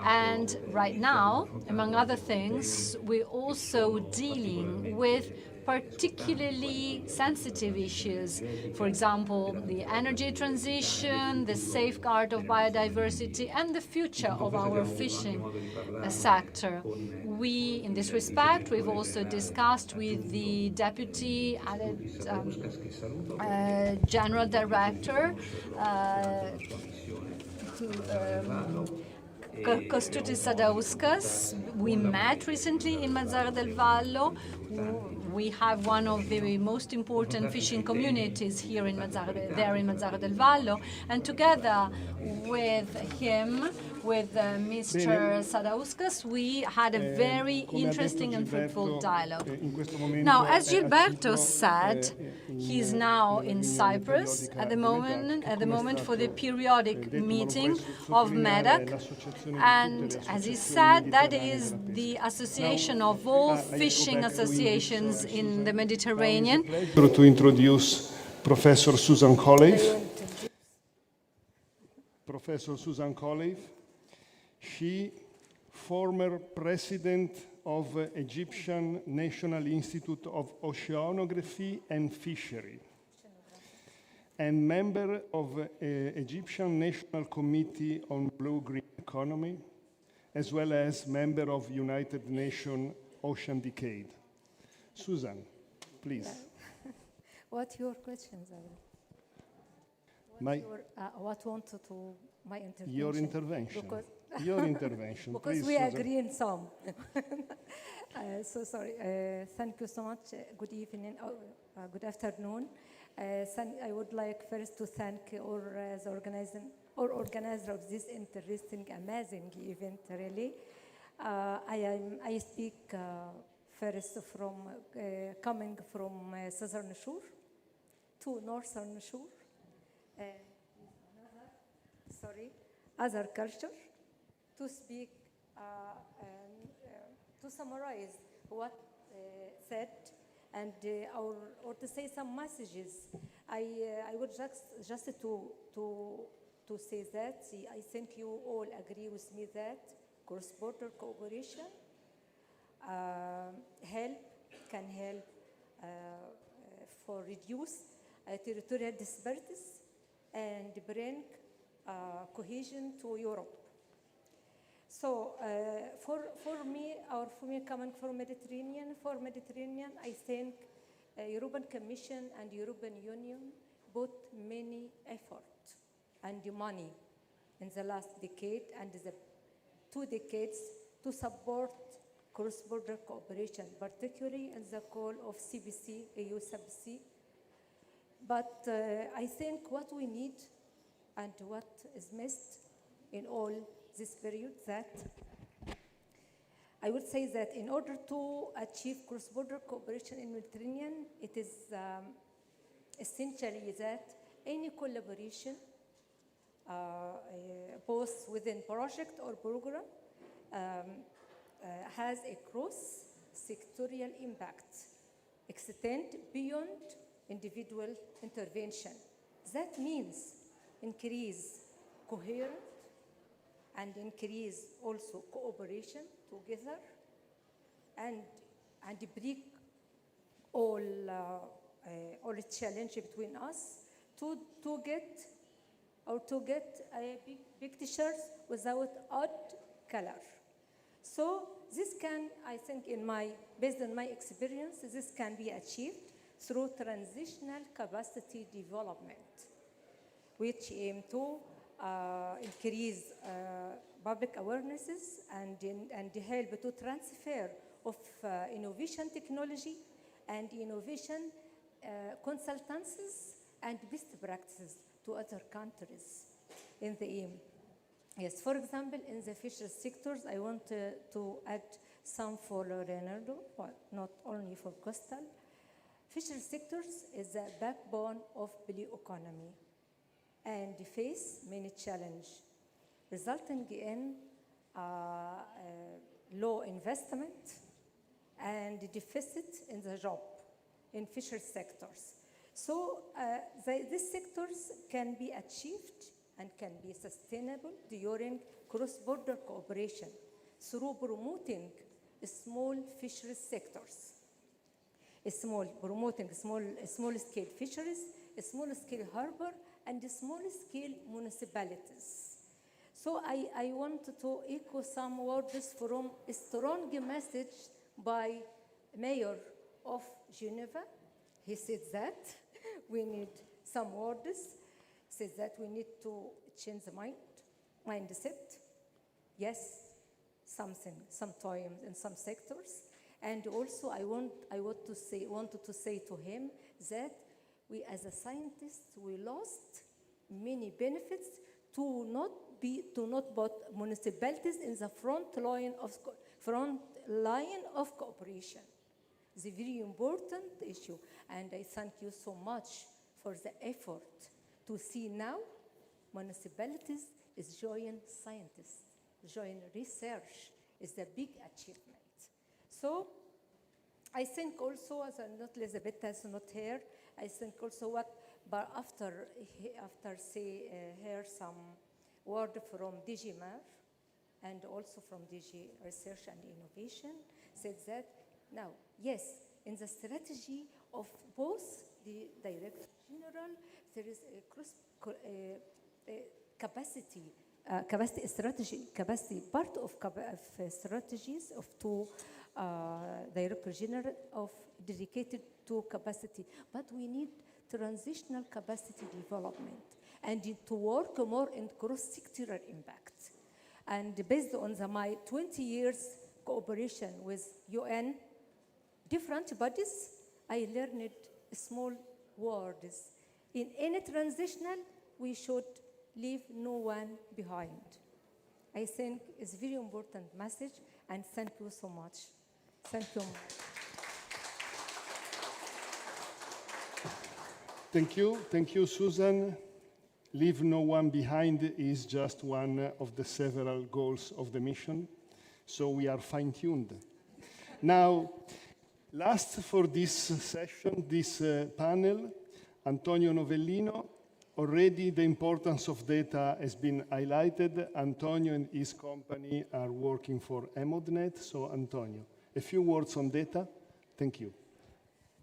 And right now, among other things, we're also dealing with particularly sensitive issues. For example, the energy transition, the safeguard of biodiversity, and the future of our fishing sector. We, in this respect, we've also discussed with the Deputy General Director, Kęstutis Sadauskas. We met recently in Mazara del Vallo. We have one of the most important fishing communities here in Mazara del Vallo, and together with him, with Mr. Sadauskas, we had a very interesting and fruitful dialogue. Now, as Gilberto said, he's now in Cyprus at the moment for the periodic meeting of MEDAC, and as he said, that is the association of all fishing associations in the Mediterranean. To introduce Professor Susan Coleve. Professor Susan Coleve. She, former president of Egyptian National Institute of Oceanography and Fishery, and member of Egyptian National Committee on Blue-Green Economy, as well as member of United Nations Ocean Decade. Susan, please. What your questions are? What wanted to my intervention? Your intervention. Because your intervention. Because please, we Susan. agree in some. So sorry. Thank you so much. Good evening. Good afternoon. I would like first to thank all the organizer of this interesting, amazing event. Really, I speak first from coming from southern shore to northern shore. Other culture, to speak to summarize what said and or to say some messages. I would just to say that I think you all agree with me that cross-border cooperation can help for reduce territorial disparities and bring cohesion to Europe. So for me coming from Mediterranean, I think European Commission and European Union put many effort and money in the last decade and the 2 decades to support cross-border cooperation, particularly in the call of CBC, EU CBC. But I think what we need and what is missed in all this period, that I would say that in order to achieve cross-border cooperation in Mediterranean, it is essentially that any collaboration, both within project or program, has a cross-sectorial impact, extend beyond individual intervention. That means increase coherence and increase also cooperation together and break all challenge between us to get a big pictures without odd color. So this can, I think, based on my experience, this can be achieved through transitional capacity development, which aim to increase public awarenesses and help to transfer of innovation technology and innovation consultancies and best practices to other countries in the aim. Yes, for example, in the fisheries sectors, I want to add some for Leonardo, but not only for coastal. Fisheries sectors is the backbone of blue economy and face many challenges, resulting in low investment, and deficit in the job in fishery sectors. So these sectors can be achieved and can be sustainable during cross-border cooperation through promoting small fisheries sectors, promoting small-scale fisheries, small-scale harbor, and small-scale municipalities. So I want to echo some words from a strong message by Mayor of Geneva. He said that we need some words, says that we need to change the mindset. Yes, sometimes in some sectors. And also I wanted to say to him that we as a scientists, we lost many benefits to not put municipalities in the front line of cooperation. It's a very important issue, and I thank you so much for the effort to see now municipalities is join scientists, join research is a big achievement. So I think also, as not Elizabeth is not here, I think also but after hear some word from DG MAR and also from DG Research and Innovation, said that now, yes, in the strategy of both the Director General, there is a capacity strategy, part of strategies of two Director General of dedicated to capacity, but we need transitional capacity development and to work more in cross-sectoral impact. And based on my 20 years cooperation with UN, different bodies, I learned small words. In any transitional, we should leave no one behind. I think it's a very important message, and thank you so much. Thank you. Thank you, Susan. Leave no one behind is just one of the several goals of the mission, so we are fine-tuned. Now, last for this session, this panel, Antonio Novellino. Already the importance of data has been highlighted. Antonio and his company are working for EMODNet. So Antonio, a few words on data. Thank you.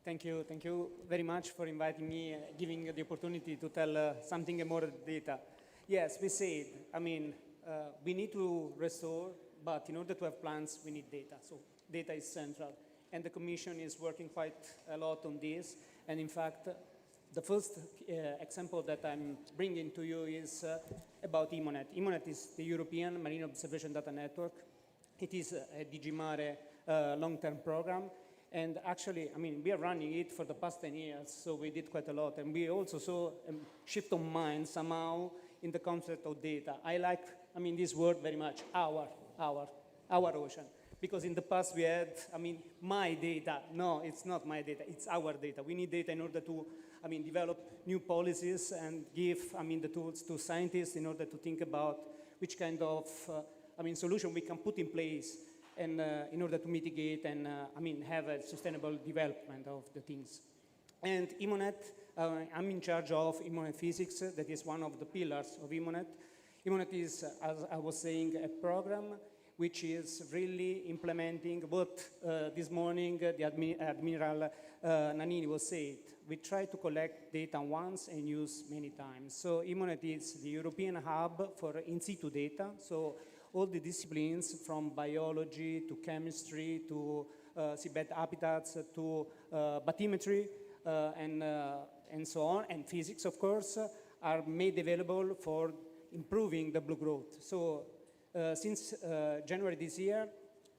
Thank you very much for inviting me, giving the opportunity to tell something more data. Yes, we said, we need to restore, but in order to have plans, we need data. So data is central. And the Commission is working quite a lot on this. And in fact, the first example that I'm bringing to you is about IMONET. IMONET is the European Marine Observation Data Network. It is a DG Mare long-term program. And actually, we are running it for the past 10 years, so we did quite a lot. And we also saw a shift of mind somehow in the concept of data. I like, this word very much, our ocean. Because in the past we had, my data. No, it's not my data, it's our data. We need data in order to, develop new policies and give, the tools to scientists in order to think about which kind of, solution we can put in place and in order to mitigate and, have a sustainable development of the things. And IMONET, I'm in charge of IMONET Physics. That is one of the pillars of IMONET. IMONET is, as I was saying, a program which is really implementing what this morning the Admiral Nannini was saying. We try to collect data once and use many times. So IMONET is the European hub for in situ data. So all the disciplines from biology to chemistry to seabed habitats to bathymetry and so on, and physics, of course, are made available for improving the blue growth. So since January this year,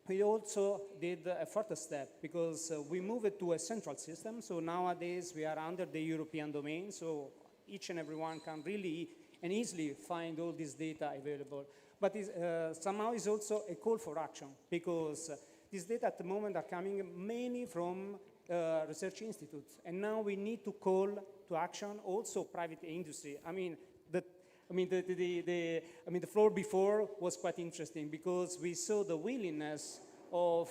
we also did a further step because we moved to a central system. So nowadays we are under the European domain. So each and everyone can really and easily find all this data available. But somehow it's also a call for action because these data at the moment are coming mainly from research institutes. And now we need to call to action also private industry. I mean, the floor before was quite interesting because we saw the willingness of,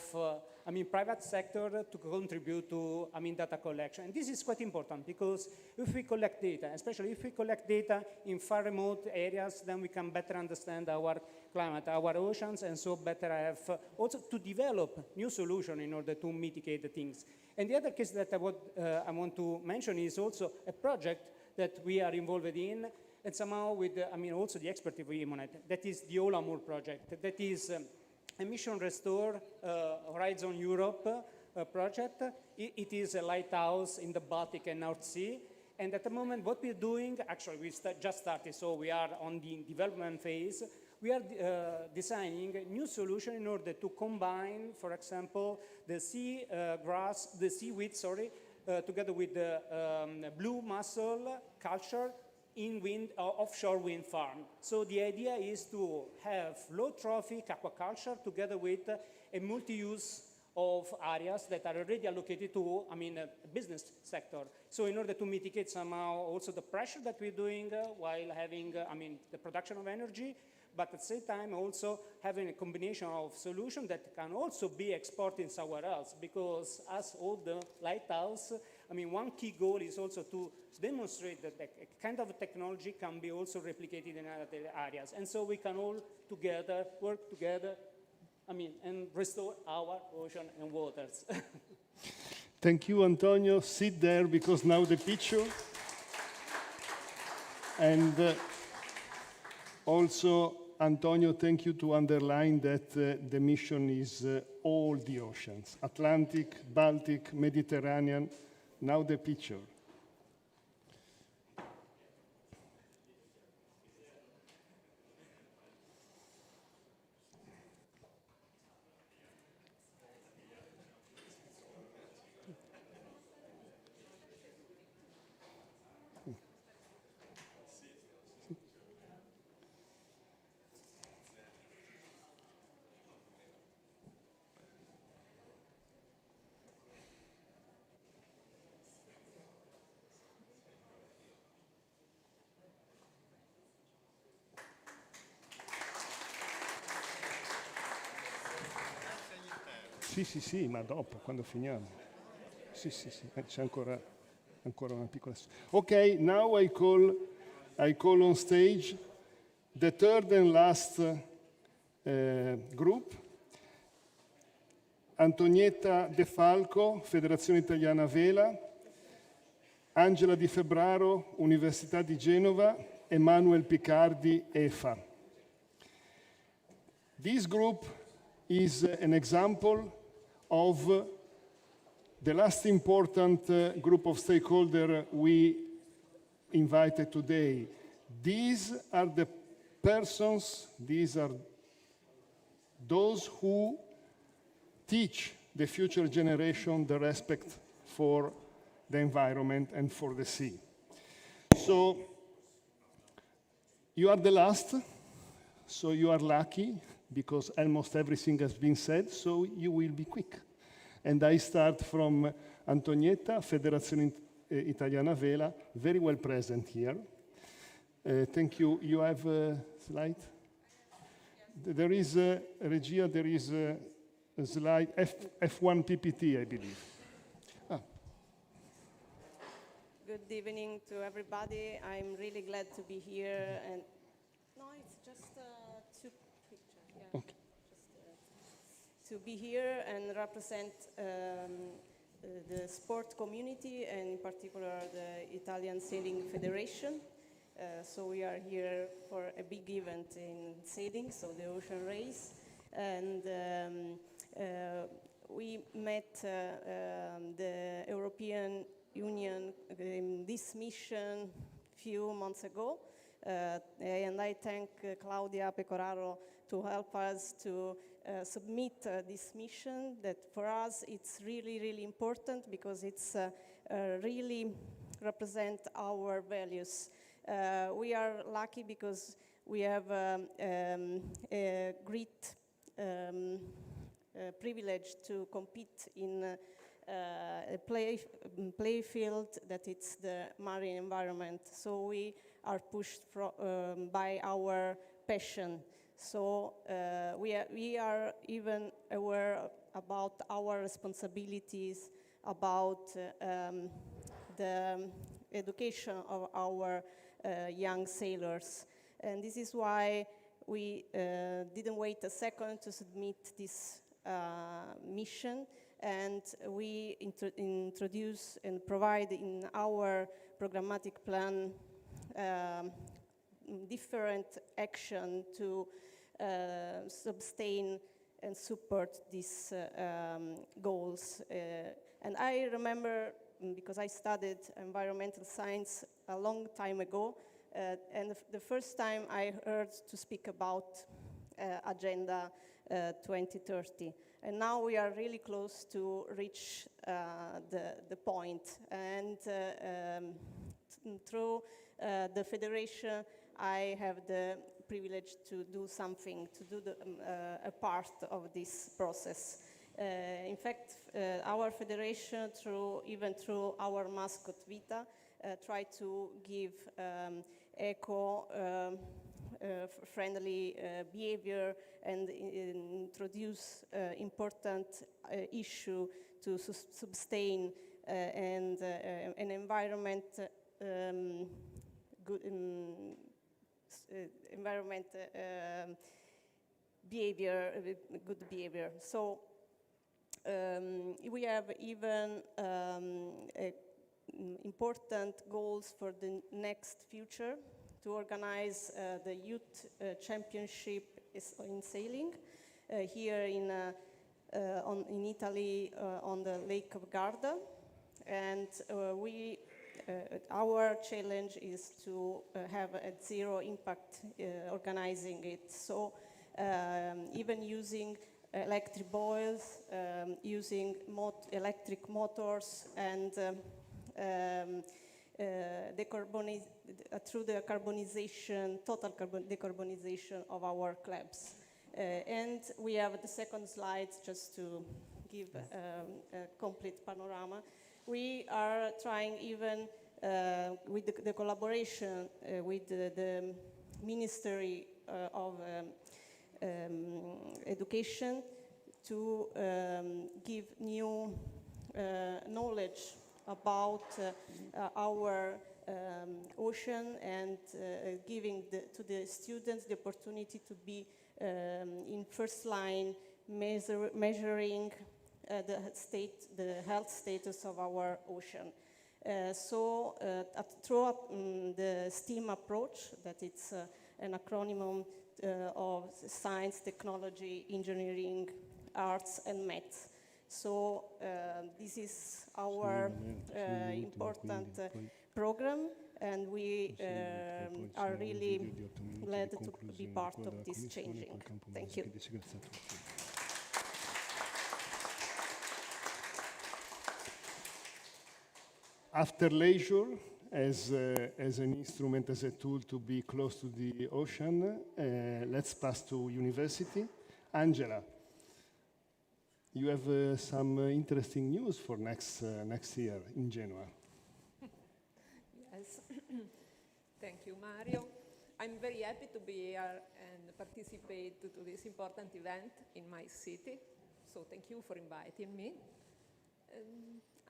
private sector to contribute to, data collection. And this is quite important because if we collect data, especially if we collect data in far remote areas, then we can better understand our climate, our oceans, and so better have also to develop new solutions in order to mitigate the things. And the other case that I want to mention is also a project that we are involved in, and somehow with, also the expertise of IMONET, that is the Olamur project. That is a Mission Restore Horizon Europe project. It is a lighthouse in the Baltic and North Sea. And at the moment, what we're doing, actually, we just started, so we are on the development phase. We are designing a new solution in order to combine, for example, the seaweed, together with the blue mussel culture in offshore wind farm. So the idea is to have low trophic aquaculture together with a multi-use of areas that are already allocated to, a business sector. So in order to mitigate somehow also the pressure that we're doing while having, the production of energy, but at the same time also having a combination of solutions that can also be exported somewhere else, because as all the lighthouse, one key goal is also to demonstrate that a kind of technology can be also replicated in other areas. And so we can all together, work together, and restore our ocean and waters. Thank you, Antonio. Sit there, because now the picture. And also, Antonio, thank you to underline that the mission is all the oceans, Atlantic, Baltic, Mediterranean. Now the picture. Sì, ma dopo, quando finiamo. Sì, c'è ancora una piccola... Okay, now I call on stage the third and last group. Antonietta De Falco, Federazione Italiana Vela, Angela Di Febraro, Università di Genova, Emmanuel Picardi, EFA. This group is an example of the last important group of stakeholders we invited today. These are the persons, these are those who teach the future generation the respect for the environment and for the sea. So you are the last, so you are lucky, because almost everything has been said, so you will be quick. And I start from Antonietta, Federazione Italiana Vela, very well present here. Thank you. You have a slide? There is, Regia, there is a slide, F1 PPT, I believe. Good evening to everybody. I'm really glad to be here. And no, it's just two pictures. Yeah. Okay. Just to be here and represent the sport community, and in particular the Italian Sailing Federation. So we are here for a big event in sailing, so the Ocean Race. And we met the European Union in this mission few months ago, and I thank Claudia Pecoraro to help us to submit this mission. That for us it's really, really important, because it's really represent our values. We are lucky because we have a great privilege to compete in a play field that it's the marine environment. So we are pushed by our passion. So we are even aware about our responsibilities, about the education of our young sailors. And this is why we didn't wait a second to submit this mission, and we introduce and provide in our programmatic plan different action to sustain and support these goals. And I remember, because I studied environmental science a long time ago, and the first time I heard to speak about Agenda 2030. And now we are really close to reach the point. And through the Federation, I have the privilege to do something, to do a part of this process. In fact, our Federation, even through our mascot Vita, try to give eco-friendly behavior and introduce important issue to sustain and an environment good environment behavior, good behavior. So we have even important goals for the next future to organize the youth championship in sailing here in Italy on the Lake of Garda, and our challenge is to have a zero impact organizing it. So even using electric boils, using electric motors, and through the total decarbonization of our clubs. And we have the second slide just to give a complete panorama. We are trying even with the collaboration with the Ministry of Education to give new knowledge about our ocean and giving to the students the opportunity to be in first line measuring the health status of our ocean. Through the STEAM approach, that it's an acronym of science, technology, engineering, arts, and maths. So this is our important program, and we are really glad to be part of this changing. Thank you. After leisure, as an instrument, as a tool to be close to the ocean, let's pass to university. Angela, you have some interesting news for next year in Genoa. Yes, thank you, Mario. I'm very happy to be here and participate to this important event in my city. So thank you for inviting me.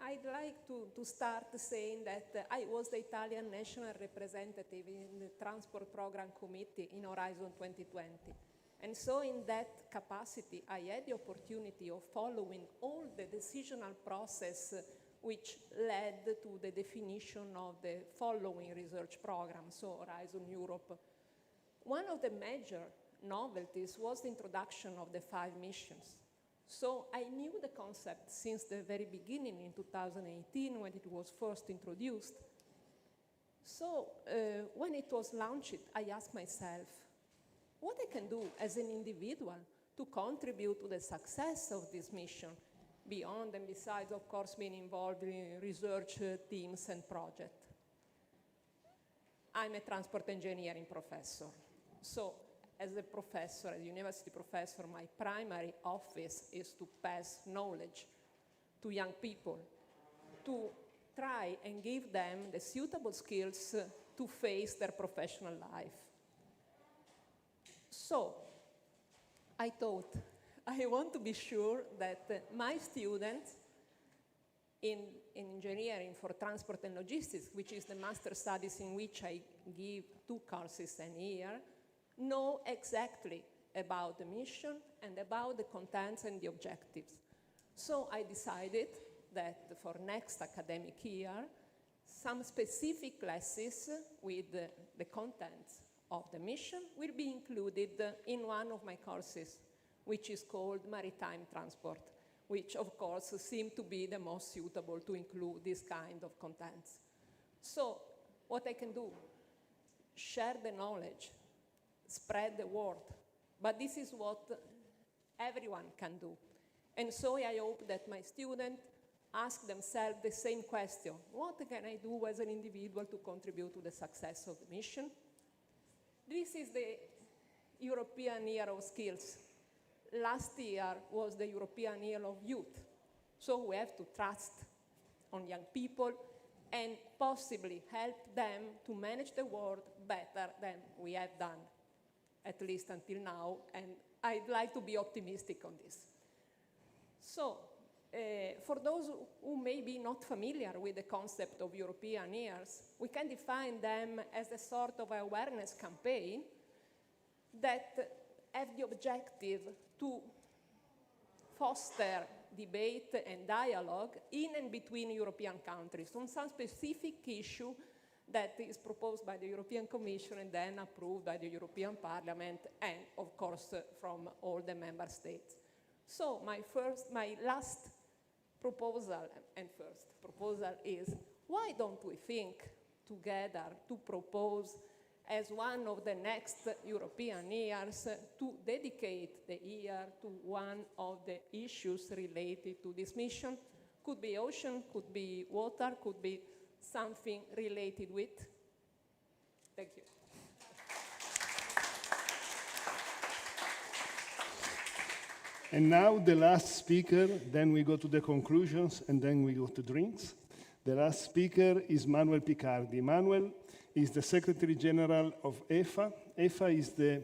I'd like to start saying that I was the Italian national representative in the Transport Program Committee in Horizon 2020. And so in that capacity, I had the opportunity of following all the decisional process which led to the definition of the following research program, so Horizon Europe. One of the major novelties was the introduction of the 5 missions. So I knew the concept since the very beginning in 2018 when it was first introduced. So when it was launched, I asked myself, what I can do as an individual to contribute to the success of this mission, beyond and besides, of course, being involved in research teams and projects. I'm a transport engineering professor. So as a professor, as a university professor, my primary office is to pass knowledge. to young people, to try and give them the suitable skills to face their professional life. So, I thought, I want to be sure that my students in engineering for transport and logistics, which is the master studies in which I give 2 courses a year, know exactly about the mission and about the contents and the objectives. So I decided that for next academic year, some specific classes with the contents of the mission will be included in one of my courses, which is called Maritime Transport, which of course seemed to be the most suitable to include this kind of contents. So what I can do, share the knowledge, spread the word, but this is what everyone can do. And so I hope that my students ask themselves the same question: what can I do as an individual to contribute to the success of the mission? This is the European Year of Skills. Last year was the European Year of Youth. So we have to trust on young people and possibly help them to manage the world better than we have done, at least until now, and I'd like to be optimistic on this. So, for those who may be not familiar with the concept of European years, we can define them as a sort of awareness campaign that have the objective to foster debate and dialogue in and between European countries on some specific issue that is proposed by the European Commission and then approved by the European Parliament and, of course, from all the member states. So my last proposal and first proposal is, why don't we think together to propose as one of the next European years to dedicate the year to one of the issues related to this mission? Could be ocean, could be water, could be something related with. Thank you. And now the last speaker, then we go to the conclusions, and then we go to drinks. The last speaker is Manuel Picardi. Manuel is the Secretary General of EFA. EFA is the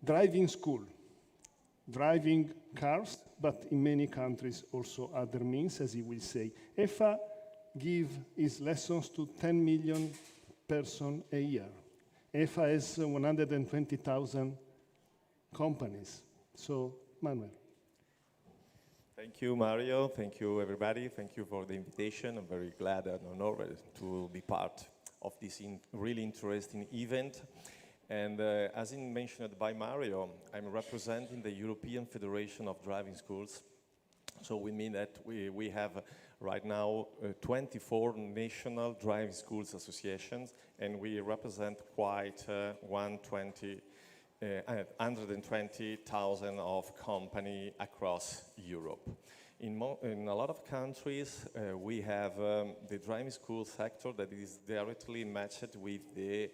driving school, driving cars, but in many countries also other means, as he will say. EFA gives his lessons to 10 million persons a year. EFA has 120,000 companies. So, Manuel. Thank you, Mario. Thank you, everybody. Thank you for the invitation. I'm very glad and honored to be part of this really interesting event. And as mentioned by Mario, I'm representing the European Federation of Driving Schools. So we mean that we have right now 24 national driving schools associations, and we represent quite 120,000 of company across Europe. In a lot of countries, we have the driving school sector that is directly matched with the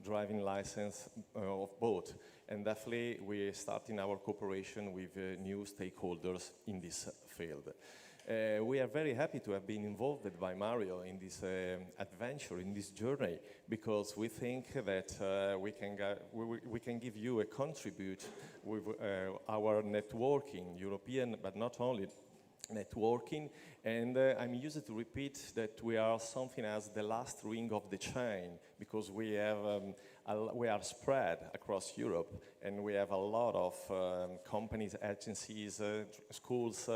driving license of both. And definitely, we're starting our cooperation with new stakeholders in this field. We are very happy to have been involved by Mario in this adventure, in this journey, because we think that we can give you a contribute with our networking, European, but not only networking. And I'm used to repeat that we are something as the last ring of the chain, because we are spread across Europe, and we have a lot of companies, agencies, schools,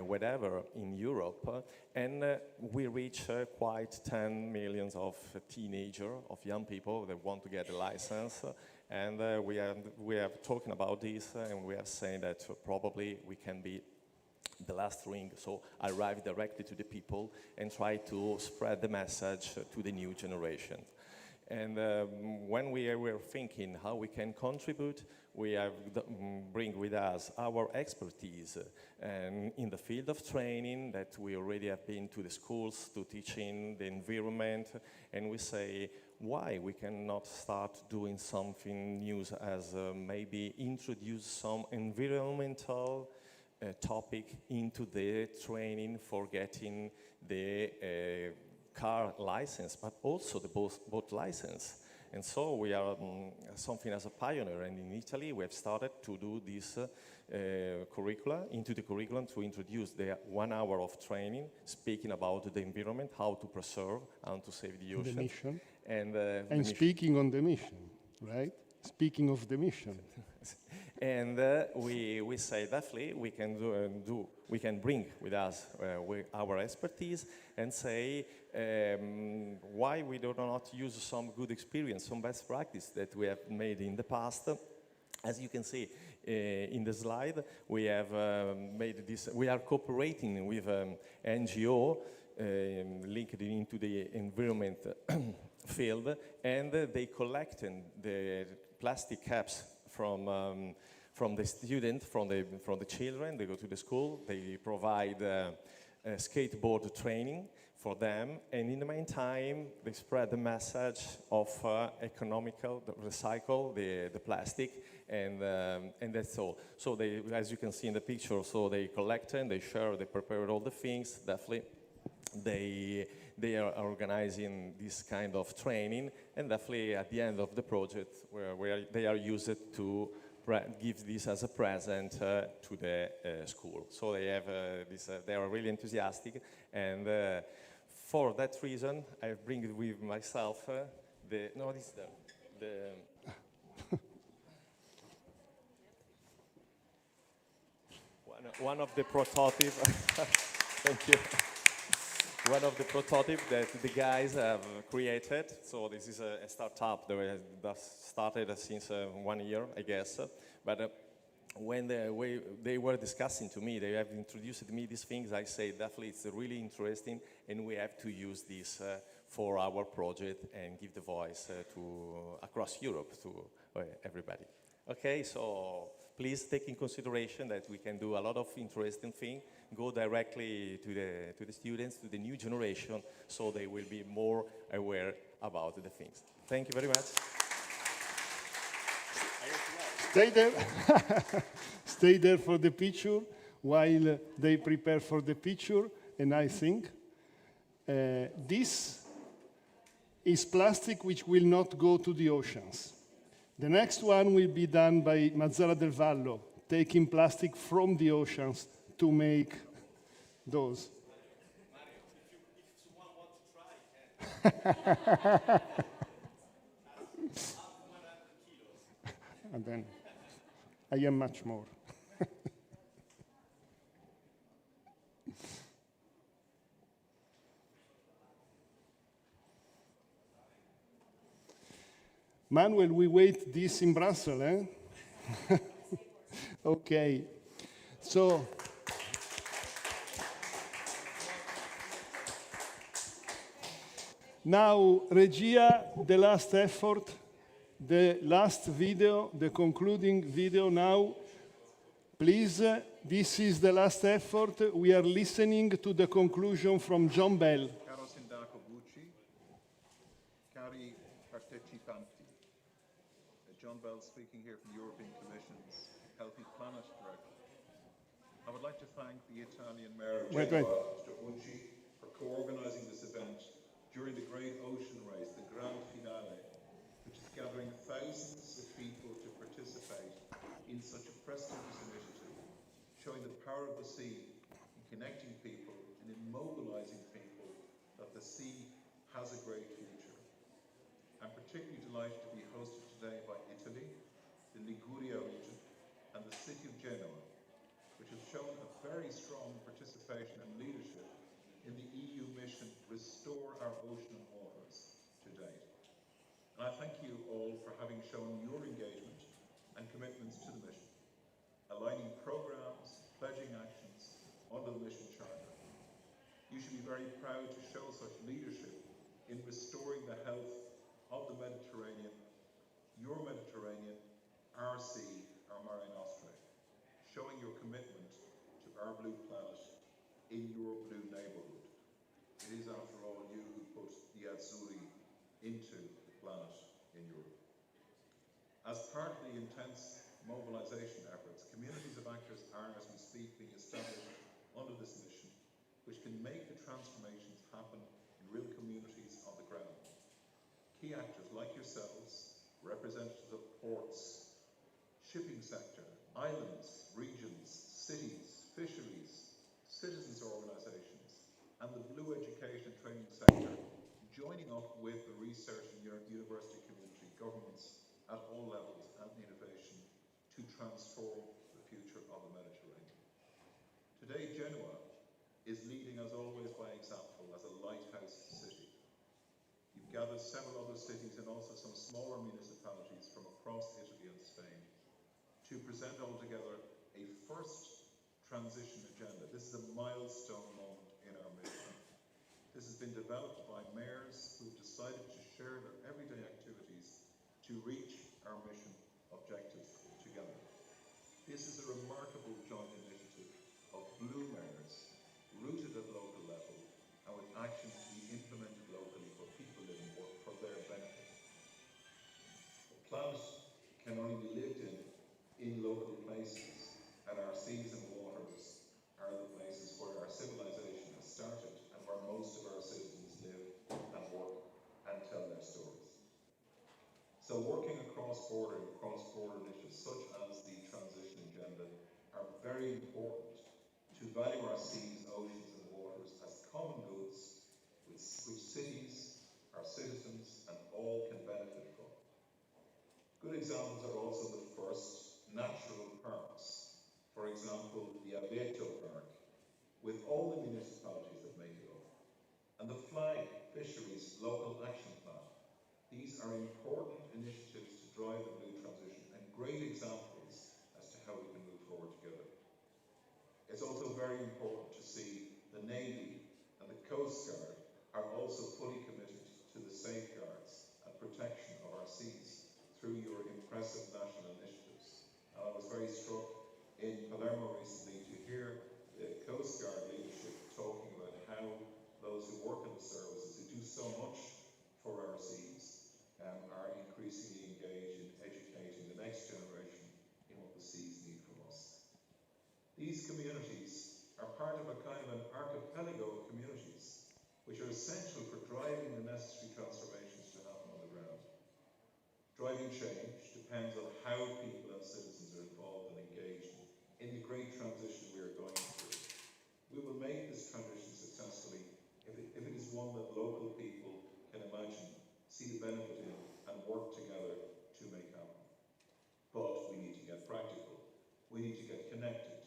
whatever in Europe, and we reach quite 10 million of teenagers, of young people that want to get a license, and we are talking about this, and we are saying that probably we can be the last ring, so arrive directly to the people and try to spread the message to the new generation. And when we were thinking how we can contribute, we have bring with us our expertise in the field of training, that we already have been to the schools to teaching the environment, and we say why we cannot start doing something new, as maybe introduce some environmental topic into the training for getting the car license, but also the boat license. And so we are something as a pioneer, and in Italy we have started to do this curricula, into the curriculum, to introduce the 1 hour of training, speaking about the environment, how to preserve and to save the ocean. The mission. And And speaking on the mission, right? Speaking of the mission. And we say definitely we can we can bring with us our expertise and say why we do not use some good experience, some best practice that we have made in the past. As you can see in the slide, we have made this. We are cooperating with NGO linked into the environment field, and they collect the plastic caps from the student, from the children. They go to the school, they provide skateboard training for them, and in the meantime, they spread the message of economical, recycle the plastic, and that's all. So they, as you can see in the picture, so they collect and they share, they prepare all the things, definitely. They are organizing this kind of training, and definitely at the end of the project, where they are used to give this as a present to the school. So they have this. They are really enthusiastic, and for that reason, I bring it with myself one of the prototype. Thank you. One of the prototypes that the guys have created. So this is a startup that started since 1 year, I guess. But when they were discussing to me, they have introduced to me these things, I say definitely it's really interesting, and we have to use this for our project and give the voice to across Europe to everybody. Okay, so please take in consideration that we can do a lot of interesting things, go directly to the students, to the new generation, so they will be more aware about the things. Thank you very much. Stay there. Stay there for the picture while they prepare for the picture. And I think this is plastic which will not go to the oceans. The next one will be done by Mazara del Vallo, taking plastic from the oceans to make those. And then I am much more. Manuel, we wait this in Brussels, eh? Okay. So, now, Regia, the last effort, the last video, the concluding video now. Please, this is the last effort. We are listening to the conclusion from John Bell. Caro Sindaco Bucci, cari partecipanti, John Bell speaking here from the European Commission's Healthy Planet Directive. I would like to thank the Italian Mayor of Genova, Mr. Bucci, for co-organising this event during the great ocean race, the Grand Finale, which is gathering thousands of people to participate in such a prestigious initiative, showing the power of the sea in connecting people and in mobilising people that the sea has a great future. I'm particularly delighted to be hosted today by Italy, the Liguria region, and the city of Genoa, which has shown a very strong participation and leadership in the EU mission Restore Our Ocean and Waters to date. And I thank you all for having shown your engagement and commitments to the mission, aligning programs, pledging actions under the mission charter. You should be very proud to show such leadership in restoring the health of the Mediterranean, your Mediterranean, our sea, our Mare Nostrum, showing your commitment to our blue planet in your blue neighbourhood. It is, after all, you who put the Azzurri into the planet in Europe. As part of the intense mobilisation efforts, communities of actors are, as we speak, being established under this mission, which can make the transformations happen in real communities on the ground. Key actors like yourselves, representatives of ports, shipping sector, islands, regions, cities, fisheries, citizens' organisations, and the blue education and training sector, joining up with the research and university community, governments at all levels and innovation to transform the future of the Mediterranean. Today, Genoa is leading, as always, by example as a lighthouse city. You've gathered several other cities and also some smaller municipalities from across Italy and Spain to present altogether a first transition agenda. This is a milestone moment in our mission. This has been developed by mayors who have decided to share their everyday activities to reach our mission objectives together. This is a remarkable joint initiative of blue mayors, rooted at local level, and with actions to be implemented locally for people living and work for their benefit. The planet can only be lived in local places, and our seas and waters are the places where our civilization has started and where most of our citizens live and work and tell their stories. So working cross-border initiatives such as the transition agenda are very important to value our seas, oceans and waters as common goods which cities, our citizens and all can benefit from. Good examples are also the first natural parks. For example, the Aveto Park, with all the municipalities that make it up, and the FLAG Fisheries Local Action Plan. These are important initiatives to drive the blue transition and great examples as to how we can move forward together. It's also very important to see the Navy and the Coast Guard are also fully committed to the safeguards and protection of our seas through your impressive national initiatives. And I was very struck in Palermo recently to hear the Coast Guard leadership talking about how those who work in the services, who do so much for our seas, are increasingly engaged in educating the next generation in what the seas need from us. These communities are part of a kind of an archipelago of communities which are essential for driving the necessary transformations to happen on the ground. Driving change depends on how people and citizens are involved and engaged in the great transition we are going through. We will make this transition successfully if it is one that local people can imagine, see the benefit in, and work together to make happen. But we need to get practical. We need to get connected.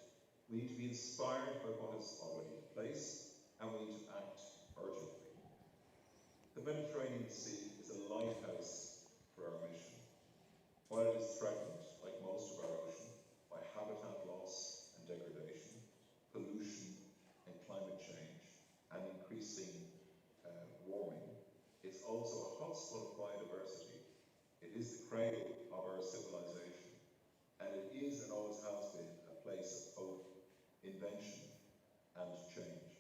We need to be inspired by what is already in place, and we need to act urgently. The Mediterranean Sea is a lighthouse for our mission. While it is threatened, like most of our ocean, by habitat loss and degradation, pollution and climate change, and increasing warming, it's also a hotspot of biodiversity. It is the cradle of our civilization, and it is and always has been a place of hope, invention, and change.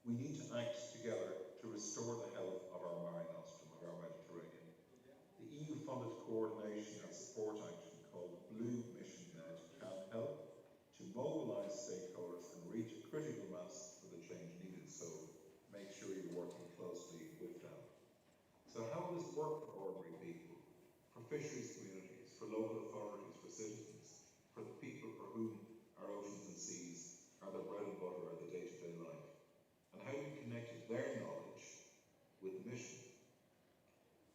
We need to act together to restore the health of our marine nostrum, of our Mediterranean. The EU-funded coordination and support action called Blue Mission Med can help to mobilise stakeholders and reach a critical mass for the change needed. So make sure you're working closely with them. So how will this work for ordinary people, for fisheries communities, for local authorities, for citizens, for the people for whom our oceans and seas are their bread and butter, are the day-to-day life? And how do we connect their knowledge with the mission?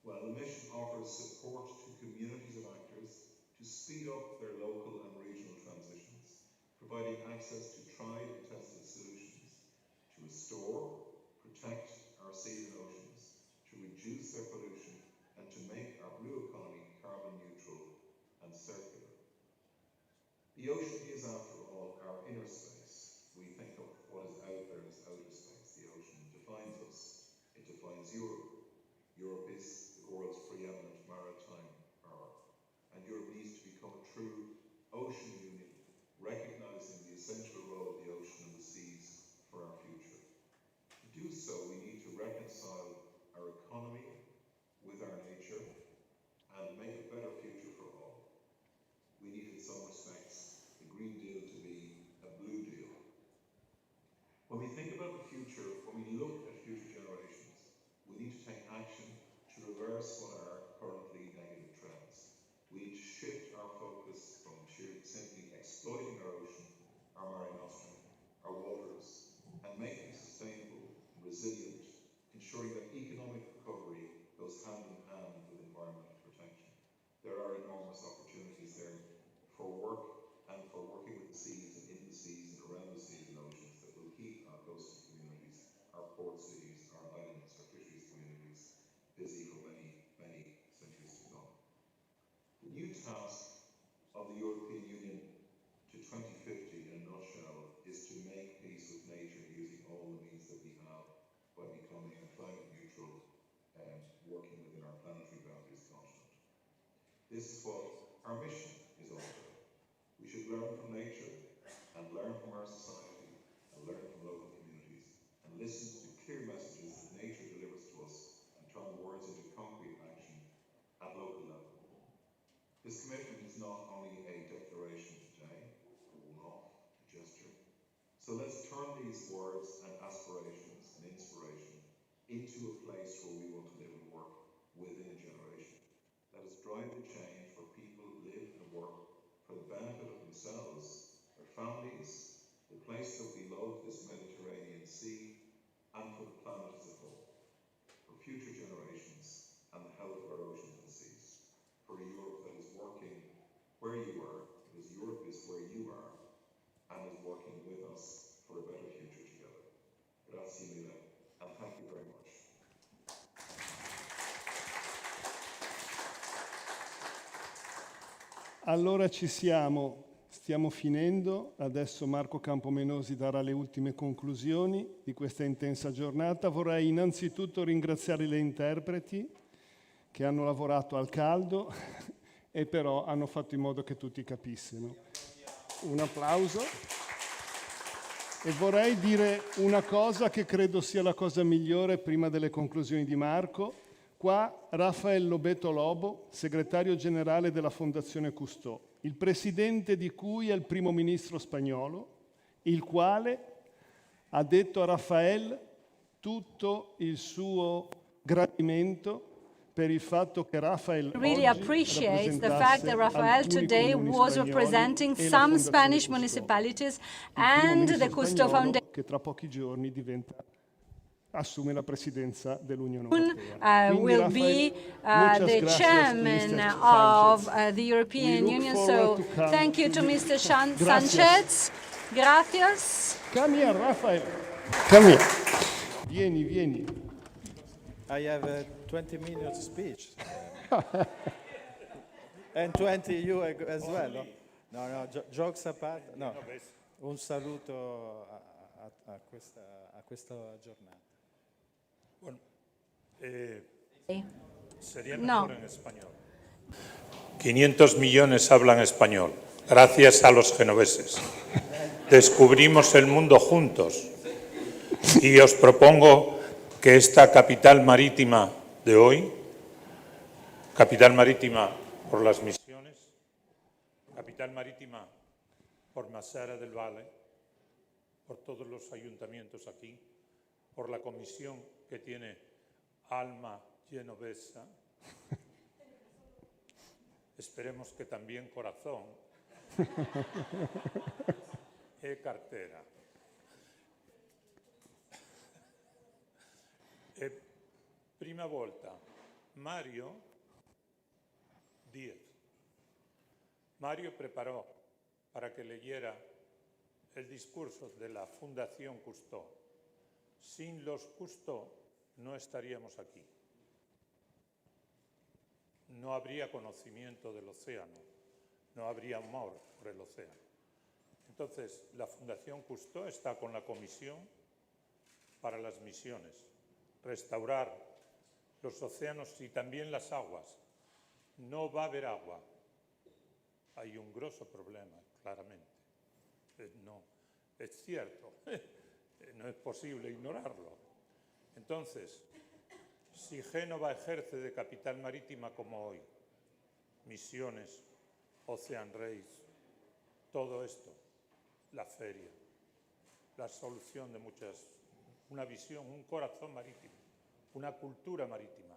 Well, the mission offers support to communities of actors to speed up their local and regional transitions, providing access to tried and tested solutions to restore, protect our seas and oceans, to reduce their pollution, and to make our blue economy carbon neutral and circular. The ocean is, after all, our inner space. We think of what is out there as outer space. The ocean defines us. It defines Europe. Europe is the world's preeminent maritime power. And Europe needs to become a true ocean union, recognizing the essential role of the ocean and the seas for our future. To do so, we need to reconcile our economy with our nature and make a better future for all. busy for many, many centuries to come. The new task of the European Union to 2050 in a nutshell is to make peace with nature using all the means that we have by becoming a climate neutral and working within our planetary boundaries continent. This is what our mission is all about. We should learn from nature and learn from our society and learn from local communities and listen to the clear messages that nature delivers to us and turn words into concrete action at local level. This commitment is not only a declaration today, a one-off, a gesture. So let's turn these words and aspirations and inspiration into a place where we want to live and work within a generation. Let us drive the change where people live and work for the benefit of themselves, their families, the place that we love, this Mediterranean Sea, and for the planet as a whole, for future generations and the health of our oceans and seas, for a Europe that is working where you are, because Europe is where you are, and is working with us for a better future together. Grazie mille, and thank you very much. Allora ci siamo, stiamo finendo. Adesso Marco Campomenosi darà le ultime conclusioni di questa intensa giornata. Vorrei innanzitutto ringraziare le interpreti che hanno lavorato al caldo e però hanno fatto in modo che tutti capissero. Un applauso. E vorrei dire una cosa che credo sia la cosa migliore prima delle conclusioni di Marco. Qua Rafael Lobeto Lobo, segretario generale della Fondazione Cousteau, il presidente di cui è il primo ministro spagnolo, il quale ha detto a Rafael tutto il suo gradimento per il fatto che Rafael Really appreciates the fact that Rafael today was representing some Spanish municipalities and the Cousteau Foundation. Che tra pochi giorni assume la presidenza dell'Unione Europea. Will be the chairman of the European Union. So thank you to Mr. Sanchez. Gracias. Come here, Rafael. Come here. Vieni. I have a 20-minute speech. And 20 you as well. No, jokes apart. No. Un saluto a questa giornata. Sería No. mejor en español. 500 millones hablan español, gracias a los genoveses. Descubrimos el mundo juntos y os propongo que esta capital marítima de hoy, capital marítima por las misiones, capital marítima por Masara del Valle, por todos los ayuntamientos aquí, por la comisión que tiene alma genovesa, esperemos que también corazón y cartera. Prima volta, Mario Díez. Mario preparó para que leyera el discurso de la Fundación Cousteau. Sin los Cousteau no estaríamos aquí. No habría conocimiento del océano, no habría amor por el océano. Entonces, la Fundación Cousteau está con la Comisión para las Misiones, restaurar los océanos y también las aguas. No va a haber agua. Hay un grosso problema, claramente. No, es cierto. No es posible ignorarlo. Entonces, si Génova ejerce de capital marítima como hoy, Misiones, Ocean Race, todo esto, la feria, la solución de una visión, un corazón marítimo, una cultura marítima.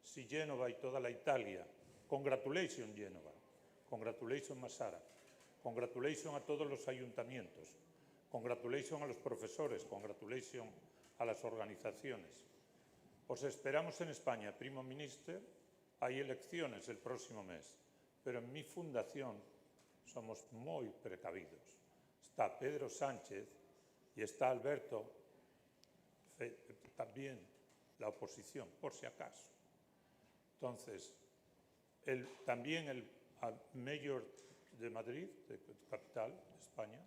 Si Génova y toda la Italia, congratulations Génova, congratulations Masara, congratulations a todos los ayuntamientos, congratulations a los profesores, congratulations a las organizaciones. Os esperamos en España, Primo Minister. Hay elecciones el próximo mes, pero en mi fundación somos muy precavidos. Está Pedro Sánchez y está Alberto, también la oposición, por si acaso. Entonces, también el Mayor de Madrid, de capital de España,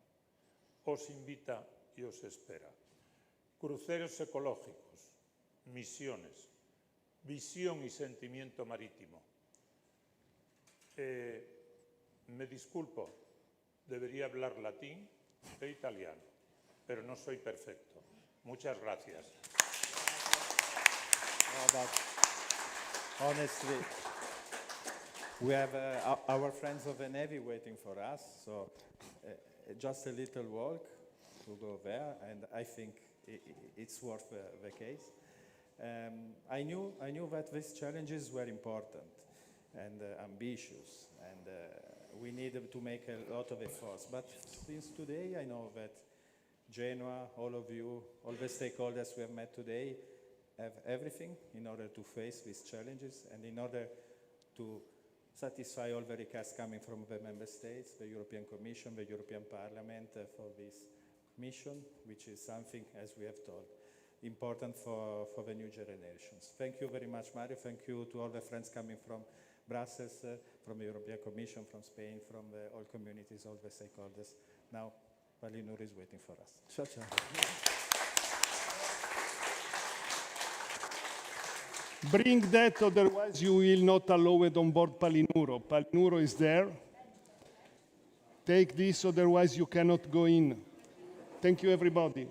os invita y os espera. Cruceros ecológicos, misiones, visión y sentimiento marítimo. Me disculpo, debería hablar latín e italiano, pero no soy perfecto. Muchas gracias. Honestly, we have our friends of the Navy waiting for us, so just a little walk to go there, and I think it's worth the case. I knew that these challenges were important and ambitious, and we needed to make a lot of efforts. But since today, I know that Genoa, all of you, all the stakeholders we have met today, have everything in order to face these challenges and in order to satisfy all the requests coming from the member states, the European Commission, the European Parliament for this mission, which is something, as we have told, important for the new generations. Thank you very much, Mario. Thank you to all the friends coming from Brussels, from the European Commission, from Spain, from all communities, all the stakeholders. Now, Palinur is waiting for us. Ciao, ciao. Bring that, otherwise you will not allow it on board Palinuro. Palinuro is there. Take this, otherwise you cannot go in. Thank you, everybody.